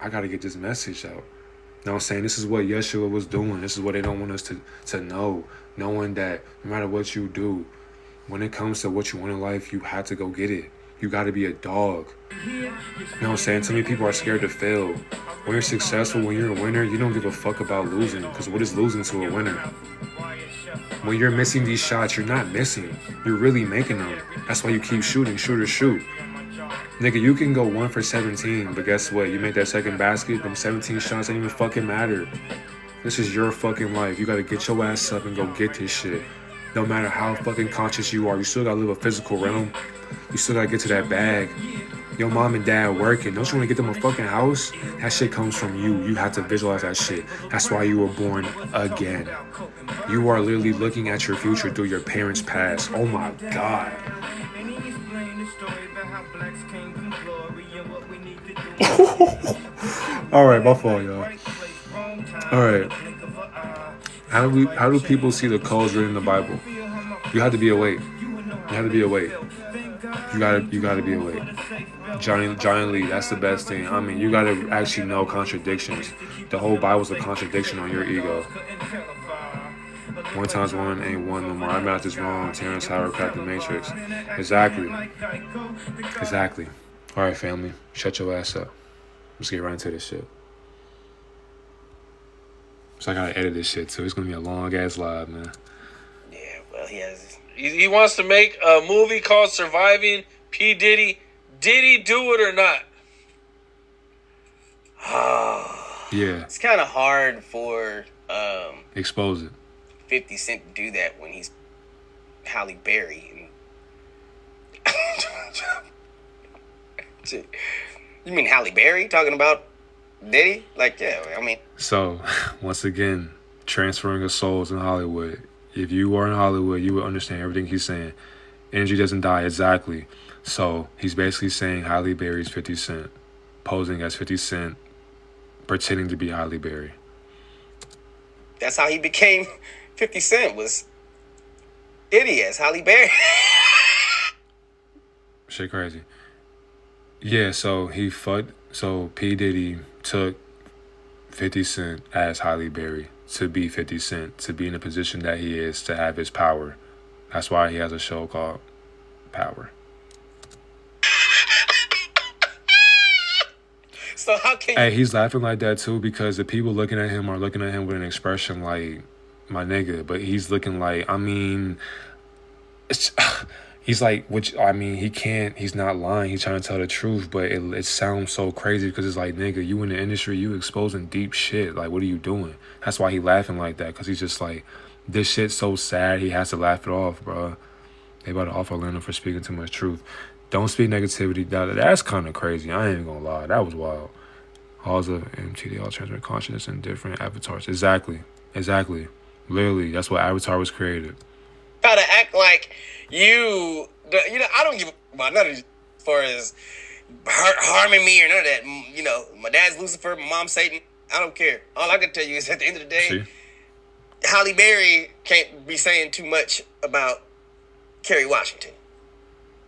I got to get this message out. You know what I'm saying? This is what Yeshua was doing. This is what they don't want us to know. Knowing that no matter what you do, when it comes to what you want in life, you have to go get it. You got to be a dog. You know what I'm saying? Too many people are scared to fail. When you're successful, when you're a winner, you don't give a fuck about losing. Because what is losing to a winner? When you're missing these shots, you're not missing. You're really making them. That's why you keep shooting, shoot or shoot. Nigga, you can go 1 for 17, but guess what? You make that second basket, them 17 shots don't even fucking matter. This is your fucking life. You gotta get your ass up and go get this shit. No matter how fucking conscious you are, you still gotta live a physical realm. You still gotta get to that bag. Your mom and dad working. Don't you wanna get them a fucking house? That shit comes from you. You have to visualize that shit. That's why you were born again. You are literally looking at your future through your parents' past. Oh my God. All right, my fault, y'all. All right. How do people see the codes written in the Bible? You have to be awake. You have to be awake. You gotta be awake. Johnny Lee, that's the best thing. I mean, you gotta actually know contradictions. The whole Bible's a contradiction on your ego. 1 times 1 ain't 1 no more. I math is wrong. Terrence Howard cracked the Matrix. Exactly. All right, family. Shut your ass up. Let's get right into this shit. So I gotta edit this shit too. It's gonna be a long ass live, man. Yeah, well, he has. He wants to make a movie called Surviving P. Diddy. Did he do it or not? Yeah. It's kind of hard for Expose it. 50 Cent to do that when he's Halle Berry. You mean Halle Berry talking about Diddy? Like, yeah, I mean. So, once again, transferring of souls in Hollywood. If you are in Hollywood, you would understand everything he's saying. Energy doesn't die, exactly. So, he's basically saying Halle Berry's 50 Cent, posing as 50 Cent, pretending to be Halle Berry. That's how he became 50 Cent, was Diddy as Halle Berry. Shit crazy. Yeah, so P. Diddy took 50 Cent as Halle Berry to be 50 Cent, to be in the position that he is, to have his power. That's why he has a show called Power. So how can Hey, he's laughing like that too because the people looking at him are looking at him with an expression like, my nigga, but he's looking like, I mean, he's like, which, I mean, he's not lying, he's trying to tell the truth, but it sounds so crazy because it's like, nigga, you in the industry, you exposing deep shit, like, what are you doing? That's why he laughing like that, because he's just like, this shit's so sad, he has to laugh it off, bro. They about to offer Lena for speaking too much truth. Don't speak negativity. That's kind of crazy. I ain't even gonna lie. That was wild. Halls of MTD, all transmit consciousness in different avatars. Exactly. Literally, that's what Avatar was created. try to act like I don't give about none of this as far as harming me or none of that. You know, my dad's Lucifer, my mom's Satan. I don't care. All I can tell you is at the end of the day, Halle Berry can't be saying too much about Kerry Washington.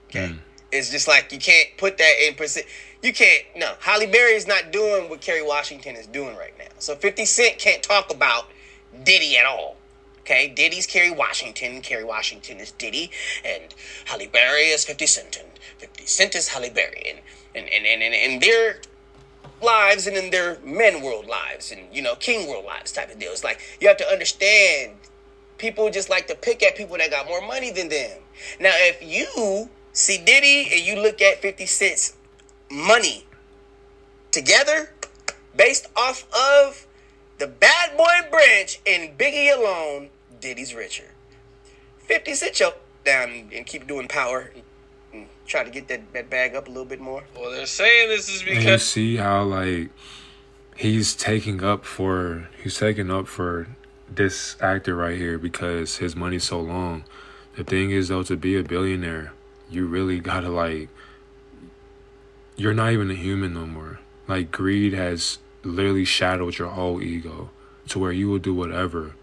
Okay? It's just like you can't put that in percent. You can't. No, Halle Berry is not doing what Kerry Washington is doing right now. So 50 Cent can't talk about Diddy at all. Okay, Diddy's Kerry Washington. Kerry Washington is Diddy, and Halle Berry is 50 Cent, and 50 Cent is Halle Berry, and their lives and in their men world lives and king world lives type of deal. It's like you have to understand, people just like to pick at people that got more money than them. Now, if you see Diddy and you look at 50 Cent's money together, based off of the Bad Boy branch and Biggie alone, Diddy's richer. 50 Cent choke down and keep doing power and try to get that bag up a little bit more. Well, they're saying this is because... And you see how, like, he's taking up for this actor right here because his money's so long. The thing is, though, to be a billionaire, you really gotta, like... You're not even a human no more. Like, greed has literally shadowed your whole ego to where you will do whatever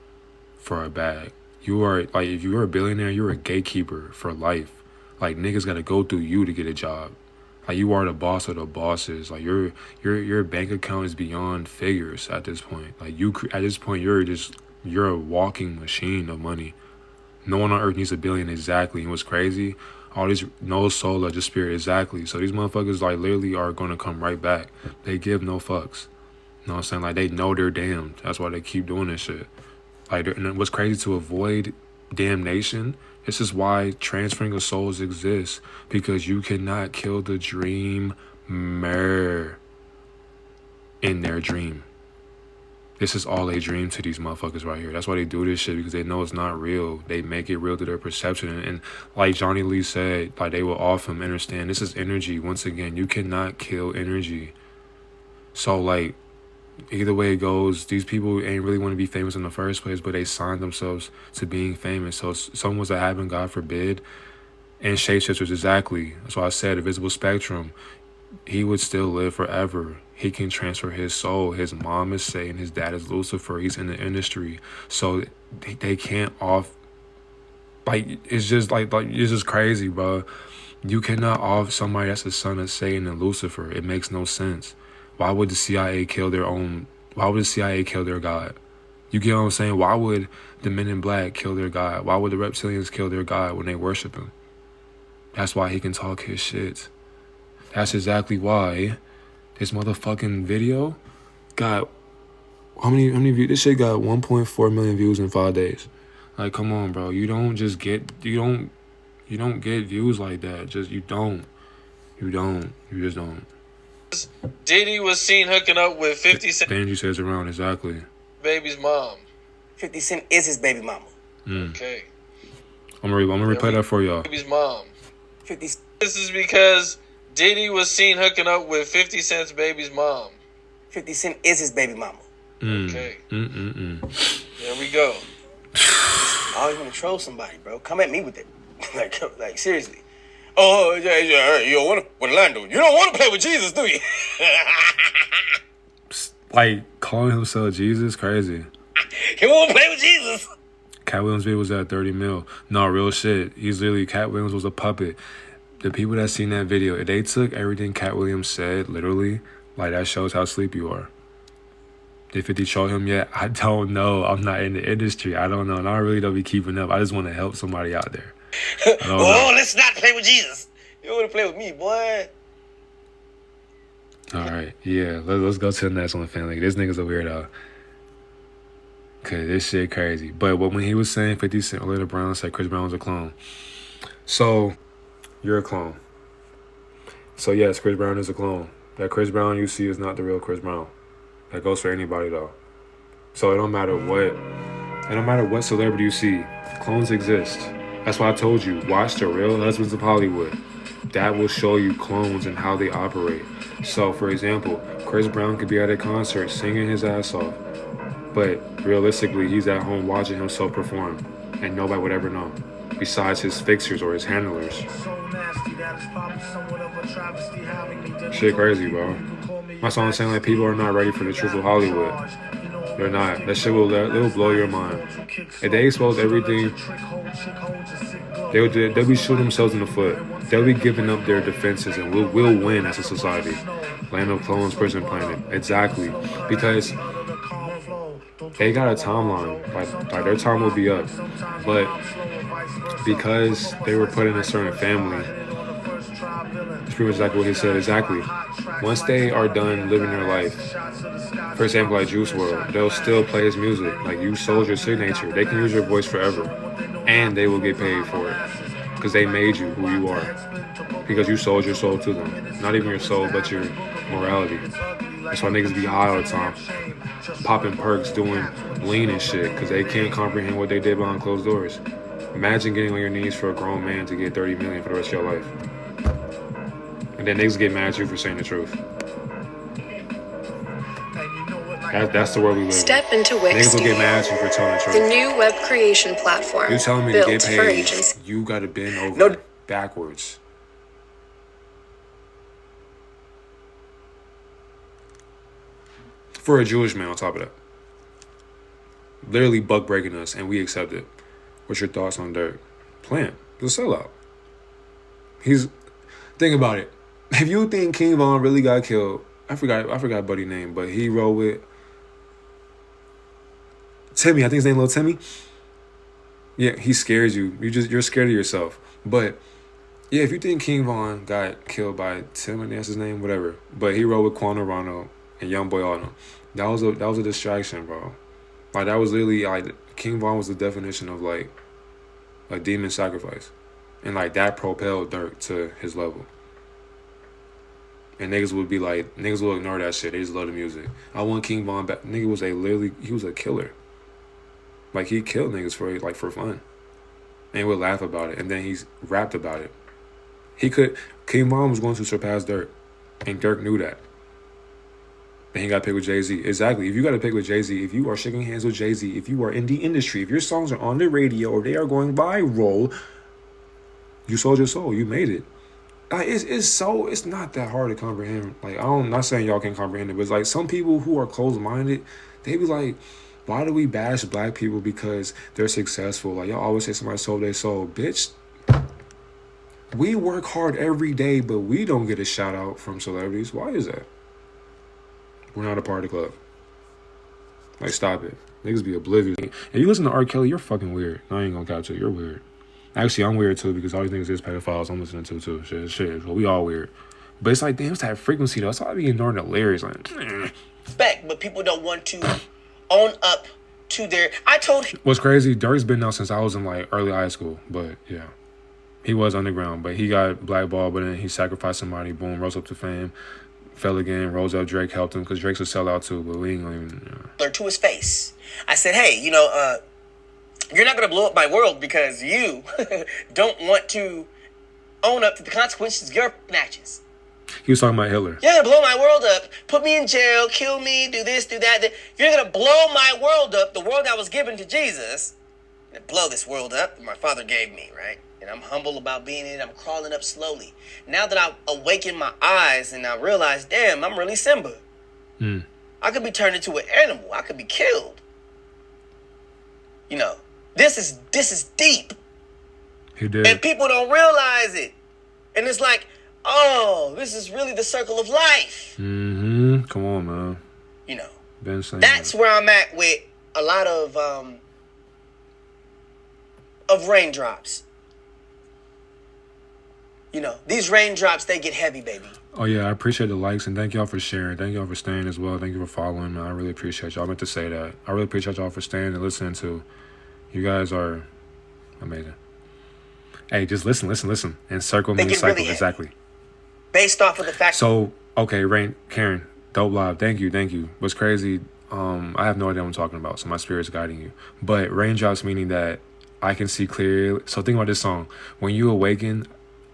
for a bag. You are, like, if you're a billionaire, you're a gatekeeper for life. Like, niggas gotta go through you to get a job. Like, you are the boss of the bosses. Like, your bank account is beyond figures at this point. Like, at this point, you're a walking machine of money. No one on earth needs $1 billion exactly. And what's crazy, all these no soul or just spirit exactly. So these motherfuckers, like, literally are gonna come right back. They give no fucks. You know what I'm saying? Like, they know they're damned. That's why they keep doing this shit. Like, and what's crazy, to avoid damnation, this is why transferring of souls exists, because you cannot kill the dreamer in their dream. This is all a dream to these motherfuckers right here. That's why they do this shit, because they know it's not real. They make it real to their perception. And like Johnny Lee said, like, they will off him understand this is energy. Once again, you cannot kill energy. So, like, either way it goes, these people ain't really want to be famous in the first place, but they signed themselves to being famous. So something was to happen, God forbid. And shapeshifters, exactly. That's why I said a visible spectrum. He would still live forever. He can transfer his soul. His mom is Satan. His dad is Lucifer. He's in the industry. So they can't off. Like, it's just like it's just crazy, bro. You cannot off somebody that's the son of Satan and Lucifer. It makes no sense. Why would the CIA kill their own? Why would the CIA kill their God? You get what I'm saying? Why would the Men in Black kill their God? Why would the reptilians kill their God when they worship him? That's why he can talk his shit. That's exactly why this motherfucking video got how many views? This shit got 1.4 million views in 5 days. Like, come on, bro. You don't get views like that. You just don't. Diddy was seen hooking up with 50 Cent. Benji says around, exactly. Baby's mom. 50 Cent is his baby mama. Okay. I'm gonna replay that for y'all. Baby's mom. 50. This is because Diddy was seen hooking up with 50 Cent's baby's mom. 50 Cent is his baby mama. Okay. There we go. I always want to troll somebody, bro. Come at me with it. like seriously. Oh, yeah, you don't want to, Orlando, you don't want to play with Jesus, do you? Like, calling himself Jesus, crazy. He won't play with Jesus. Cat Williams' video was at 30 mil. No, real shit. He's literally, Cat Williams was a puppet. The people that seen that video, if they took everything Cat Williams said, literally, like, that shows how sleepy you are. Did 50 show him yet? I don't know. I'm not in the industry. I don't know. And I really don't be keeping up. I just want to help somebody out there. Oh, let's not play with Jesus. You want to play with me, boy. All right. Yeah, let's go to the next one, family. This nigga's a weirdo. Cause this shit crazy. But when he was saying 50 Cent, Orlando Brown said Chris Brown was a clone. So, you're a clone. So yes, Chris Brown is a clone. That Chris Brown you see is not the real Chris Brown. That goes for anybody though. So it don't matter what celebrity you see. Clones exist. That's why I told you, watch The Real Husbands of Hollywood. That will show you clones and how they operate. So, for example, Chris Brown could be at a concert singing his ass off, but realistically, he's at home watching himself perform, and nobody would ever know, besides his fixers or his handlers. Shit crazy, bro. That's what I'm saying, like, people are not ready for the truth of Hollywood. They're not. That shit it'll blow your mind. If they expose everything, they'll be shooting themselves in the foot. They'll be giving up their defenses, and we'll win as a society. Land of Clones, Prison Planet. Exactly. Because they got a timeline. Like their time will be up. But because they were put in a certain family, it's pretty much exactly what he said. Exactly. Once they are done living their life, for example, like Juice WRLD, they'll still play his music. Like, you sold your signature. They can use your voice forever. And they will get paid for it. Because they made you who you are. Because you sold your soul to them. Not even your soul, but your morality. That's why niggas be high all the time. Popping perks, doing lean and shit. Because they can't comprehend what they did behind closed doors. Imagine getting on your knees for a grown man to get $30 million for the rest of your life. And then niggas get mad at you for saying the truth. That's the world we live in. Step into Wix. Niggas will get mad at you for telling the truth. The new web creation platform. You telling me to get for paid, agents. you got to bend over backwards. For a Jewish man on top of that. Literally buck breaking us, and we accept it. What's your thoughts on Dirk? Plant. He's a sellout. Think about it. If you think King Von really got killed, I forgot buddy's name, but he rode with Timmy. I think his name Lil Timmy. Yeah, he scares you. You're scared of yourself. But yeah, if you think King Von got killed by Tim, and that's his name, whatever. But he rode with Quano Rondo and Young Boy Autumn. That was a distraction, bro. Like, that was literally like, King Von was the definition of like a demon sacrifice. And like, that propelled Dirk to his level. And niggas will ignore that shit. They just love the music. I want King Von back. Nigga he was a killer. Like, he killed niggas for fun. And would laugh about it. And then he's rapped about it. King Von was going to surpass Dirk. And Dirk knew that. And he got picked with Jay-Z. Exactly. If you got to pick with Jay-Z, if you are shaking hands with Jay-Z, if you are in the industry, if your songs are on the radio or they are going viral, you sold your soul. You made it. Like, it's not that hard to comprehend. Like, I'm not saying y'all can comprehend it, but it's like, some people who are closed-minded, they be like, why do we bash black people because they're successful? Like, y'all always say somebody sold their soul. Bitch, we work hard every day, but we don't get a shout out from celebrities. Why is that? We're not a part of the club. Like, stop it. Niggas be oblivious. If you listen to R. Kelly, you're fucking weird. I ain't gonna catch it. You're weird. Actually, I'm weird too, because all these niggas is pedophiles I'm listening to too. Shit. Well, we all weird. But it's like, damn, it's that frequency though. That's why I be ignoring the lyrics. Like, Respect, but people don't want to own up to their. What's crazy, Dirk's been out since I was in like early high school. But yeah, he was underground. But he got blackballed, but then he sacrificed somebody, boom, rose up to fame, fell again, rose up, Drake helped him, because Drake's a sellout too, but we ain't gonna even. To his face. I said, hey, you're not going to blow up my world because you don't want to own up to the consequences of your actions. He was talking about Hitler. You're going to blow my world up, put me in jail, kill me, do this, do that. If you're going to blow my world up, the world that was given to Jesus, blow this world up that my father gave me, right? And I'm humble about being in it. I'm crawling up slowly. Now that I've awakened my eyes and I realize, damn, I'm really Simba. I could be turned into an animal. I could be killed. This is deep. He did. And people don't realize it. And it's like, oh, this is really the circle of life. Mm-hmm. Come on, man. Been saying that's where I'm at with a lot of raindrops. These raindrops, they get heavy, baby. Oh, yeah, I appreciate the likes, and thank y'all for sharing. Thank y'all for staying as well. Thank you for following, man. I really appreciate y'all. I meant to say that. I really appreciate y'all for staying and listening to. You guys are amazing. Hey, just listen, and circle me, cycle. Really exactly. Based off of the fact. So, okay, Karen, dope live. Thank you. What's crazy, I have no idea what I'm talking about, so my spirit's guiding you. But raindrops meaning that I can see clearly. So think about this song. When you awaken,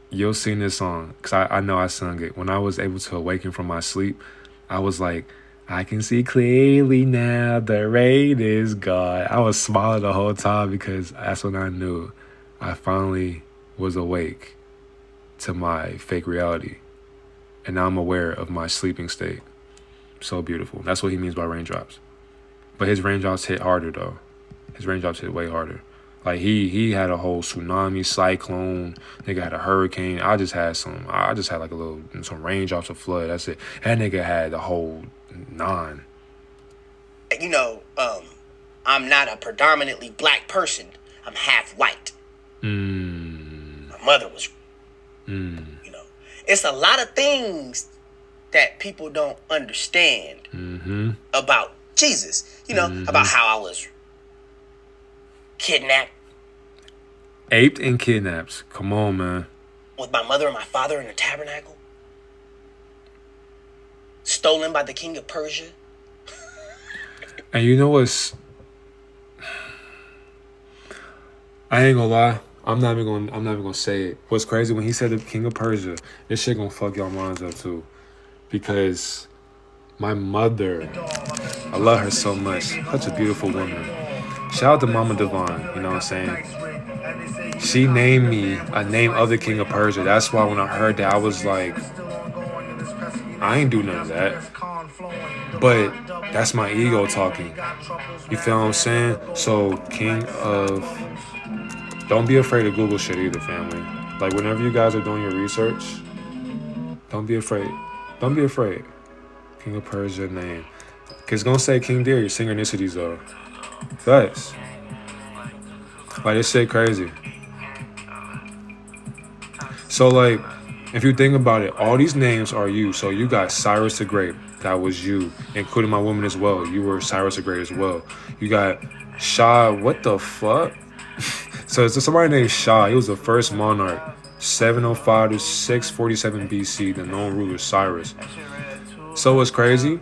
you'll sing this song, because I know I sung it. When I was able to awaken from my sleep, I was like, I can see clearly now, the rain is gone. I was smiling the whole time, because that's when I knew I finally was awake to my fake reality. And now I'm aware of my sleeping state. So beautiful. That's what he means by raindrops. But his raindrops hit harder, though. His raindrops hit way harder. Like, he had a whole tsunami, cyclone. Nigga had a hurricane. I just had like some raindrops of flood. That's it. That nigga had the whole 9. I'm not a predominantly black person. I'm half white. My mother was, you know. It's a lot of things that people don't understand about Jesus. You know, about how I was kidnapped. Aped and kidnapped. Come on, man. With my mother and my father in the tabernacle. Stolen by the king of Persia. And you know what's... I ain't gonna lie. I'm not even gonna say it. What's crazy, when he said the king of Persia, this shit gonna fuck y'all minds up too. Because my mother, I love her so much. Such a beautiful woman. Shout out to Mama Divine, you know what I'm saying? She named me a name of the king of Persia. That's why when I heard that, I was like, I ain't do none of that. But that's my ego talking. You feel what I'm saying? So, king of... Don't be afraid to Google shit either, family. Like, whenever you guys are doing your research, don't be afraid. Don't be afraid. King of Persia name. Because it's going to say King Deer, your synchronicities, though. Facts. Like, this shit crazy. So, like, if you think about it, all these names are you. So, you got Cyrus the Great. That was you. Including my woman as well. You were Cyrus the Great as well. You got Shah. What the fuck? So it's somebody named Shah. He was the first monarch, 705 to 647 BC, the known ruler Cyrus. So what's crazy?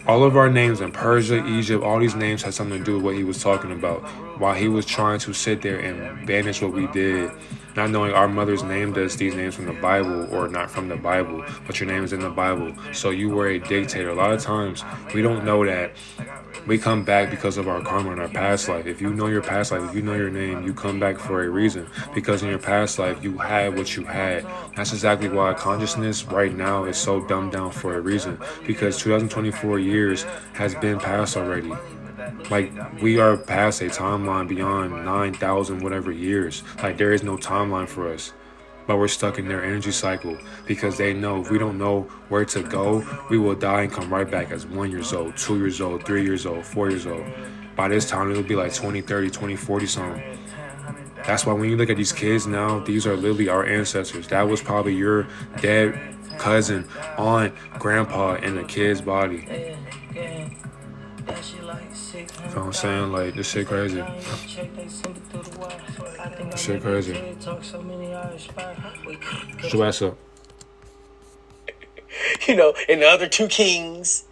All of our names in Persia, Egypt, all these names had something to do with what he was talking about. While he was trying to sit there and banish what we did, not knowing our mothers named us these names from the Bible, or not from the Bible, but your name is in the Bible. So you were a dictator. A lot of times we don't know that. We come back because of our karma in our past life. If you know your past life, if you know your name, you come back for a reason. Because in your past life, you had what you had. That's exactly why consciousness right now is so dumbed down for a reason. Because 2024 years has been passed already. Like, we are past a timeline beyond 9,000 whatever years. Like, there is no timeline for us. But we're stuck in their energy cycle because they know if we don't know where to go, we will die and come right back as 1 year old, 2 years old, 3 years old, 4 years old. By this time, it'll be like 20, 30, 20, 40 something. That's why when you look at these kids now, these are literally our ancestors. That was probably your dead cousin, aunt, grandpa in the kid's body. You know what I'm saying? Like, this shit crazy. This shit crazy. Shut your ass up. You know, and the other two kings.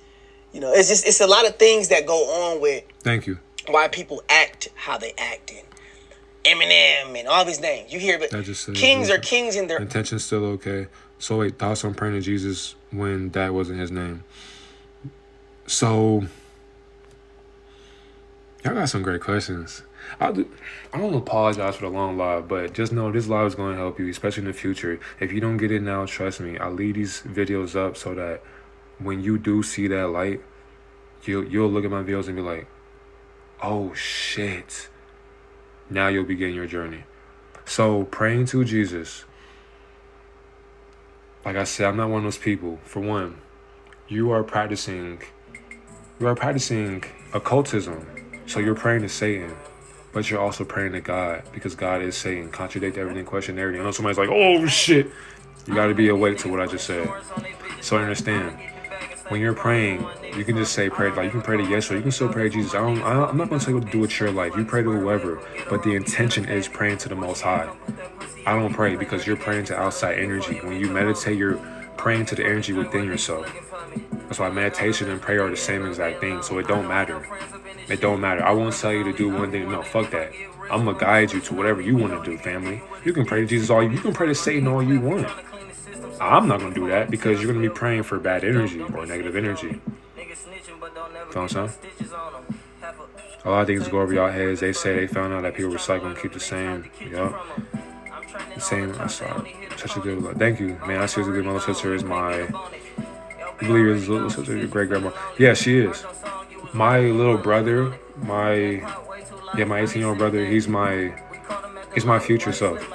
You know, it's a lot of things that go on with... Thank you. Why people act how they act. And Eminem and all these names. You hear, but kings are kings in their... Intention's still okay. So wait, thoughts on praying to Jesus when that wasn't his name. So... Y'all got some great questions. I don't apologize for the long live, but just know this live is going to help you, especially in the future. If you don't get it now, trust me, I leave these videos up so that when you do see that light, you'll look at my videos and be like, oh shit. Now you'll begin your journey. So praying to Jesus, like I said, I'm not one of those people. For one, you are practicing occultism. So you're praying to Satan, but you're also praying to God, because God is Satan. Contradict everything, question everything. I know somebody's like, oh shit. You got to be awake to what I just said. So understand, when you're praying, you can just say pray. Like, you can pray to Yeshua. You can still pray to Jesus. I'm not going to tell you what to do with your life. You pray to whoever, but the intention is praying to the Most High. I don't pray because you're praying to outside energy. When you meditate, you're praying to the energy within yourself. That's why meditation and prayer are the same exact thing. So it don't matter. It don't matter. I won't tell you to do one thing. No, fuck that. I'm going to guide you to whatever you want to do, family. You can pray to Jesus all you can pray to Satan all you want. I'm not going to do that because you're going to be praying for bad energy or negative energy. You know what I'm saying? A lot of things go over y'all heads. They say they found out that people recycle and keep the same. Yup. The same. I'm sorry. Such a good look. Thank you, man. I seriously believe my little sister is my... You believe his little sister, your great grandma? Yeah, she is. My little brother, my 18-year-old brother, he's my future self.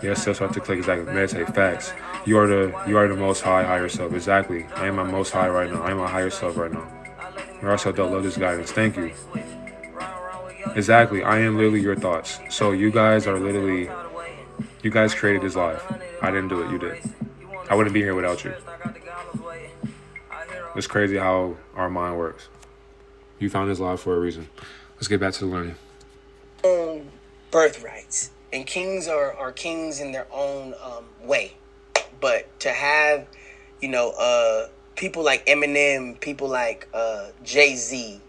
Yes, that's what I have to click exactly. Meditate, facts. You are the most higher self. Exactly. I am my most high right now. I am my higher self right now. Your self don't love this guidance. Thank you. Exactly. I am literally your thoughts. So you guys are literally, you guys created this live. I didn't do it. You did. I wouldn't be here without you. It's crazy how our mind works. You found this live for a reason. Let's get back to the learning. Birthrights. And kings are kings in their own way. But to have, people like Eminem, people like Jay-Z,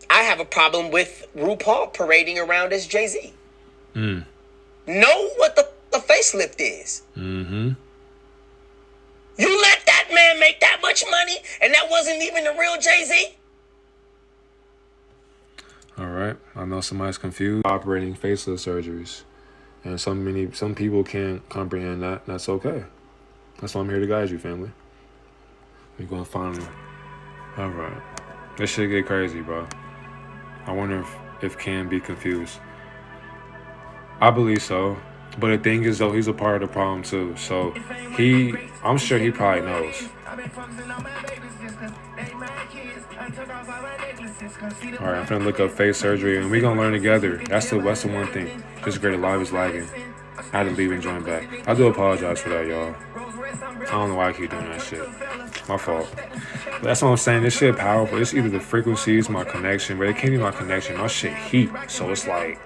I have a problem with RuPaul parading around as Jay-Z. Know what the facelift is. Mm-hmm. You let that man make that much money, and that wasn't even the real Jay-Z? All right. I know somebody's confused. Operating facelift surgeries. And some people can't comprehend that. That's okay. That's why I'm here to guide you, family. We're going to find them. All right. This shit get crazy, bro. I wonder if Cam be confused. I believe so. But the thing is, though, he's a part of the problem, too. So, I'm sure he probably knows. All right, I'm finna look up face surgery, and we gonna learn together. That's the one thing. This great live is lagging. I had to leave and join back. I do apologize for that, y'all. I don't know why I keep doing that shit. My fault. But that's what I'm saying. This shit powerful. It's either the frequencies, my connection, but it can't be my connection. My shit heat. So it's like...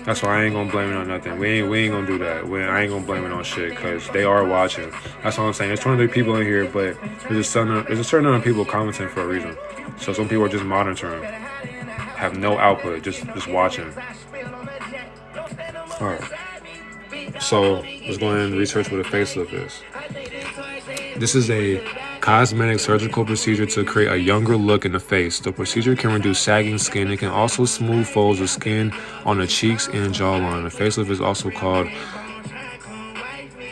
That's why I ain't gonna blame it on nothing. We ain't gonna do that. I ain't gonna blame it on shit, because they are watching. That's what I'm saying. There's 23 people in here, but there's a certain number of people commenting for a reason. So some people are just monitoring, have no output, just watching. All right. So let's go ahead and research what a facelift is. This is a cosmetic surgical procedure to create a younger look in the face. The procedure can reduce sagging skin. It can also smooth folds of skin on the cheeks and jawline. The facelift is also called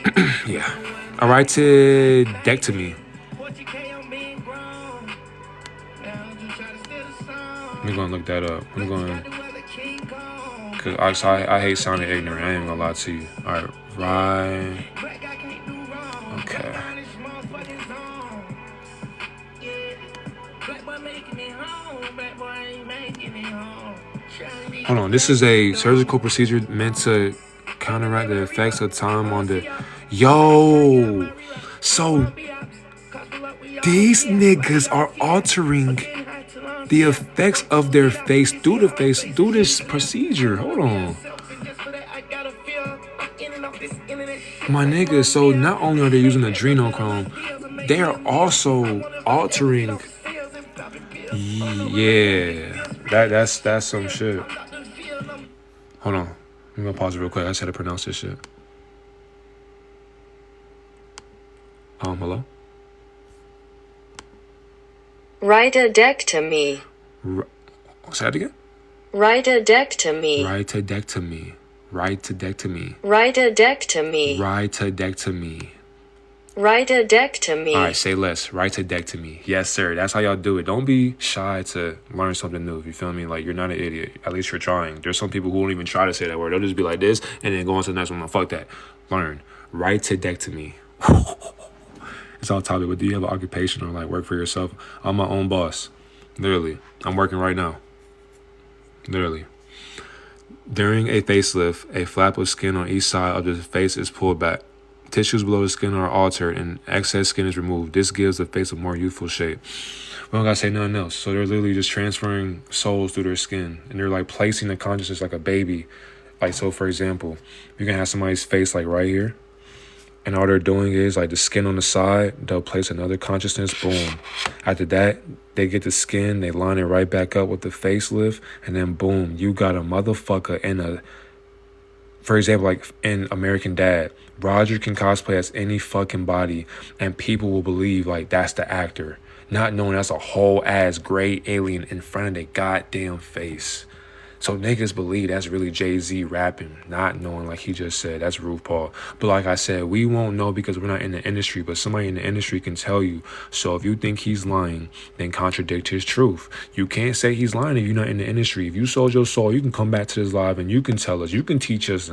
a rhytidectomy. I'm going to look that up. Because I hate sounding ignorant. I ain't going to lie to you. All right, okay. Hold on. This is a surgical procedure meant to counteract the effects of time on the... Yo! So, these niggas are altering the effects of their face through this procedure. Hold on. My nigga, so not only are they using adrenochrome, they are also altering... Yeah. That's some shit. Hold on. I'm gonna pause it real quick. I just had to pronounce this shit. Hello? Rhytidectomy. Say that again? Rhytidectomy. Rhytidectomy. Rhytidectomy. Rhytidectomy. Rhytidectomy. Rhytidectomy. All right, say less. Rhytidectomy. Yes, sir. That's how y'all do it. Don't be shy to learn something new. If you feel me? Like, you're not an idiot. At least you're trying. There's some people who won't even try to say that word. They'll just be like this and then go on to the next one. No, fuck that. Learn. Rhytidectomy. It's all topic. But do you have an occupation or like work for yourself? I'm my own boss. Literally. I'm working right now. Literally. During a facelift, a flap of skin on each side of the face is pulled back. Tissues below the skin are altered and excess skin is removed. This gives the face a more youthful shape. We don't gotta say nothing else. So they're literally just transferring souls through their skin. And they're like placing the consciousness like a baby. Like, so for example, you can have somebody's face like right here. And all they're doing is like the skin on the side, they'll place another consciousness, boom. After that, they get the skin, they line it right back up with the facelift, and then boom, you got a motherfucker in a... For example, like in American Dad, Roger can cosplay as any fucking body and people will believe like that's the actor, not knowing that's a whole ass gray alien in front of their goddamn face. So niggas believe that's really Jay-Z rapping, not knowing, like he just said, that's RuPaul. But like I said, we won't know because we're not in the industry, but somebody in the industry can tell you. So if you think he's lying, then contradict his truth. You can't say he's lying if you're not in the industry. If you sold your soul, you can come back to this live and you can tell us, you can teach us.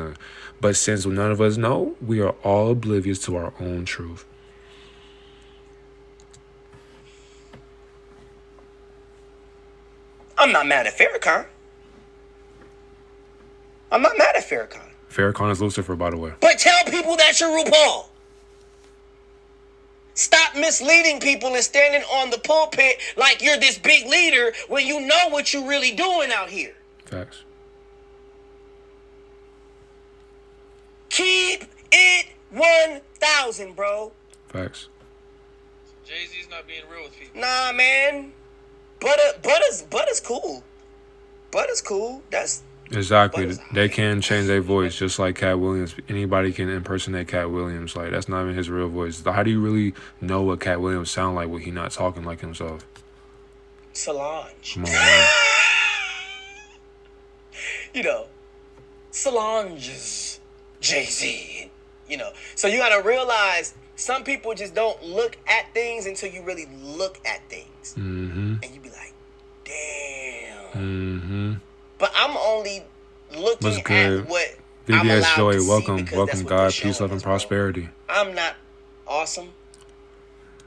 But since none of us know, we are all oblivious to our own truth. I'm not mad at Farrakhan. I'm not mad at Farrakhan. Farrakhan is Lucifer, by the way. But tell people that you're RuPaul. Stop misleading people and standing on the pulpit like you're this big leader when you know what you're really doing out here. Facts. Keep it 1,000, bro. Facts. Jay-Z's not being real with people. Nah, man. Butter's cool. Butter's cool. That's exactly. They can change their voice just like Cat Williams. Anybody can impersonate Cat Williams. Like, that's not even his real voice. How do you really know what Cat Williams sound like when he not talking like himself? Solange. Come on, man. You know, Solange's Jay-Z. You know, so you gotta realize some people just don't look at things until you really look at things. Mm-hmm. And you be like, damn. Mm-hmm. But I'm only looking What's good? at what I'm VVS allowed Joy, to see welcome, because welcome, that's what God, they're peace, showing love, and us, bro. prosperity. I'm not awesome.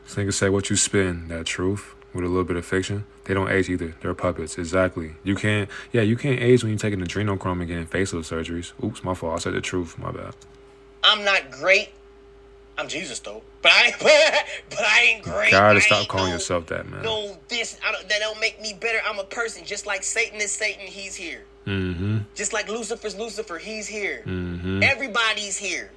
This nigga say what you spin, that truth, with a little bit of fiction. They don't age either. They're puppets. Exactly. You can't age when you're taking adrenochrome and getting facelift surgeries. Oops, my fault. I said the truth. My bad. I'm not great. I'm Jesus though, but I ain't great. Gotta stop calling yourself that, man. No, that don't make me better. I'm a person, just like Satan is Satan. He's here. Mm-hmm. Just like Lucifer's Lucifer. He's here. Mm-hmm. Everybody's here.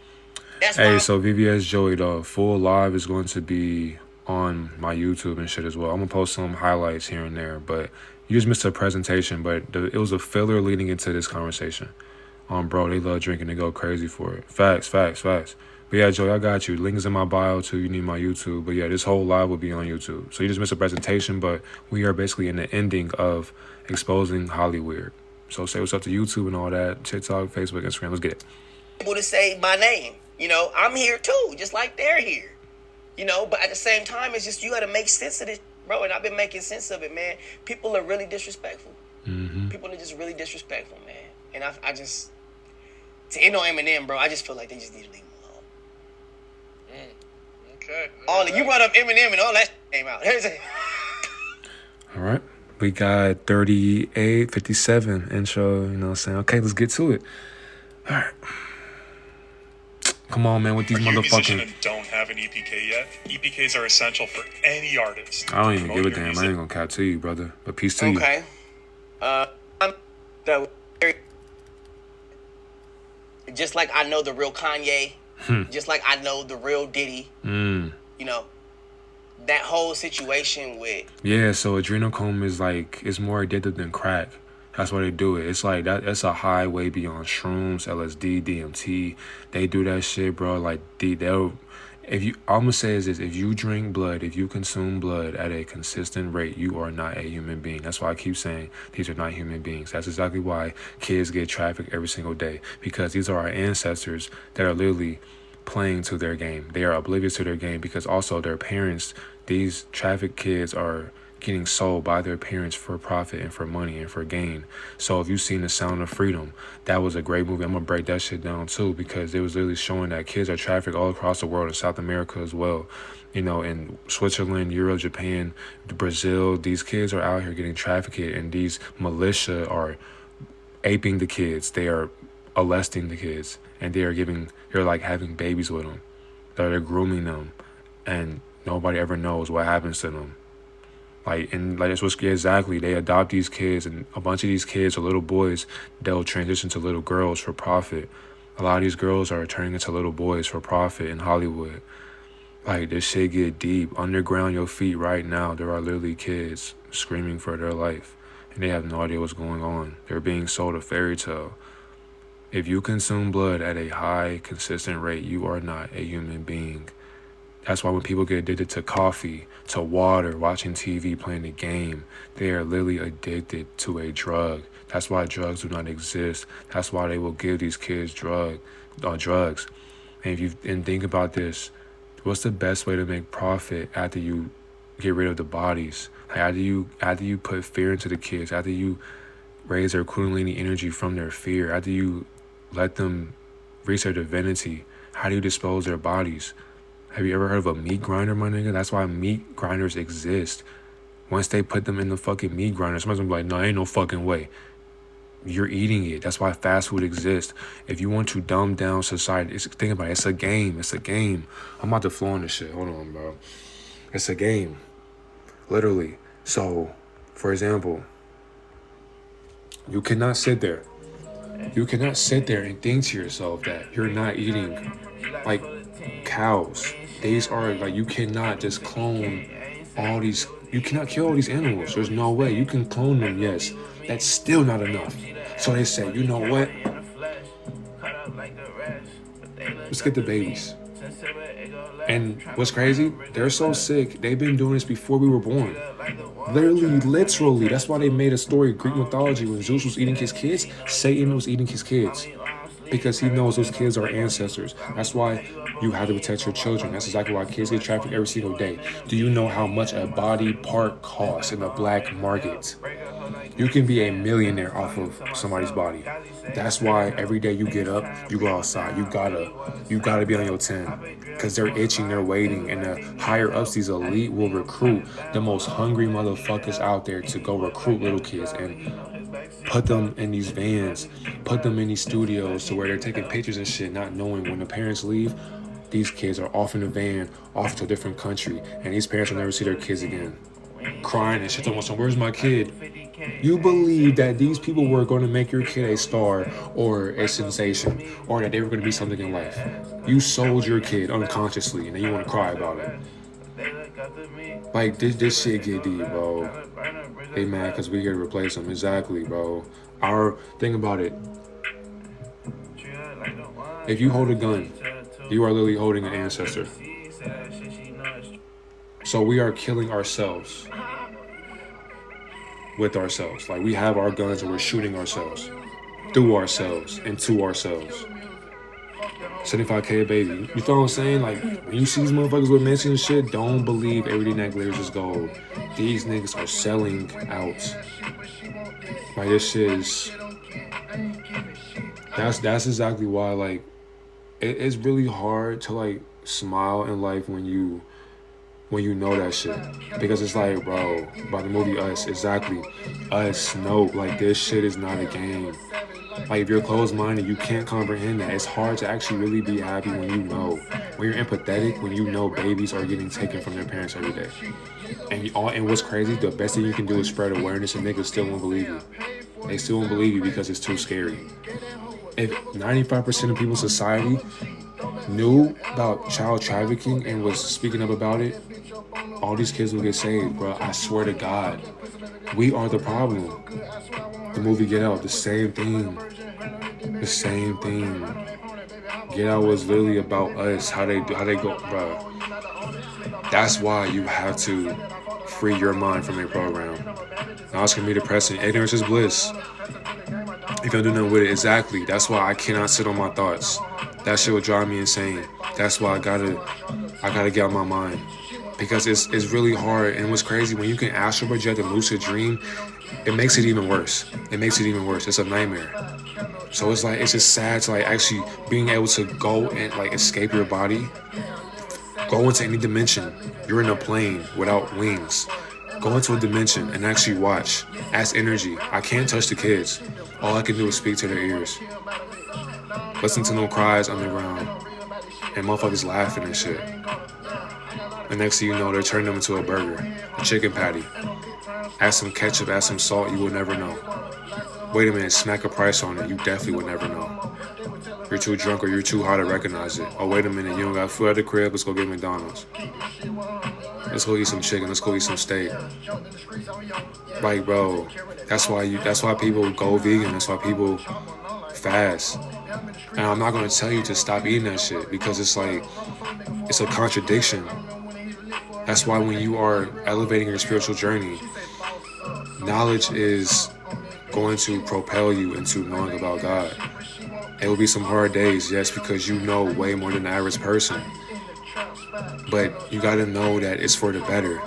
That's hey, why so VVS Joey, the full live is going to be on my YouTube and shit as well. I'm gonna post some highlights here and there, but you just missed a presentation. But it was a filler leading into this conversation. Bro, they love drinking and go crazy for it. Facts. But yeah, Joey, I got you. Link is in my bio too. You need my YouTube. But yeah, this whole live will be on YouTube. So you just missed a presentation, but we are basically in the ending of exposing Hollywood. So say what's up to YouTube and all that. TikTok, Facebook, Instagram. Let's get it. Able to say my name. You know, I'm here too, just like they're here. You know, but at the same time, it's just you got to make sense of this, bro. And I've been making sense of it, man. People are really disrespectful. Mm-hmm. People are just really disrespectful, man. And I just, to end on Eminem, bro, I just feel like they just need to leave him alone. Okay. All you brought up Eminem and all that came out. All right. We got 38, 57 intro, you know what I'm saying? Okay, let's get to it. All right. Come on, man, with these Are you a musician motherfucking... and don't have an EPK yet? EPKs are essential for any artist. I don't even give a Promote your damn. music. I ain't gonna cap to you, brother. But peace to you. Okay. Just like I know the real Kanye, just like I know the real Diddy, you know, that whole situation with... Yeah, so adrenochrome is like, it's more addictive than crack. That's why they do it. It's like that. It's a high way beyond shrooms, LSD, DMT. They do that shit, bro. Like they'll. If you, I'm gonna say is this: if you drink blood, if you consume blood at a consistent rate, you are not a human being. That's why I keep saying these are not human beings. That's exactly why kids get trafficked every single day, because these are our ancestors that are literally playing to their game. They are oblivious to their game because also their parents. These trafficked kids are getting sold by their parents for profit and for money and for gain. So if you've seen The Sound of Freedom, that was a great movie. I'm gonna break that shit down too, because it was literally showing that kids are trafficked all across the world, in South America as well. You know, in Switzerland, Europe, Japan, Brazil, these kids are out here getting trafficked, and these militia are aping the kids. They are molesting the kids, and they're like having babies with them. They're grooming them, and nobody ever knows what happens to them. That's what's exactly. They adopt these kids, and a bunch of these kids are little boys. They'll transition to little girls for profit. A lot of these girls are turning into little boys for profit in Hollywood. Like, this shit get deep. Underground your feet right now, there are literally kids screaming for their life, and they have no idea what's going on. They're being sold a fairy tale. If you consume blood at a high, consistent rate, you are not a human being. That's why when people get addicted to coffee, to water, watching TV, playing the game, they are literally addicted to a drug. That's why drugs do not exist. That's why they will give these kids drugs. And think about this. What's the best way to make profit after you get rid of the bodies? Like after you put fear into the kids, after you raise their kundalini energy from their fear, after you let them reach their divinity, how do you dispose their bodies? Have you ever heard of a meat grinder, my nigga? That's why meat grinders exist. Once they put them in the fucking meat grinder, somebody's gonna be like, no, ain't no fucking way. You're eating it. That's why fast food exists. If you want to dumb down society, think about it. It's a game. It's a game. I'm about to flow on this shit. Hold on, bro. It's a game. Literally. So, for example, you cannot sit there. You cannot sit there and think to yourself that you're not eating like cows. These are like, you cannot just clone all these. You cannot kill all these animals. There's no way. You can clone them, yes. That's still not enough. So they say, you know what? Let's get the babies. And what's crazy? They're so sick. They've been doing this before we were born. Literally. That's why they made a story, Greek mythology, when Zeus was eating his kids, Satan was eating his kids. Because he knows those kids are ancestors. That's why you have to protect your children. That's exactly why kids get trafficked every single day. Do you know how much a body part costs in the black market? You can be a millionaire off of somebody's body. That's why every day you get up, you go outside. You gotta be on your 10. Because they're itching, they're waiting. And the higher ups, these elite will recruit the most hungry motherfuckers out there to go recruit little kids and put them in these vans, put them in these studios to where they're taking pictures and shit, not knowing when the parents leave, these kids are off in a van, off to a different country, and these parents will never see their kids again. Crying and shit, talking about, where's my kid? You believe that these people were going to make your kid a star or a sensation, or that they were going to be something in life. You sold your kid unconsciously, and then you want to cry about it. Like, this shit get deep, bro. They mad because we here to replace them. Exactly, bro. Think about it. If you hold a gun, you are literally holding an ancestor. So we are killing ourselves with ourselves. Like, we have our guns and we're shooting ourselves through ourselves and to ourselves. 75K a baby. You feel what I'm saying? Like, when you see these motherfuckers with mention and shit, don't believe everything that glitters is gold. These niggas are selling out. Like, this shit is... That's exactly why, like, it's really hard to, like, smile in life when you know that shit. Because it's like, bro, by the movie Us, exactly. Us, no, like, this shit is not a game. Like, if you're closed-minded, you can't comprehend that. It's hard to actually really be happy when you know. When you're empathetic, when you know babies are getting taken from their parents every day. And what's crazy, the best thing you can do is spread awareness, and niggas still won't believe you. They still won't believe you because it's too scary. If 95% of people in society knew about child trafficking and was speaking up about it, all these kids will get saved, bro. I swear to God. We are the problem. The movie Get Out, the same thing. The same thing. Get Out was literally about us, how they go, bro. That's why you have to free your mind from a program. Now it's gonna be depressing. Ignorance is bliss. If you don't do nothing with it, exactly. That's why I cannot sit on my thoughts. That shit would drive me insane. That's why I gotta get out my mind. Because it's really hard. And what's crazy, when you can astral project and lucid dream, it makes it even worse. It's a nightmare. So it's like, it's just sad to like actually being able to go and like escape your body. Go into any dimension. You're in a plane without wings. Go into a dimension and actually watch. Ask energy. I can't touch the kids. All I can do is speak to their ears. Listen to no cries underground. And motherfuckers laughing and shit. And next thing you know, they're turning them into a burger. A chicken patty. Add some ketchup, add some salt, you will never know. Wait a minute, smack a price on it, you definitely would never know. You're too drunk or you're too high to recognize it. Oh, wait a minute, you don't got food at the crib, let's go get McDonald's. Let's go eat some chicken, let's go eat some steak. Like, bro, that's why people go vegan, that's why people fast. And I'm not gonna tell you to stop eating that shit because it's like, it's a contradiction. That's why when you are elevating your spiritual journey, knowledge is going to propel you into knowing about God. It will be some hard days, yes, because you know way more than the average person. But you gotta know that it's for the better.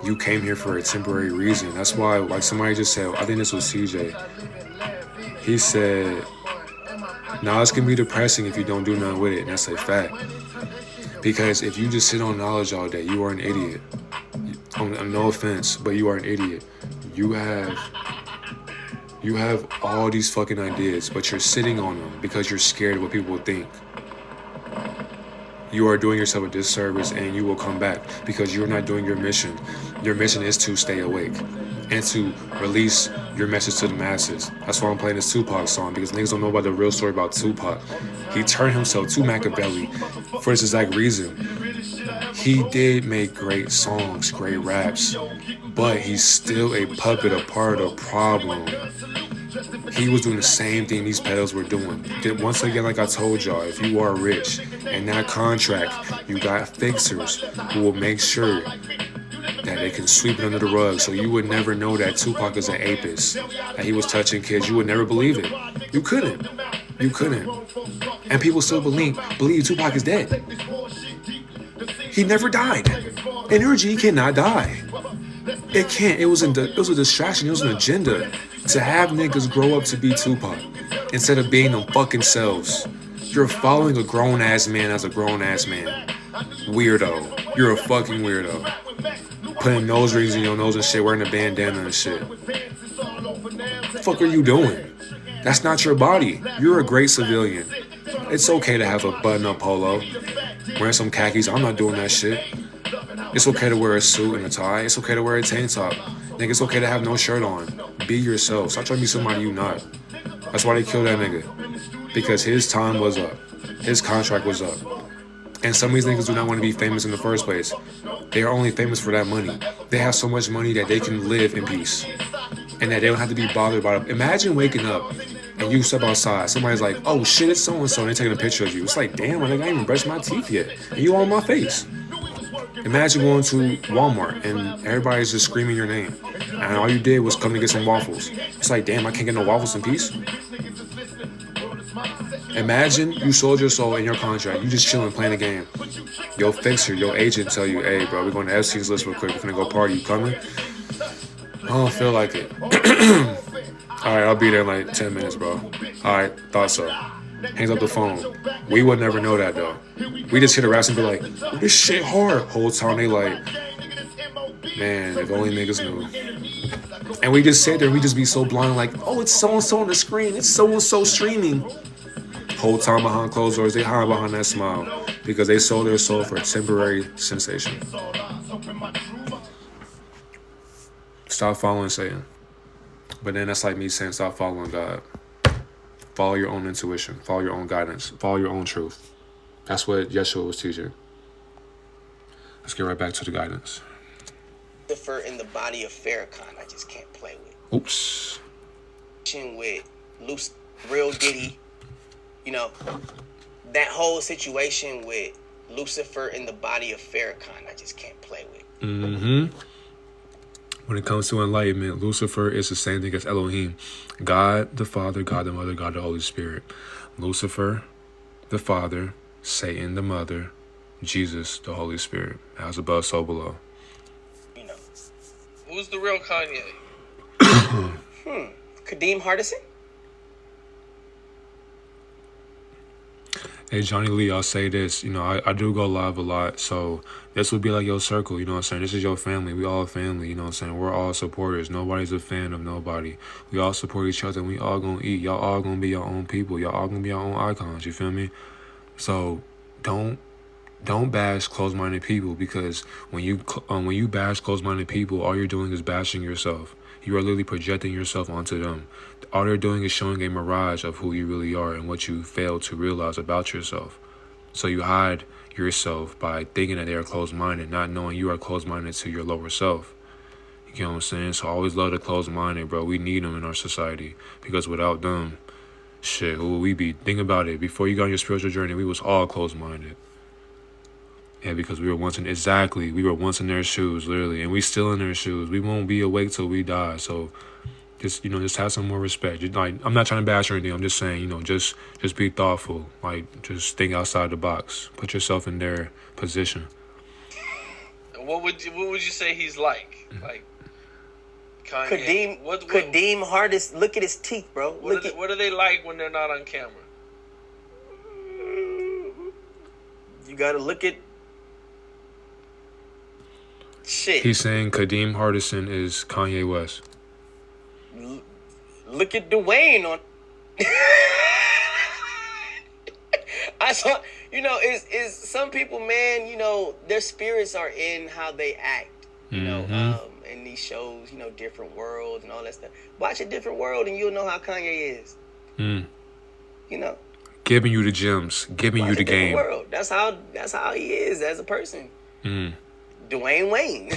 You came here for a temporary reason. That's why, like somebody just said, I think this was CJ. He said, knowledge can be depressing if you don't do nothing with it, and that's a fact. Because if you just sit on knowledge all day, you are an idiot. No offense, but you are an idiot. You have all these fucking ideas, but you're sitting on them because you're scared of what people will think. You are doing yourself a disservice, and you will come back because you're not doing your mission. Your mission is to stay awake and to release your message to the masses. That's why I'm playing this Tupac song, because niggas don't know about the real story about Tupac. He turned himself to Machiavelli for this exact reason. He did make great songs, great raps, but he's still a puppet, a part of the problem. He was doing the same thing these peddlers were doing. Once again, like I told y'all, if you are rich, in that contract, you got fixers who will make sure that they can sweep it under the rug, so you would never know that Tupac is an apist, that he was touching kids. You would never believe it. You couldn't. And people still believe Tupac is dead. He never died. Energy cannot die. It can't. It was a distraction. It was an agenda to have niggas grow up to be Tupac instead of being them fucking selves. You're following a grown-ass man as a grown-ass man. Weirdo. You're a fucking weirdo. Putting nose rings in your nose and shit, wearing a bandana and shit. The fuck are you doing? That's not your body. You're a great civilian. It's okay to have a button-up polo, wearing some khakis. I'm not doing that shit. It's okay to wear a suit and a tie. It's okay to wear a tank top. Nigga, it's okay to have no shirt on. Be yourself. Stop trying to be somebody you not. That's why they killed that nigga. Because his time was up. His contract was up. And some of these niggas do not want to be famous in the first place. They are only famous for that money. They have so much money that they can live in peace. And that they don't have to be bothered about it. Imagine waking up and you step outside. Somebody's like, oh shit, it's so-and-so. And they're taking a picture of you. It's like, damn, I ain't even brushed my teeth yet. And you all in my face. Imagine going to Walmart and everybody's just screaming your name. And all you did was come to get some waffles. It's like, damn, I can't get no waffles in peace. Imagine you sold your soul in your contract. You just chilling, playing a game. Your fixer, your agent tell you, hey, bro, we're going to Epstein's list real quick. We're going to go party. You coming? I don't feel like it. All right, I'll be there in like 10 minutes, bro. All right, thought so. Hangs up the phone. We would never know that, though. We just hit a rap and be like, this shit hard. Whole time they like, man, if only niggas knew. And we just sit there and we just be so blind, like, oh, it's so-and-so on the screen. It's so-and-so streaming. Whole time behind closed doors, they hide behind that smile because they sold their soul for a temporary sensation. Stop following Satan. But then that's like me saying stop following God. Follow your own intuition. Follow your own guidance. Follow your own truth. That's what Yeshua was teaching. Let's get right back to the guidance. In the body of Farrakhan, I just can't play with. Oops. With Loose, Real Diddy, you know, that whole situation with Lucifer in the body of Farrakhan, I just can't play with. Mm-hmm. When it comes to enlightenment, Lucifer is the same thing as Elohim. God the Father, God the Mother, God the Holy Spirit. Lucifer, the Father, Satan, the Mother, Jesus, the Holy Spirit. As above, so below. You know. Who's the real Kanye? Kadeem Hardison? Hey, Johnny Lee, I'll say this. You know, I do go live a lot, so this would be like your circle, you know what I'm saying? This is your family. We all a family, you know what I'm saying? We're all supporters. Nobody's a fan of nobody. We all support each other, and we all gonna eat. Y'all all gonna be your own people. Y'all all gonna be your own icons, you feel me? So don't bash closed-minded people, because when you bash closed-minded people, all you're doing is bashing yourself. You are literally projecting yourself onto them. All they're doing is showing a mirage of who you really are and what you failed to realize about yourself. So you hide yourself by thinking that they are closed-minded, not knowing you are closed-minded to your lower self. You know what I'm saying? So I always love the closed-minded, bro. We need them in our society, because without them, shit, who would we be? Think about it. Before you got on your spiritual journey, we was all closed-minded. Yeah, because we were once in their shoes, literally, and we still in their shoes. We won't be awake till we die. So just have some more respect. I'm not trying to bash or anything. I'm just saying, just be thoughtful. Like, just think outside the box. Put yourself in their position. What would you say he's like? Like Kanye. Kadeem Hardison. Look at his teeth, bro. What are they like when they're not on camera? You gotta look at. Shit. He's saying Kadeem Hardison is Kanye West. Look at Dwayne on. I saw, is some people, man, their spirits are in how they act, in these shows, different worlds and all that stuff. Watch a different world and you'll know how Kanye is. Giving you the gems, giving you the game. World. That's how he is as a person. Dwayne Wayne.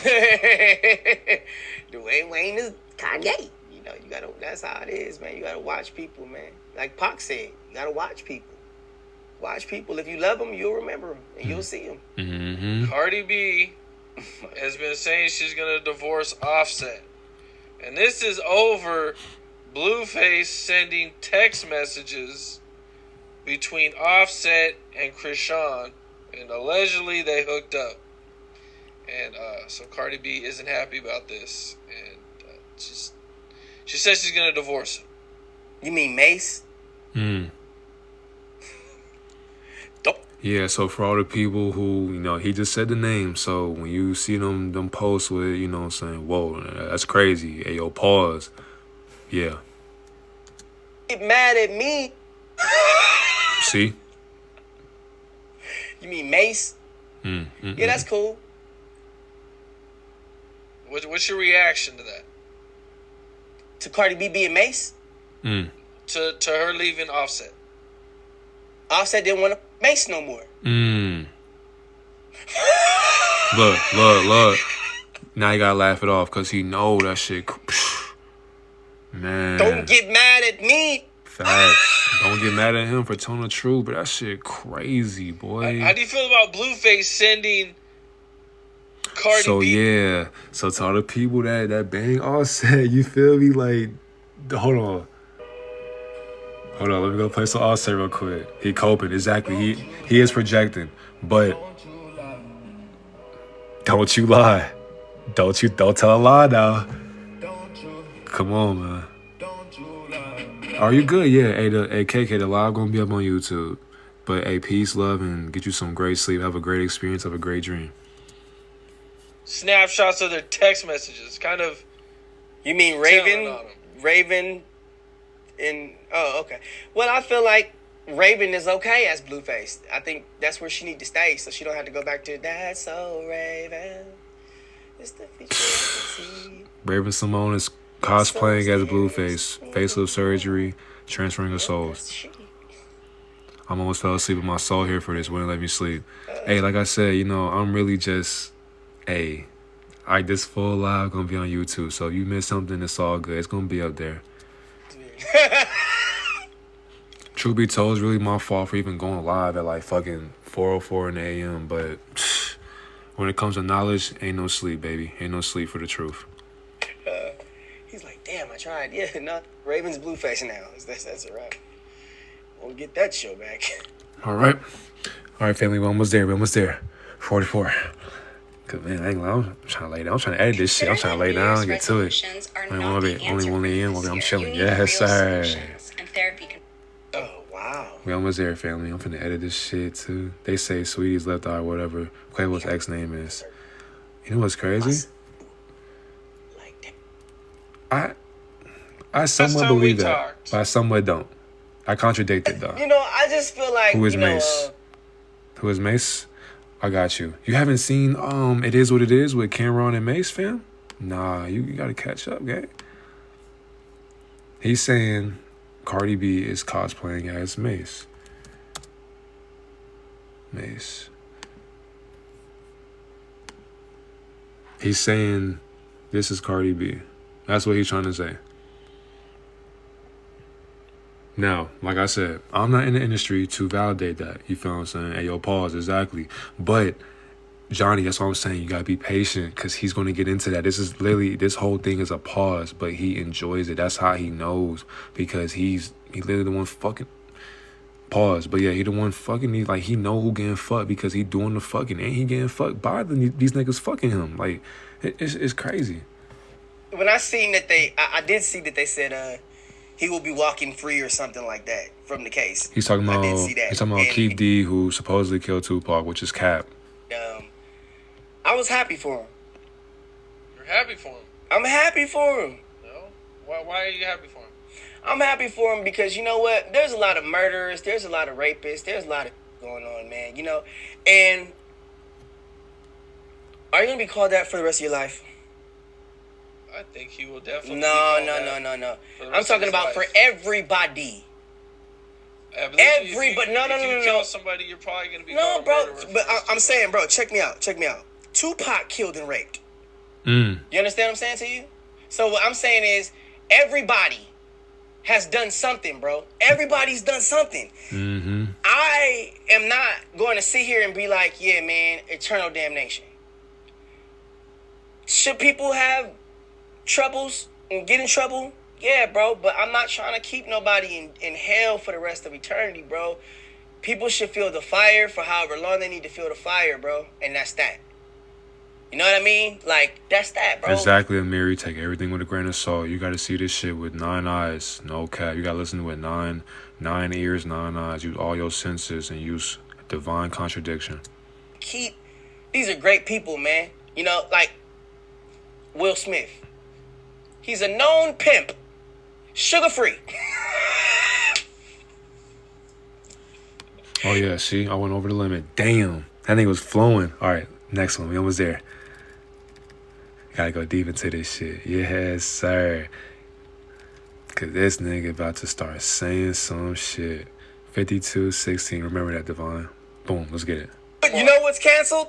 Dwayne Wayne is Kanye. That's how it is, man. You gotta watch people, man. Like Pac said, you gotta watch people. Watch people. If you love them, you'll remember them and you'll see them. Mm-hmm. Cardi B has been saying she's gonna divorce Offset, and this is over Blueface sending text messages between Offset and Krishan, and allegedly they hooked up. And so Cardi B isn't happy about this, and she says she's gonna divorce him. You mean Mace? Yeah, so for all the people who, he just said the name, so when you see them posts with, saying, whoa, that's crazy. Hey, yo, pause. Yeah. Get mad at me. See? You mean Mace? Yeah, that's cool. What's your reaction to that? To Cardi B being Mace? To her leaving Offset. Offset didn't want to Mace no more. Look. Now you gotta laugh it off because he know that shit. Man. Don't get mad at me. Facts. Don't get mad at him for telling the truth, but that shit crazy, boy. How do you feel about Blueface sending Cardi B? Yeah. So to all the people that bang Offset, you feel me? Like, hold on, let me go play some Offset real quick. He coping, exactly. He is projecting, but don't you lie. Don't tell a lie now. Come on, man. Are you good? Yeah. Hey, KK, the live gonna be up on YouTube. But hey, peace, love, and get you some great sleep. Have a great experience. Have a great dream. Snapshots of their text messages, kind of. You mean Raven? Okay. Well, I feel like Raven is okay as Blueface. I think that's where she need to stay, so she don't have to go back to That's So Raven. It's the feature. Raven Simone is cosplaying as Blueface, facelift surgery, transferring her souls. I almost fell asleep with my soul here for this. Wouldn't let me sleep. Hey, like I said, I'm really just, this full live gonna be on YouTube. So if you missed something, it's all good. It's gonna be up there. Truth be told, it's really my fault for even going live at like fucking 4:04 in the a.m. But when it comes to knowledge, ain't no sleep, baby. Ain't no sleep for the truth. He's like, damn, I tried. Yeah, no, Raven's Blueface now. That's a wrap. We'll get that show back. All right, family. We're almost there. 44. Cause man, I ain't gonna lie, I'm trying to lay down. I'm trying to edit this shit. I'm trying to lay down and get to it. Only 1 a.m. I'm chilling. Yes, sir. Oh, wow. We almost there, family. I'm finna edit this shit, too. They say Sweetie's left eye, whatever Quavo's ex name is. You know what's crazy? I somewhat believe that, but I somewhat don't. I contradict it, though. I just feel like, Who is Mace? Who is Mace? I got you. You haven't seen It Is What It Is with Cameron and Mace, fam? Nah, you gotta catch up, gang. He's saying Cardi B is cosplaying as Mace. He's saying this is Cardi B. That's what he's trying to say. Now, like I said, I'm not in the industry to validate that. You feel what I'm saying? Hey, yo, pause, exactly. But, Johnny, that's what I'm saying. You gotta be patient because he's going to get into that. This whole thing is a pause, but he enjoys it. That's how he knows because he literally the one fucking... Pause. But yeah, he the one fucking... He know who getting fucked because he doing the fucking and he getting fucked by these niggas fucking him. Like, it's crazy. When I seen that I did see that they said... he will be walking free or something like that from the case. He's talking about, I did see that. He's talking about Keith D, who supposedly killed Tupac, which is cap. I was happy for him. You're happy for him. I'm happy for him. No? Why are you happy for him? I'm happy for him because, you know what? There's a lot of murderers. There's a lot of rapists. There's a lot of going on, man. You know? And are you going to be called that for the rest of your life? I think he will definitely No. I'm talking about for everybody. If you kill somebody, you're probably going to be called a murderer. But I'm saying, bro, check me out. Tupac killed and raped. You understand what I'm saying to you? So what I'm saying is everybody has done something, bro. Everybody's done something. Mm-hmm. I am not going to sit here and be like, yeah, man, eternal damnation. Should people have troubles and get in trouble? Yeah, bro, but I'm not trying to keep nobody in hell for the rest of eternity, bro. People should feel the fire for however long they need to feel the fire, bro. And that's that. You know what I mean? Like, that's that, bro. Exactly, Amiri. Take everything with a grain of salt. You got to see this shit with 9 eyes. No cap. You got to listen to it 9 ears, 9 eyes. Use all your senses and use divine contradiction. These are great people, man. You know, like Will Smith. He's a known pimp. Sugar-free. Oh, yeah. See? I went over the limit. Damn. That thing was flowing. All right. Next one. We almost there. Gotta go deep into this shit. Yes, sir. Cause this nigga about to start saying some shit. 52-16. Remember that, Devon. Boom. Let's get it. You know what's canceled?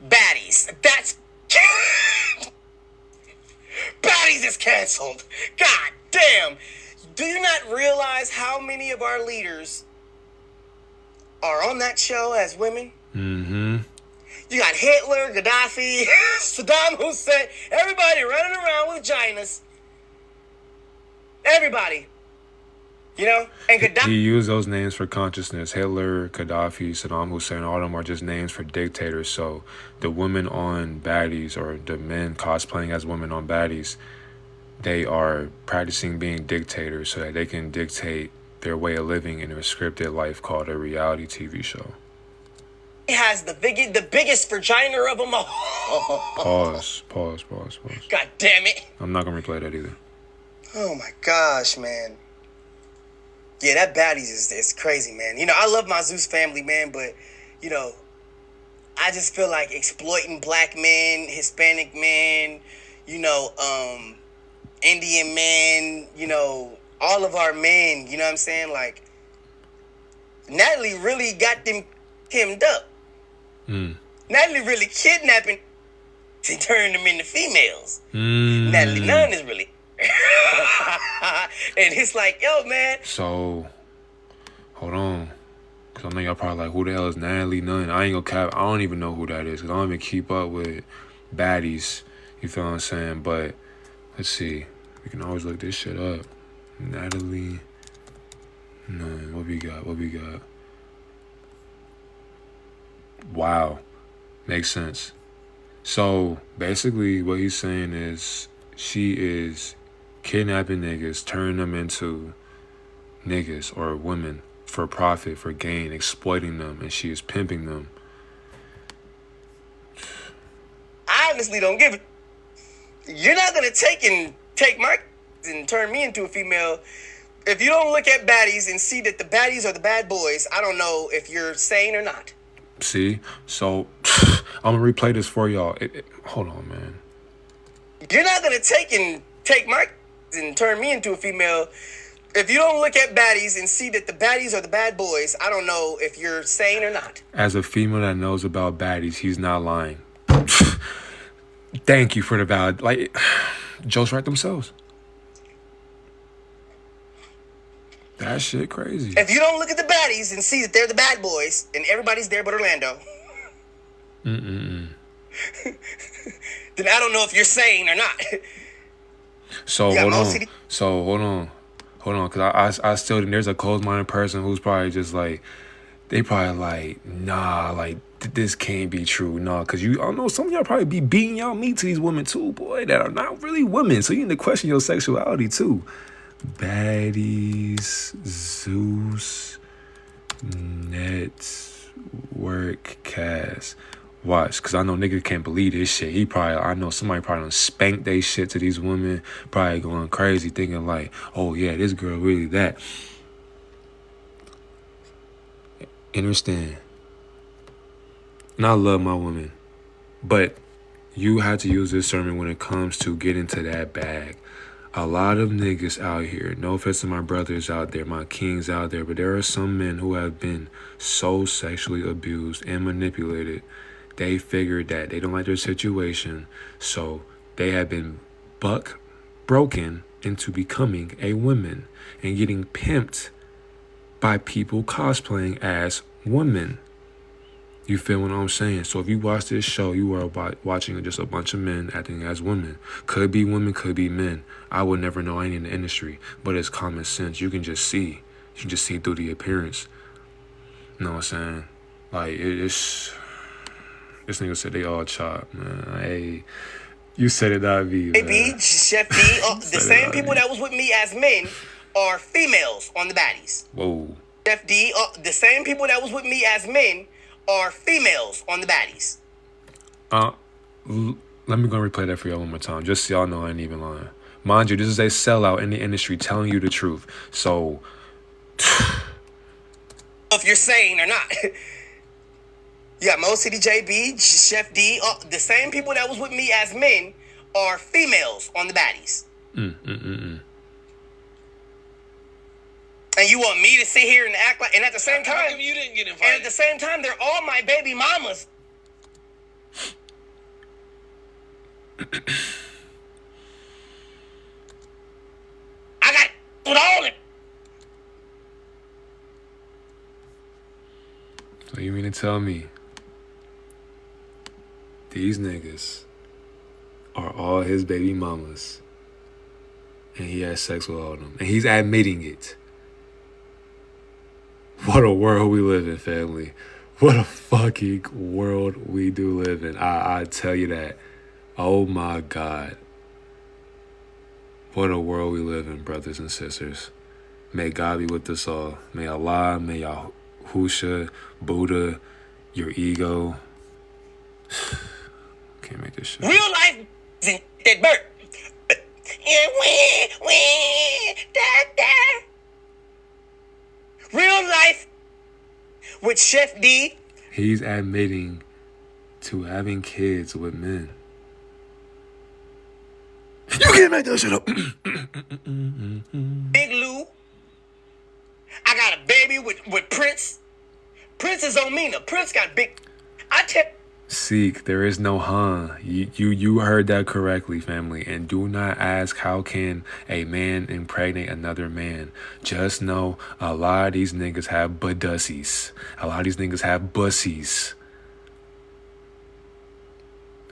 Baddies. That's... Baddies is canceled. God damn. Do you not realize how many of our leaders are on that show as women? Mm-hmm. You got Hitler, Gaddafi, Saddam Hussein, everybody running around with vaginas. Everybody. You know? And Gaddafi... He used those names for consciousness. Hitler, Gaddafi, Saddam Hussein, all of them are just names for dictators. So the women on baddies, or the men cosplaying as women on baddies, they are practicing being dictators so that they can dictate their way of living in a scripted life called a reality TV show. He has the biggest vagina of them all. Pause. God damn it. I'm not going to replay that either. Oh my gosh, man. Yeah, that baddies is crazy, man. You know, I love my Zeus family, man, but, you know, I just feel like exploiting black men, Hispanic men, you know, Indian men, you know, all of our men, you know what I'm saying? Like, Natalie really got them hemmed up. Natalie really kidnapping and turning them into females. Natalie Nunn is really... and it's like, yo, man. So, hold on. Because I know y'all probably like, who the hell is Natalie Nunn? I ain't gonna cap. I don't even know who that is. Because I don't even keep up with baddies. You feel what I'm saying? But, let's see. We can always look this shit up. Natalie Nunn. What we got? Wow. Makes sense. So, basically, what he's saying is she is kidnapping niggas, turning them into niggas or women for profit, for gain, exploiting them, and she is pimping them. I honestly don't give it. You're not going to take my and turn me into a female. If you don't look at baddies and see that the baddies are the bad boys, I don't know if you're sane or not. See? So, I'm going to replay this for y'all. Hold on, man. You're not going to take my and turn me into a female. If you don't look at baddies and see that the baddies are the bad boys, I don't know if you're sane or not. As a female that knows about baddies, he's not lying. Thank you for the valid... Like, jokes write themselves. That shit crazy. If you don't look at the baddies and see that they're the bad boys, and everybody's there but Orlando, then I don't know if you're sane or not. So hold on. Because I still think there's a closed-minded person who's probably just like, they probably like, nah, like, this can't be true. Nah, because I don't know, some of y'all probably be beating y'all meat to these women too, boy, that are not really women. So you need to question your sexuality too. Baddies, Zeus, Network, Cast. Watch, because I know niggas can't believe this shit. I know somebody probably done spanked they shit to these women, probably going crazy, thinking like, oh yeah, this girl really that. Understand? And I love my women, but you have to use this sermon when it comes to getting to that bag. A lot of niggas out here, no offense to my brothers out there, my kings out there, but there are some men who have been so sexually abused and manipulated. They figured that they don't like their situation, so they have been broken into becoming a woman and getting pimped by people cosplaying as women. You feel what I'm saying? So if you watch this show, you are watching just a bunch of men acting as women. Could be women, could be men. I would never know any in the industry, but it's common sense. You can just see. You can just see through the appearance. You know what I'm saying? Like, it's... This nigga said they all chop, man. Hey, you said it, not me, man. AB, Chef D, the same people that was with me as men are females on the baddies. Whoa. Chef D, the same people that was with me as men are females on the baddies. Let me go replay that for y'all one more time, just so y'all know I ain't even lying. Mind you, this is a sellout in the industry telling you the truth. So, if you're sane or not. Yeah, Mo City JB, Chef D, the same people that was with me as men are females on the baddies. And you want me to sit here and act like, and at the same time, how come you didn't get invited? And at the same time, they're all my baby mamas. I got with all it. So you mean to tell me these niggas are all his baby mamas and he has sex with all of them and he's admitting it? What a world we live in, family. What a fucking world we do live in. I tell you that. Oh my God. What a world we live in, brothers and sisters. May God be with us all. May Allah, may Yahusha, Buddha, your ego. Can't make this shit. Real life isn't that bird. Real life with Chef D. He's admitting to having kids with men. You can't make that shit up. Big Lou. I got a baby with Prince. Prince is on me now. Prince got big. Seek, there is no You heard that correctly, family. And do not ask how can a man impregnate another man. Just know a lot of these niggas have budussies. A lot of these niggas have bussies.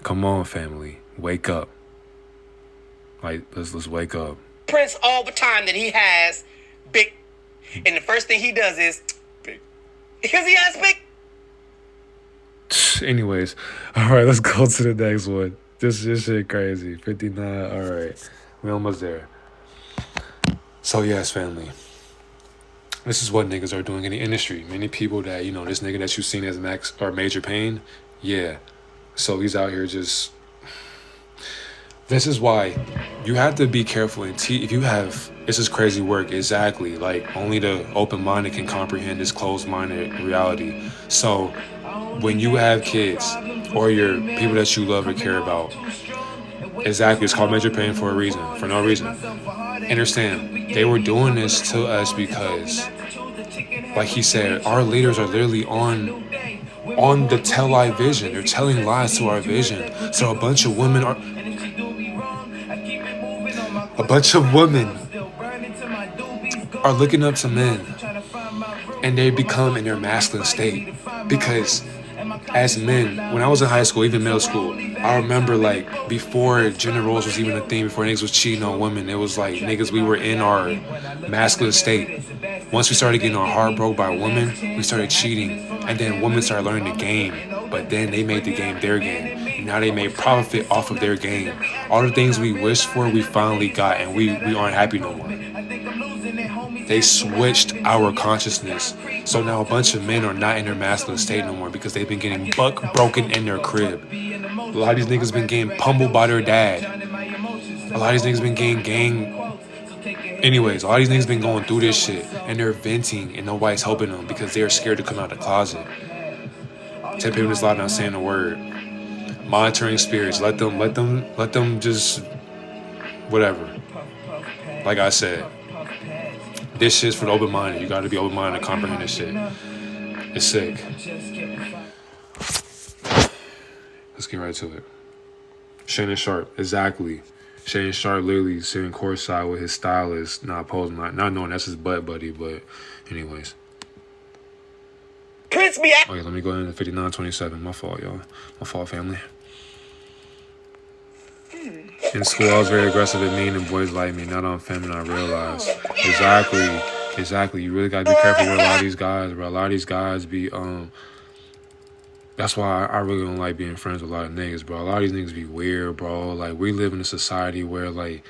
Come on, family. Wake up. Like, let's wake up. Prince all the time that he has big. And the first thing he does is big. Because he has big. Anyways, all right, let's go to the next one. This shit crazy. 59. All right, we almost there. So yes, family. This is what niggas are doing in the industry. Many people that this nigga that you seen as Max or Major Payne, yeah. So he's out here just. This is why you have to be careful and if you have. This is crazy work, exactly. Like only the open-minded can comprehend this closed-minded reality. So. When you have kids or your people that you love or care about, exactly, it's called Major Pain for a reason, for no reason. Understand, they were doing this to us because, like he said, our leaders are literally on the tell-lie vision. They're telling lies to our vision. So a bunch of women are looking up to men, and they become in their masculine state because. As men, when I was in high school, even middle school, I remember like before gender roles was even a thing, before niggas was cheating on women, it was like niggas, we were in our masculine state. Once we started getting our heart broke by women, we started cheating. And then women started learning the game. But then they made the game their game. And now they made profit off of their game. All the things we wished for, we finally got, and we aren't happy no more. They switched our consciousness. So now a bunch of men are not in their masculine state no more because they've been getting buck broken in their crib. A lot of these niggas been getting pummeled by their dad. A lot of these niggas been getting gang. Anyways, a lot of these niggas been going through this shit and they're venting and nobody's helping them because they're scared to come out of the closet. 10 people just loud not saying a word. Monitoring spirits. Let them just whatever. Like I said, this shit's for the open-minded. You gotta be open-minded to comprehend this shit. It's sick. Let's get right to it. Shannon Sharp, exactly. Shannon Sharp literally sitting courtside with his stylist, not posing, not knowing that's his butt buddy, but anyways. Prince me out. Okay, let me go into 59-27. My fault, y'all. My fault, family. In school, I was very aggressive and mean, and boys like me. Now that I'm feminine, I realize. Exactly. You really gotta be careful with a lot of these guys, bro. A lot of these guys be, that's why I really don't like being friends with a lot of niggas, bro. A lot of these niggas be weird, bro. Like, we live in a society where, like,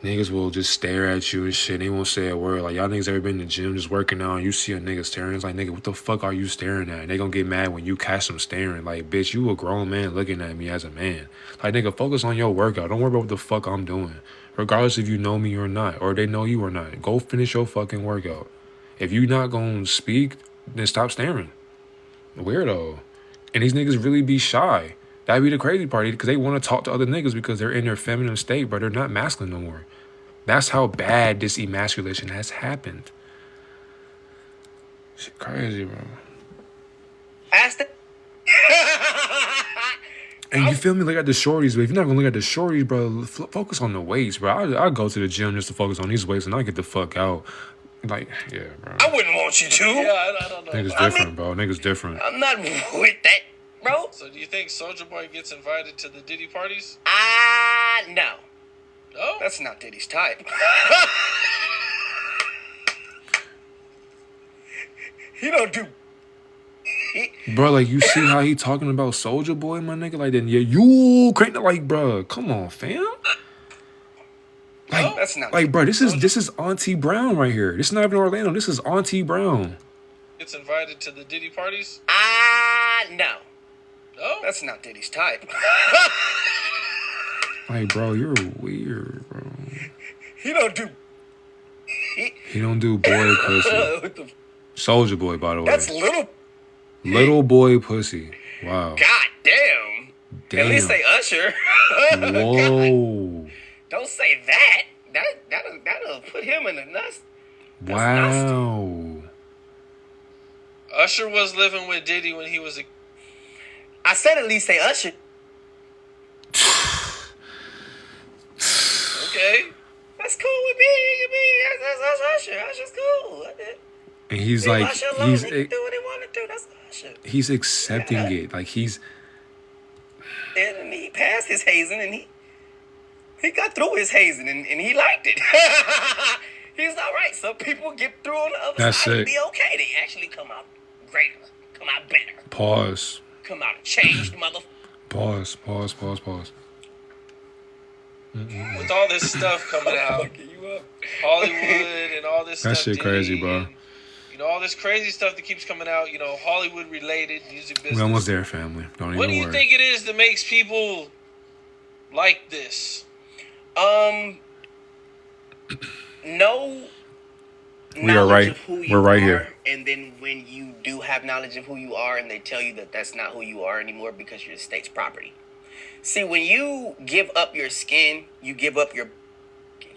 niggas will just stare at you and shit. They won't say a word. Like, y'all niggas ever been in the gym just working out and you see a nigga staring? It's like, nigga, what the fuck are you staring at? And they gonna get mad when you catch them staring. Like, bitch, you a grown man looking at me as a man. Like, nigga, focus on your workout. Don't worry about what the fuck I'm doing. Regardless if you know me or not, or they know you or not. Go finish your fucking workout. If you not gonna speak, then stop staring. Weirdo. And these niggas really be shy. That'd be the crazy part, because they want to talk to other niggas because they're in their feminine state, but they're not masculine no more. That's how bad this emasculation has happened. Shit crazy, bro. Ask it. And you feel me? Look at the shorties, but if you're not gonna look at the shorties, bro, focus on the weights, bro. I go to the gym just to focus on these weights and I get the fuck out. Like, yeah, bro. I wouldn't want you to. Yeah, I don't know. Niggas different, bro. Niggas different. I'm not with that, bro. So do you think Soulja Boy gets invited to the Diddy parties? No. No? That's not Diddy's type. He don't do... Bro, like, you see how he talking about Soulja Boy, my nigga? Like, then, yeah, you crank it, like, bro, come on, fam. Like, that's not like, bro, this is Auntie Brown right here. This is not even Orlando. This is Auntie Brown. Gets invited to the Diddy parties? No. No? That's not Diddy's type. Like, bro, you're weird, bro. He don't do... He don't do boy pussy. Soulja Boy, by the way. That's Little boy pussy. Wow. God damn. At least say Usher. Whoa. Don't say that. That'll put him in the nuts. Wow. Usher was living with Diddy when he was a... I said at least say Usher. Okay. That's cool with me. That's Usher. Usher's cool. And he's Leave like, Usher alone. He can do what he want to do. That's Usher. He's accepting it. Like, he's... And he passed his hazing and he got through his hazing and he liked it. He's all right. Some people get through on the other side and be okay. They actually come out greater. Come out better. Pause. Come out changed, mother... Pause. With all this stuff coming out, Hollywood and all this stuff. That shit crazy, bro. And, you know, all this crazy stuff that keeps coming out, you know, Hollywood related, music business. We're almost there, family. Don't even worry. What do you think it is that makes people like this? No. We are right. We're right here. And then when you do have knowledge of who you are and they tell you that that's not who you are anymore because you're the state's property. See, when you give up your skin, you give up your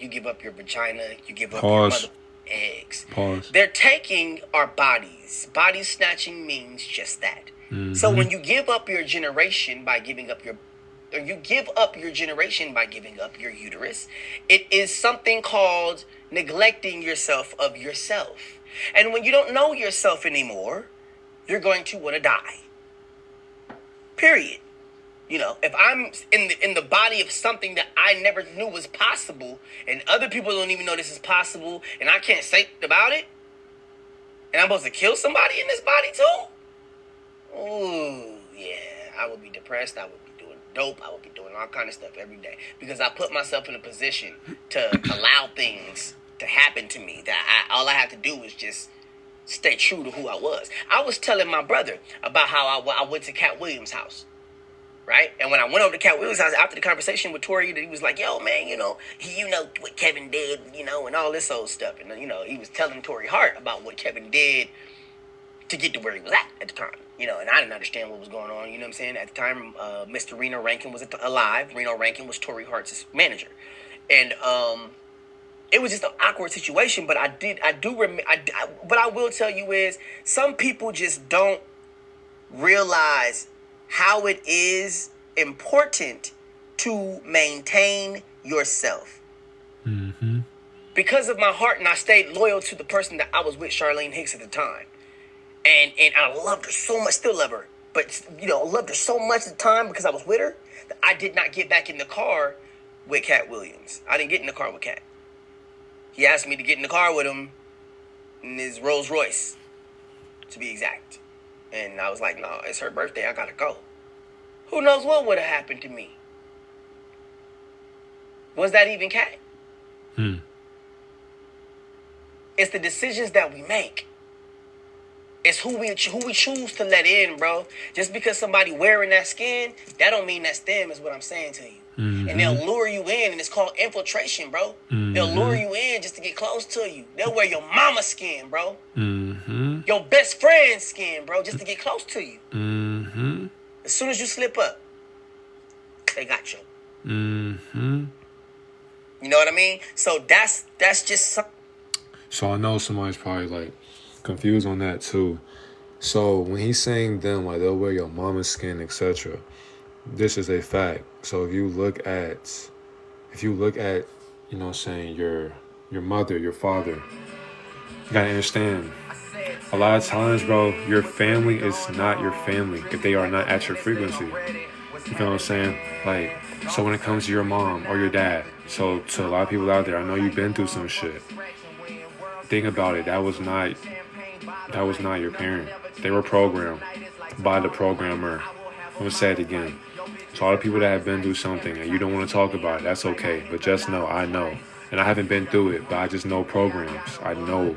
vagina, you give up your mother eggs. Pause. They're taking our bodies. Body snatching means just that. Mm-hmm. So when you give up your generation by giving up your uterus, it is something called neglecting yourself of yourself. And when you don't know yourself anymore, you're going to want to die. Period. You know, if I'm in the body of something that I never knew was possible, and other people don't even know this is possible, and I can't say about it, and I'm supposed to kill somebody in this body too? Ooh, yeah, I would be depressed. I would be doing dope. I would be doing all kind of stuff every day because I put myself in a position to allow things to happen to me. That all I have to do is just stay true to who I was. I was telling my brother about how I went to Cat Williams' house. Right? And when I went over to Cat Williams' house after the conversation with Tori, he was like, yo, man, you know what Kevin did, and all this old stuff. And, he was telling Tori Hart about what Kevin did to get to where he was at the time. And I didn't understand what was going on. You know what I'm saying? At the time, Mr. Reno Rankin was alive. Reno Rankin was Tori Hart's manager. And it was just an awkward situation. But what I will tell you is some people just don't realize how it is important to maintain yourself. Mm-hmm. Because of my heart, and I stayed loyal to the person that I was with, Charlene Hicks, at the time. And I loved her so much, still love her. But, loved her so much at the time because I was with her, that I did not get back in the car with Cat Williams. I didn't get in the car with Cat. He asked me to get in the car with him in his Rolls Royce, to be exact. And I was like, no, it's her birthday. I gotta go. Who knows what would have happened to me? Was that even Cat? It's the decisions that we make. It's who we choose to let in, bro. Just because somebody wearing that skin, that don't mean that's them, is what I'm saying to you. Mm-hmm. And they'll lure you in, and it's called infiltration, bro. Mm-hmm. They'll lure you in just to get close to you. They'll wear your mama's skin, bro. Mm-hmm. Your best friend's skin, bro, just to get close to you. Mm-hmm. As soon as you slip up, they got you. Mm-hmm. You know what I mean? So that's just something. So I know somebody's probably like confused on that too. So when he's saying them, like they'll wear your mama's skin, etc., this is a fact. So if you look at, saying your mother, your father, you gotta understand, a lot of times, bro, your family is not your family if they are not at your frequency. You feel what I'm saying? Like, so when it comes to your mom or your dad, so to a lot of people out there, I know you've been through some shit. Think about it. That was not your parent. They were programmed by the programmer. I'm gonna say it again. So all the people that have been through something and you don't want to talk about it, that's okay. But just know, I know. And I haven't been through it, but I just know programs. I know.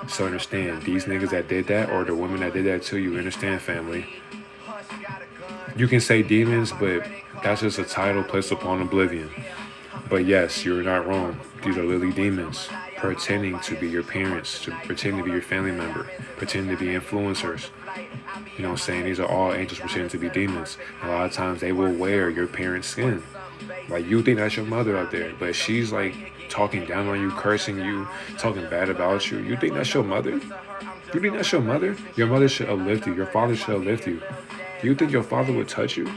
So understand, these niggas that did that, or the women that did that to you, understand, family. You can say demons, but that's just a title placed upon oblivion. But yes, you're not wrong. These are literally demons pretending to be your parents, to pretend to be your family member, pretending to be influencers. You know what I'm saying? These are all angels pretending to be demons. And a lot of times they will wear your parents' skin. Like, you think that's your mother out there, but she's like talking down on you, cursing you, talking bad about you. You think that's your mother? You think that's your mother? Your mother should uplift you. Your father should uplift you. You think your father would touch you,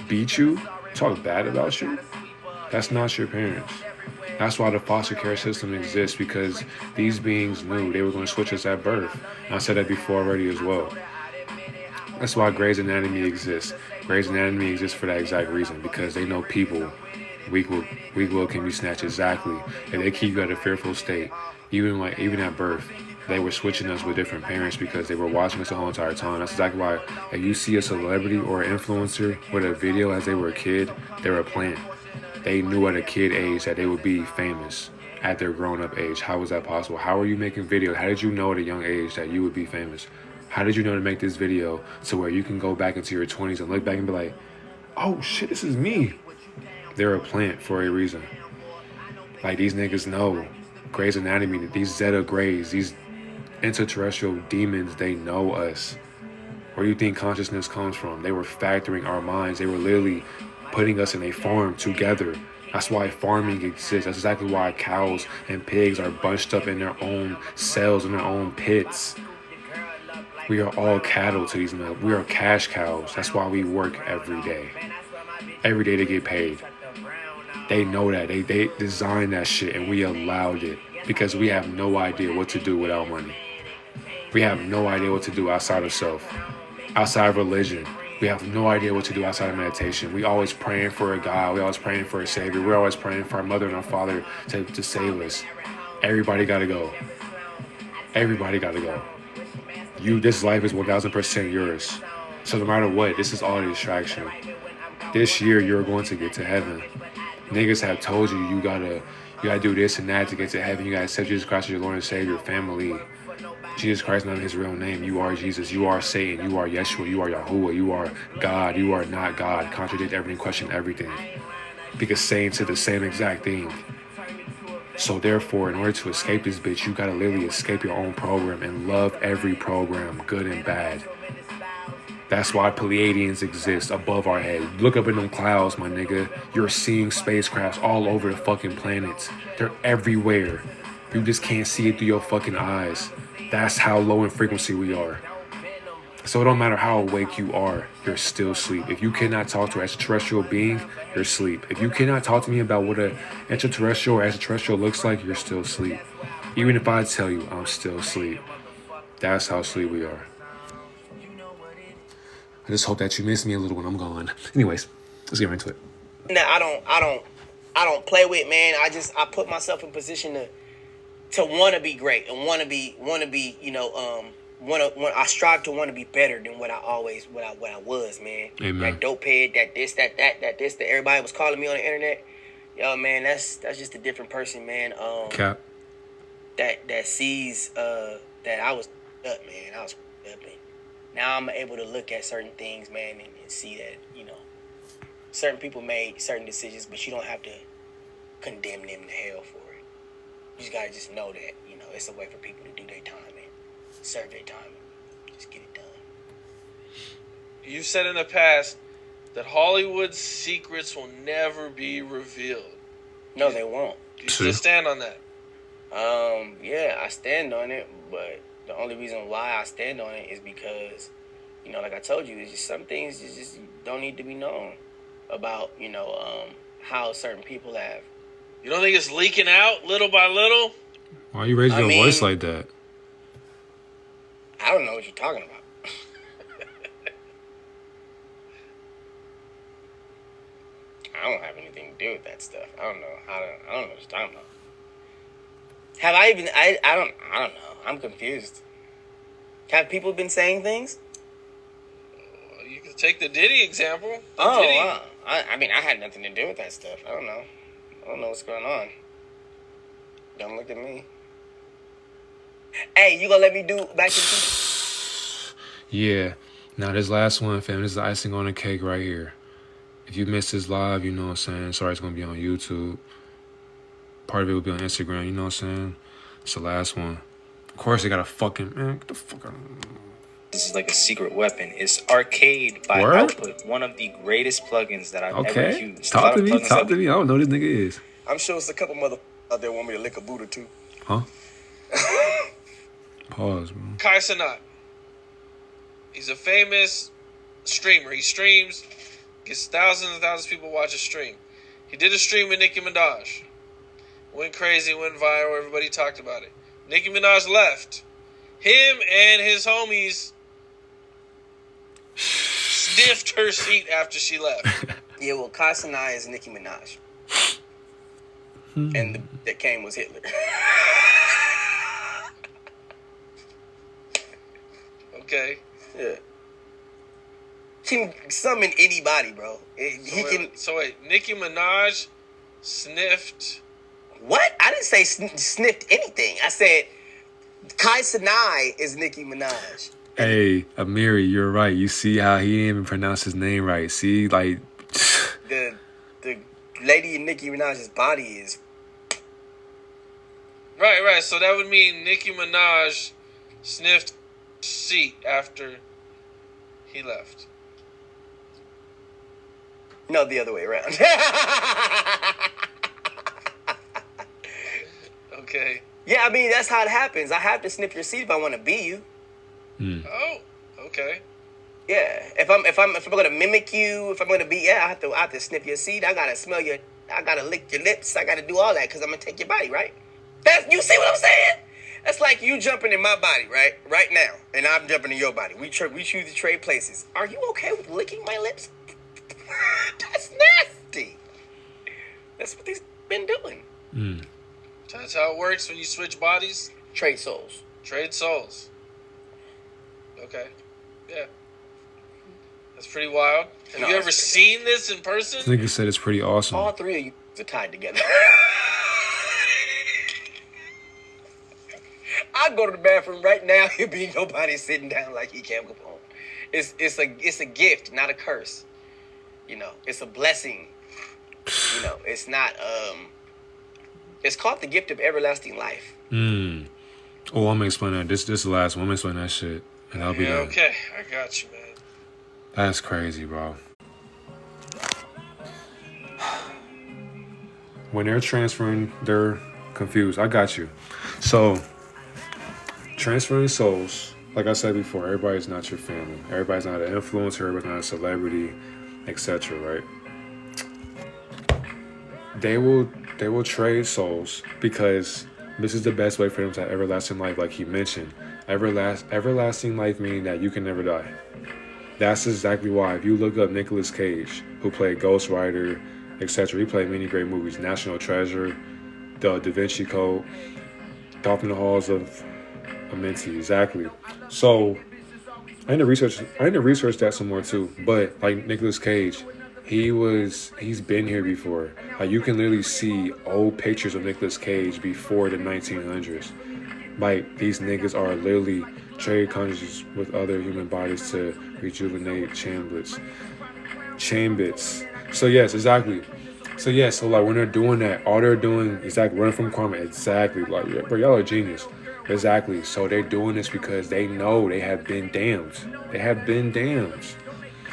beat you, talk bad about you? That's not your parents. That's why the foster care system exists, because these beings knew they were going to switch us at birth. And I said that before already as well. That's why Grey's Anatomy exists. Grey's Anatomy exists for that exact reason, because they know people, weak will can be snatched exactly. And they keep you at a fearful state. Even at birth, they were switching us with different parents because they were watching us the whole entire time. That's exactly why if you see a celebrity or an influencer with a video as they were a kid, they were a plant. They knew at a kid age that they would be famous at their grown-up age. How was that possible? How are you making videos? How did you know at a young age that you would be famous? How did you know to make this video to where you can go back into your 20s and look back and be like, oh shit, this is me? They're a plant for a reason. Like, these niggas know. Grey's Anatomy, these Zeta Greys, these extraterrestrial demons, they know us. Where do you think consciousness comes from? They were factoring our minds. They were literally putting us in a farm together. That's why farming exists. That's exactly why cows and pigs are bunched up in their own cells, in their own pits. We are all cattle to these men. We are cash cows. That's why we work every day. Every day to get paid. They know that. They designed that shit, and we allowed it because we have no idea what to do without money. We have no idea what to do outside of self, outside of religion. We have no idea what to do outside of meditation. We always praying for a God. We always praying for a Savior. We're always praying for our mother and our father to save us. Everybody got to go. Everybody got to go. This life is 1,000% yours. So no matter what, this is all a distraction. This year, you're going to get to heaven. Niggas have told you you gotta You gotta do this and that to get to heaven. You gotta accept Jesus Christ as your Lord and Savior, family. Jesus Christ, not his real name. You are Jesus. You are Satan. You are Yeshua. You are Yahuwah. You are God. You are not God. Contradict everything, question everything. Because saying to the same exact thing. So therefore, in order to escape this bitch, you gotta literally escape your own program and love every program, good and bad. That's why Pleiadians exist above our head. Look up in them clouds, my nigga. You're seeing spacecrafts all over the fucking planets. They're everywhere. You just can't see it through your fucking eyes. That's how low in frequency we are. So it don't matter how awake you are, you're still asleep. If you cannot talk to an extraterrestrial being, you're asleep. If you cannot talk to me about what an extraterrestrial or extraterrestrial looks like, you're still asleep. Even if I tell you, I'm still asleep. That's how asleep we are. I just hope that you miss me a little when I'm gone. Anyways, let's get right into it. That I don't play with, man. I put myself in position to want to be great and want to be, I strive to want to be better than what I was, man. Amen. That dope head, that this, that everybody was calling me on the internet. Yo, man, that's just a different person, man. Cap. That sees that I was up, man. I was up, and now I'm able to look at certain things, man, and see that, certain people made certain decisions, but you don't have to condemn them to hell for it. You just gotta just know that, it's a way for people to do their time and serve their time and just get it done. You've said in the past that Hollywood's secrets will never be revealed. No, they won't. Do you still stand on that? Yeah, I stand on it, but the only reason why I stand on it is because, like I told you, it's just some things just don't need to be known about, how certain people have. You don't think it's leaking out little by little? Why are you raising your voice like that? I don't know what you're talking about. I don't have anything to do with that stuff. I don't know what you're talking about. Have I even? I don't know. I'm confused. Have people been saying things? You can take the Diddy example. Diddy. Wow. I had nothing to do with that stuff. I don't know what's going on. Don't look at me. Hey, you gonna let me do back to the Yeah. Now this last one, fam, this is the icing on the cake right here. If you missed this live, you know what I'm saying? Sorry, it's gonna be on YouTube. Part of it will be on Instagram, you know what I'm saying? It's the last one. Of course, they got a fucking, man, get the fuck out. This is like a secret weapon. It's Arcade by Output, one of the greatest plugins that I've ever used. Talk to me. I don't know who this nigga is. I'm sure it's a couple mother out there want me to lick a boot or two. Huh? Pause, bro. Kai Cenat. He's a famous streamer. He streams, gets thousands and thousands of people watch a stream. He did a stream with Nicki Minaj. Went crazy, went viral, everybody talked about it. Nicki Minaj left. Him and his homies sniffed her seat after she left. Yeah, well, Kai Cenat is Nicki Minaj. And that came was Hitler. Okay. Yeah. He can summon anybody, bro. So wait, Nicki Minaj sniffed. What? I didn't say sniffed anything. I said Kai Cenat is Nicki Minaj. Hey, Amiri, you're right. You see how he didn't even pronounce his name right. See, like the lady in Nicki Minaj's body is Right. So that would mean Nicki Minaj sniffed seat after he left. No, the other way around. Okay. Yeah, I mean that's how it happens. I have to sniff your seat if I want to be you. Oh, okay. Yeah, if I'm gonna mimic you, if I'm gonna be, I have to sniff your seat. I gotta smell your, I gotta lick your lips. I gotta do all that because I'm gonna take your body, right? You see what I'm saying? That's like you jumping in my body, right now, and I'm jumping in your body. We choose to trade places. Are you okay with licking my lips? That's nasty. That's what they've been doing. That's how it works when you switch bodies. Trade souls. Okay. Yeah. That's pretty wild. Have you ever seen this in person? Nigga said it's pretty awesome. All three of you are tied together. I go to the bathroom right now. It'd be nobody sitting down like he Cam Capone. It's a gift, not a curse. You know, it's a blessing. You know, it's not. It's called the gift of everlasting life. Oh, I'm gonna explain that. This is the last one. I'm gonna explain that shit, and I'll be done. Okay, I got you, man. That's crazy, bro. When they're transferring, they're confused. I got you. So, transferring souls, like I said before, everybody's not your family. Everybody's not an influencer. Everybody's not a celebrity, etc. Right? They will trade souls because this is the best way for them to have everlasting life, like he mentioned. Everlasting life meaning that you can never die. That's exactly why. If you look up Nicolas Cage, who played Ghost Rider, etc., he played many great movies: National Treasure, The Da Vinci Code, Dolphin in the Halls of Amenti. Exactly. So I need to research that some more too. But like Nicolas Cage, he's been here before. Like you can literally see old pictures of Nicolas Cage before the 1900s. Like these niggas are literally trade consciousness with other human bodies to rejuvenate chambits. So yes, exactly. So like when they're doing that, all they're doing is like running from karma. Exactly. Like, bro, y'all are genius. Exactly. So they're doing this because they know they have been damned. They have been damned.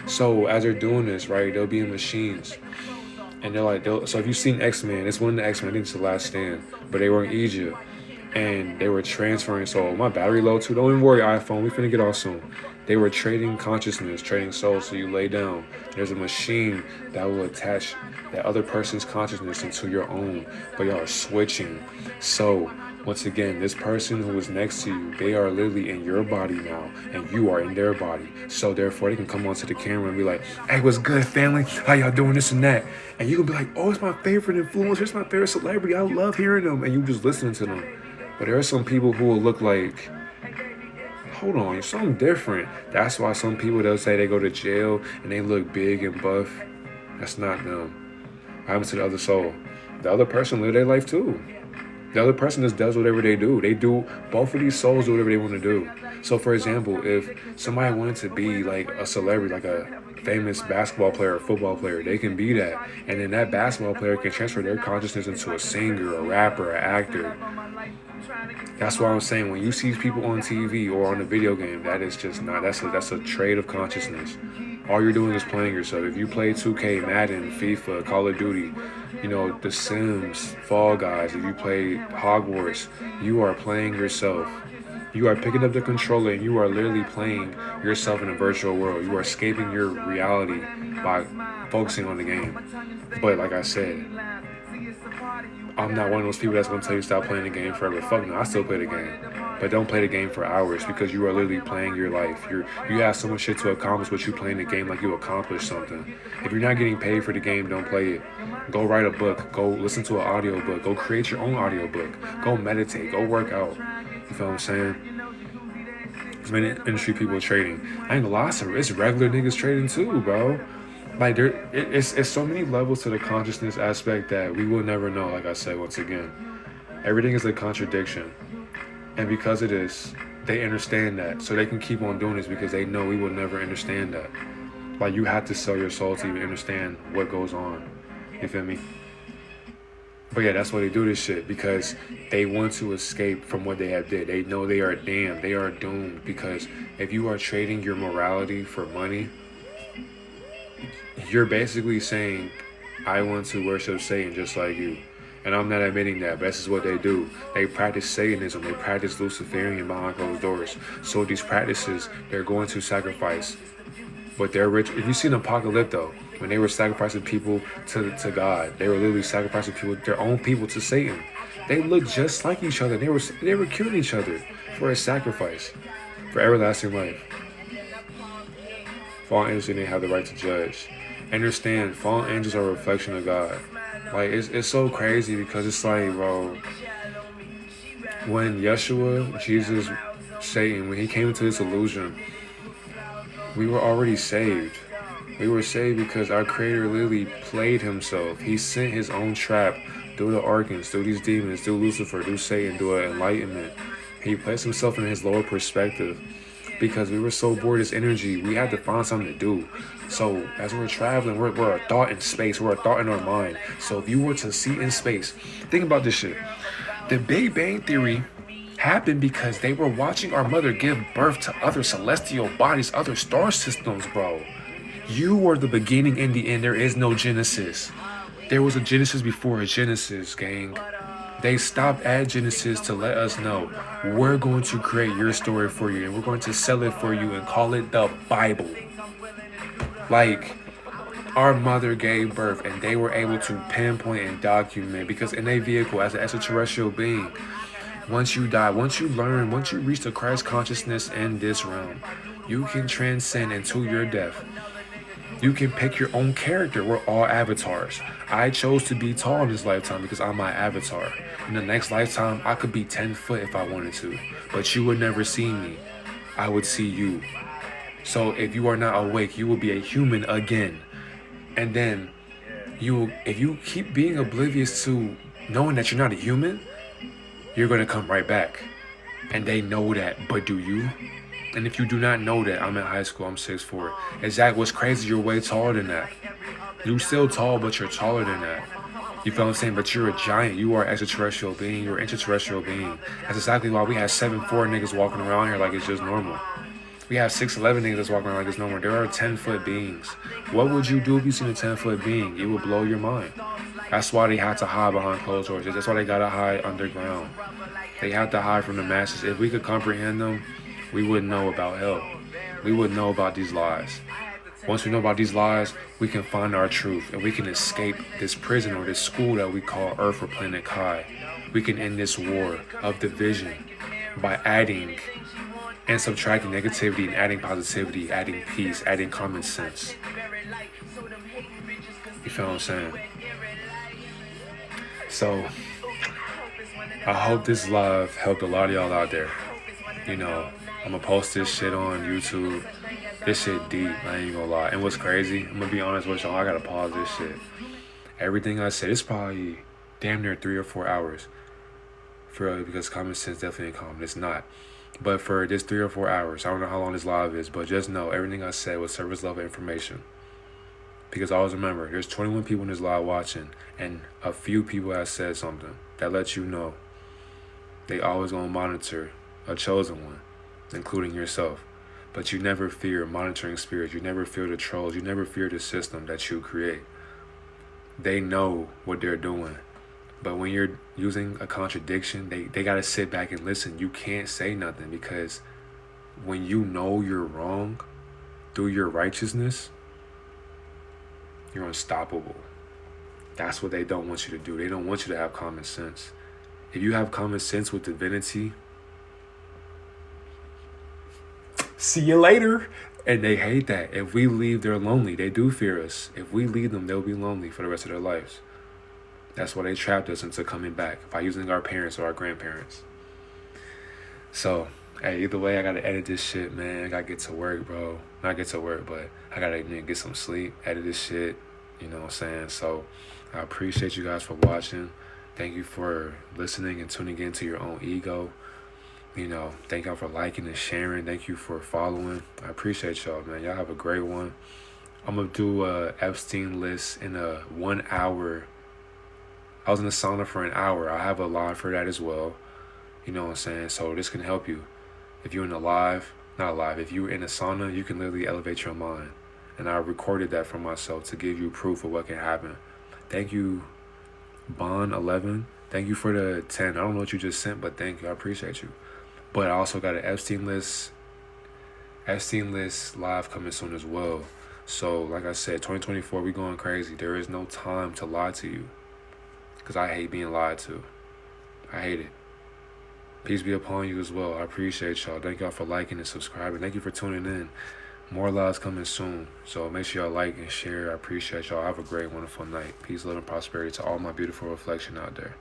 So as they're doing this, right, they'll be in machines. And so if you've seen X-Men, it's one of the X-Men, I think it's The Last Stand, but they were in Egypt. And they were transferring, so my battery low too. Don't even worry, iPhone, we finna get off soon. They were trading consciousness, trading souls. So you lay down. There's a machine that will attach that other person's consciousness into your own, but y'all are switching. So once again, this person who is next to you, they are literally in your body now, and you are in their body. So therefore, they can come onto the camera and be like, "Hey, what's good, family? How y'all doing this and that?" And you can be like, "Oh, it's my favorite influencer. It's my favorite celebrity. I love hearing them." And you just listening to them. But there are some people who will look like, hold on, you're something different. That's why some people, they'll say they go to jail and they look big and buff. That's not them. What happens to the other soul? The other person live their life too. The other person just does whatever they do. Both of these souls do whatever they want to do. So for example, if somebody wanted to be like a celebrity, like a famous basketball player or football player, they can be that. And then that basketball player can transfer their consciousness into a singer, a rapper, an actor. That's why I'm saying when you see people on TV or on a video game, that is just not, that's a trade of consciousness. All you're doing is playing yourself. If you play 2K, Madden, FIFA, Call of Duty, you know, The Sims, Fall Guys, if you play Hogwarts, you are playing yourself. You are picking up the controller and you are literally playing yourself in a virtual world. You are escaping your reality by focusing on the game. But like I said, I'm not one of those people that's going to tell you stop playing the game forever. Fuck no, I still play the game. But don't play the game for hours because you are literally playing your life. You have so much shit to accomplish, but you playing the game like you accomplished something. If you're not getting paid for the game, don't play it. Go write a book. Go listen to an audio book. Go create your own audio book. Go meditate. Go work out. You feel what I'm saying? There's many industry people trading. I ain't gonna lie, it's regular niggas trading too, bro. Like it's so many levels to the consciousness aspect that we will never know. Like I said, once again, everything is a contradiction, and because it is, they understand that, so they can keep on doing this because they know we will never understand that. Like you have to sell your soul to even understand what goes on. You feel me? But yeah, that's why they do this shit, because they want to escape from what they have did. They know they are damned. They are doomed, because if you are trading your morality for money, you're basically saying, I want to worship Satan just like you. And I'm not admitting that, but this is what they do. They practice Satanism. They practice Luciferian behind closed doors. So these practices, they're going to sacrifice. But they're rich. If you see an Apocalypto, when they were sacrificing people to God, they were literally sacrificing people, their own people, to Satan. They looked just like each other. They were killing each other for a sacrifice, for everlasting life. Fallen angels, they have the right to judge. Understand, fallen angels are a reflection of God. Like, it's so crazy because it's like, bro, when Yeshua, Jesus, Satan, when he came into this illusion, we were already saved. We were saved because our Creator literally played himself. He sent his own trap through the archons, through these demons, through Lucifer, through Satan, through enlightenment. He placed himself in his lower perspective because we were so bored of this energy. We had to find something to do. So as we're traveling, we're a thought in space. We're a thought in our mind. So if you were to see in space, think about this shit. The Big Bang Theory happened because they were watching our mother give birth to other celestial bodies, other star systems, bro. You were the beginning and the end. There is no Genesis. There was a Genesis before a Genesis, gang. They stopped at Genesis to let us know we're going to create your story for you and we're going to sell it for you and call it the Bible. Like, our mother gave birth and they were able to pinpoint and document, because in a vehicle as an extraterrestrial being, once you die, once you learn, once you reach the Christ consciousness in this realm, you can transcend into your death. You can pick your own character. We're all avatars. I chose to be tall in this lifetime because I'm my avatar. In the next lifetime, I could be 10 foot if I wanted to. But you would never see me. I would see you. So if you are not awake, you will be a human again. And then if you keep being oblivious to knowing that you're not a human, you're going to come right back. And they know that, but do you? And if you do not know that, I'm in high school, I'm 6'4". Exactly, what's crazy, you're way taller than that. You're still tall, but you're taller than that. You feel what I'm saying? But you're a giant. You are an extraterrestrial being. You're an extraterrestrial being. That's exactly why we have 7'4" niggas walking around here like it's just normal. We have 6'11" niggas that's walking around like it's normal. There are 10-foot beings. What would you do if you seen a 10-foot being? It would blow your mind. That's why they have to hide behind closed doors. That's why they gotta hide underground. They have to hide from the masses. If we could comprehend them, we wouldn't know about hell. We wouldn't know about these lies. Once we know about these lies, we can find our truth and we can escape this prison or this school that we call Earth or Planet Kai. We can end this war of division by adding and subtracting negativity and adding positivity, adding peace, adding common sense. You feel what I'm saying? So, I hope this live helped a lot of y'all out there. You know, I'm gonna post this shit on YouTube. This shit deep, I ain't gonna lie. And what's crazy, I'm gonna be honest with y'all, I gotta pause this shit. Everything I said, it's probably damn near 3 or 4 hours. Because common sense definitely ain't common. It's not. But for this 3 or 4 hours, I don't know how long this live is, but just know everything I said was service level information. Because always remember, there's 21 people in this live watching, and a few people have said something that lets you know they always gonna monitor a chosen one, including yourself. But you never fear monitoring spirits. You never fear the trolls. You never fear the system that you create. They know what they're doing. But when you're using a contradiction, they got to sit back and listen. You can't say nothing, because when you know you're wrong through your righteousness, you're unstoppable. That's what they don't want you to do. They don't want you to have common sense. If you have common sense with divinity, see you later. And they hate that. If we leave, they're lonely. They do fear us. If we leave them, they'll be lonely for the rest of their lives. That's why they trapped us into coming back by using our parents or our grandparents. So, hey, either way, I gotta edit this shit, man. I gotta get to work, bro. Not get to work, but I gotta get some sleep, edit this shit. You know what I'm saying? So, I appreciate you guys for watching. Thank you for listening and tuning into your own ego. You know, thank y'all for liking and sharing. Thank you for following. I appreciate y'all, man. Y'all have a great one. I'm gonna do a Epstein list in a 1 hour. I was in the sauna for an hour. I have a live for that as well. You know what I'm saying? So this can help you. If you're in a live, not live, if you're in a sauna, you can literally elevate your mind. And I recorded that for myself to give you proof of what can happen. Thank you, Bond11. Thank you for the 10. I don't know what you just sent, but thank you. I appreciate you. But I also got an Epstein list live coming soon as well. So like I said, 2024, we going crazy. There is no time to lie to you. Because I hate being lied to. I hate it. Peace be upon you as well. I appreciate y'all. Thank y'all for liking and subscribing. Thank you for tuning in. More lives coming soon. So make sure y'all like and share. I appreciate y'all. Have a great, wonderful night. Peace, love, and prosperity to all my beautiful reflection out there.